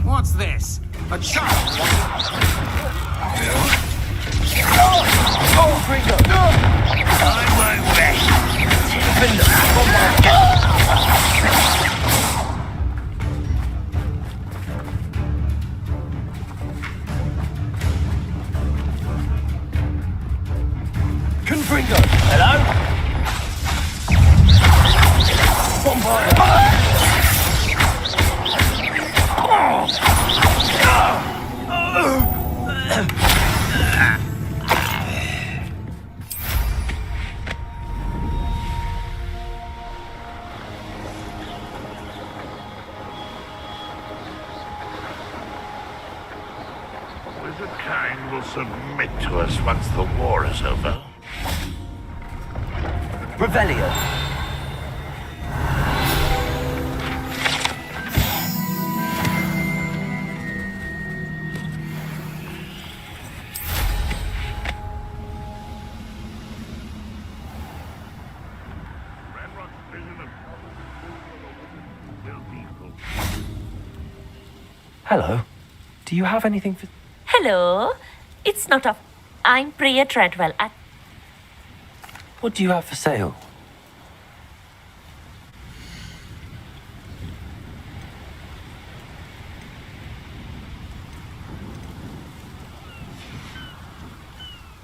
What's this? A child? Oh, Gringo! I won't Confringo! Hello? Wizardkind will submit to us once the war is over. Revelio. Hello. Do you have anything for... Hello. It's not off. I'm Priya Treadwell. What do you have for sale?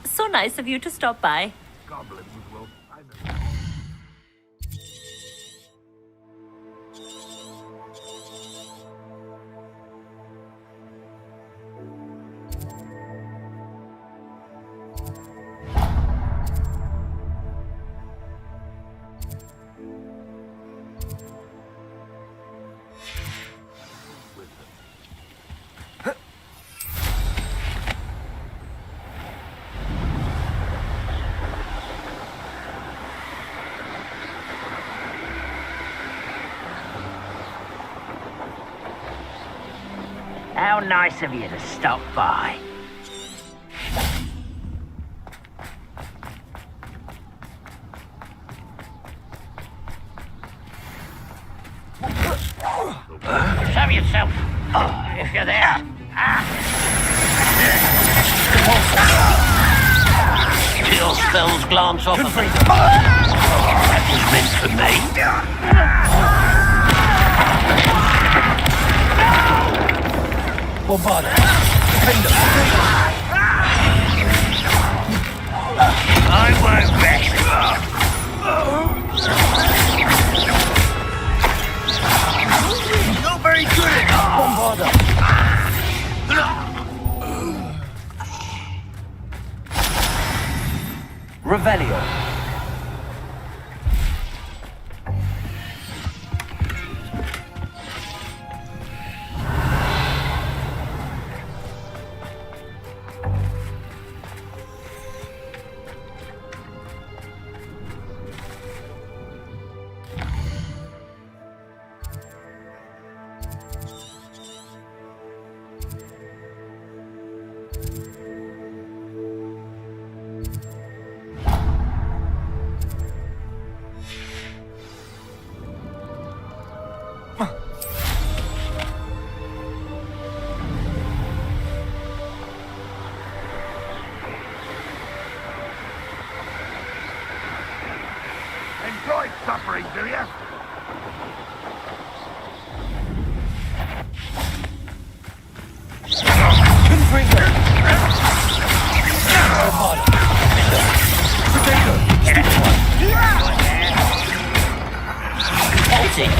So nice of you to stop by. Goblins will... How nice of you to stop by. Show yourself, if you're there. Chill spells glance off of me. That was meant for me. Bombard. I won't back. Not very good at Bombarder. Revelio. Enjoy suffering, do you? Confringo. Bombard. Potato. Stupid one. Halting.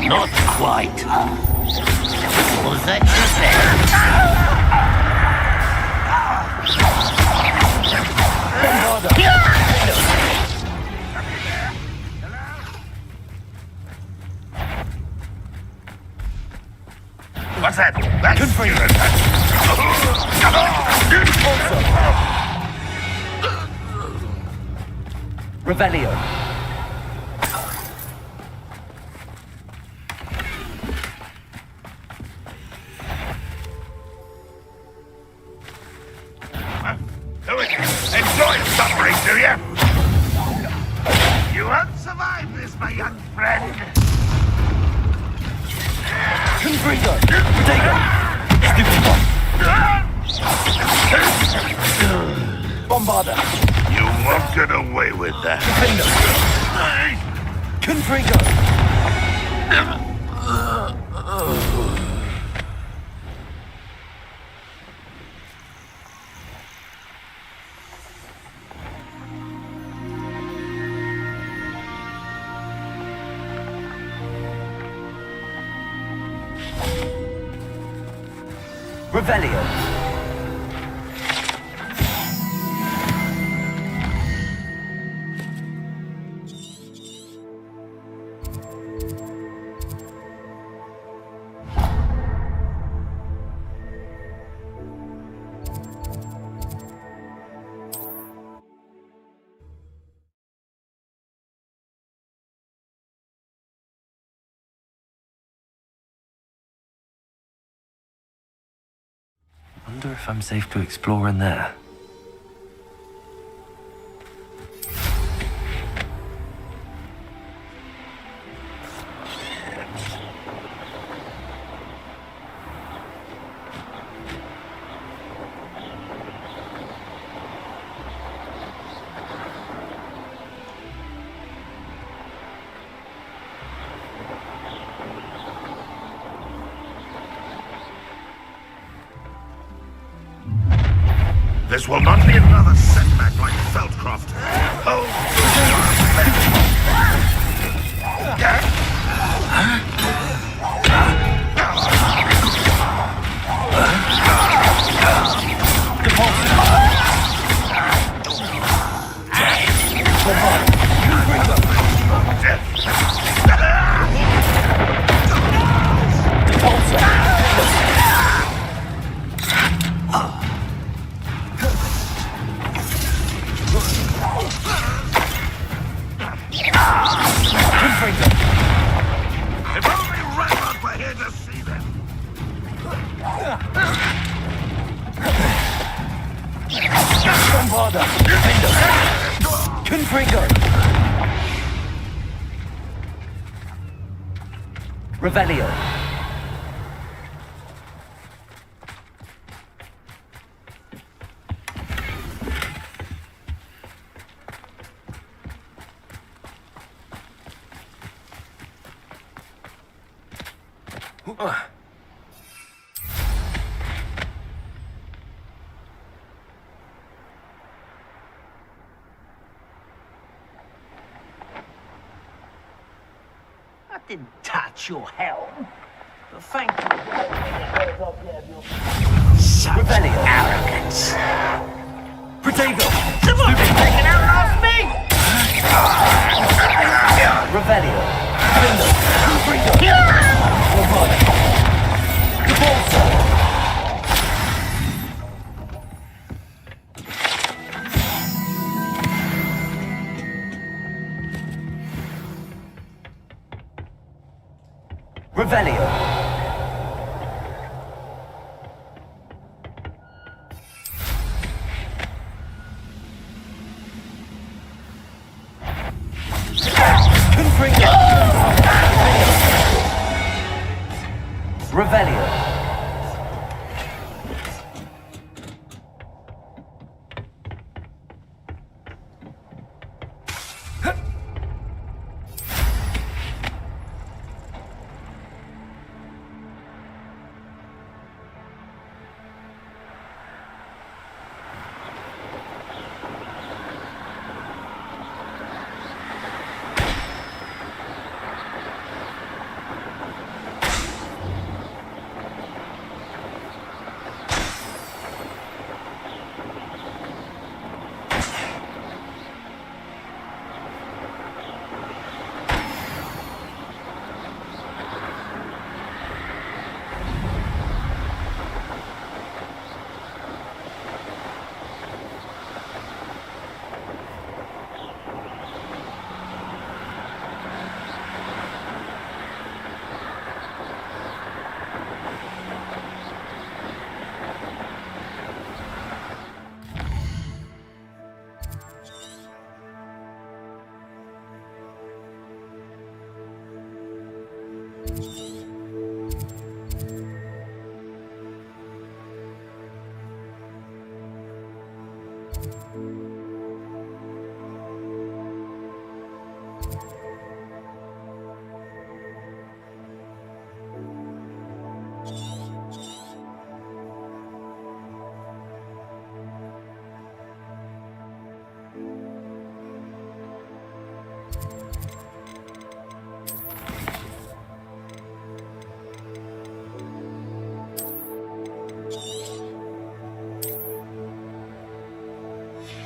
Not quite. Was that just there? What's that? That's Confringo. Revelio. Enjoy suffering, do you? You won't survive this, my young friend. Confringo. Potato. Stupid one. Bombarder. You won't get away with that. Confringo. Revelio. Wonder if I'm safe to explore in there. This will not be another setback like Feldcroft. Oh. Revelio. Didn't touch your helm. But thank you. Such arrogance. Protego. Come on, you're taking out last me. Revelio. Revelio. Revelio.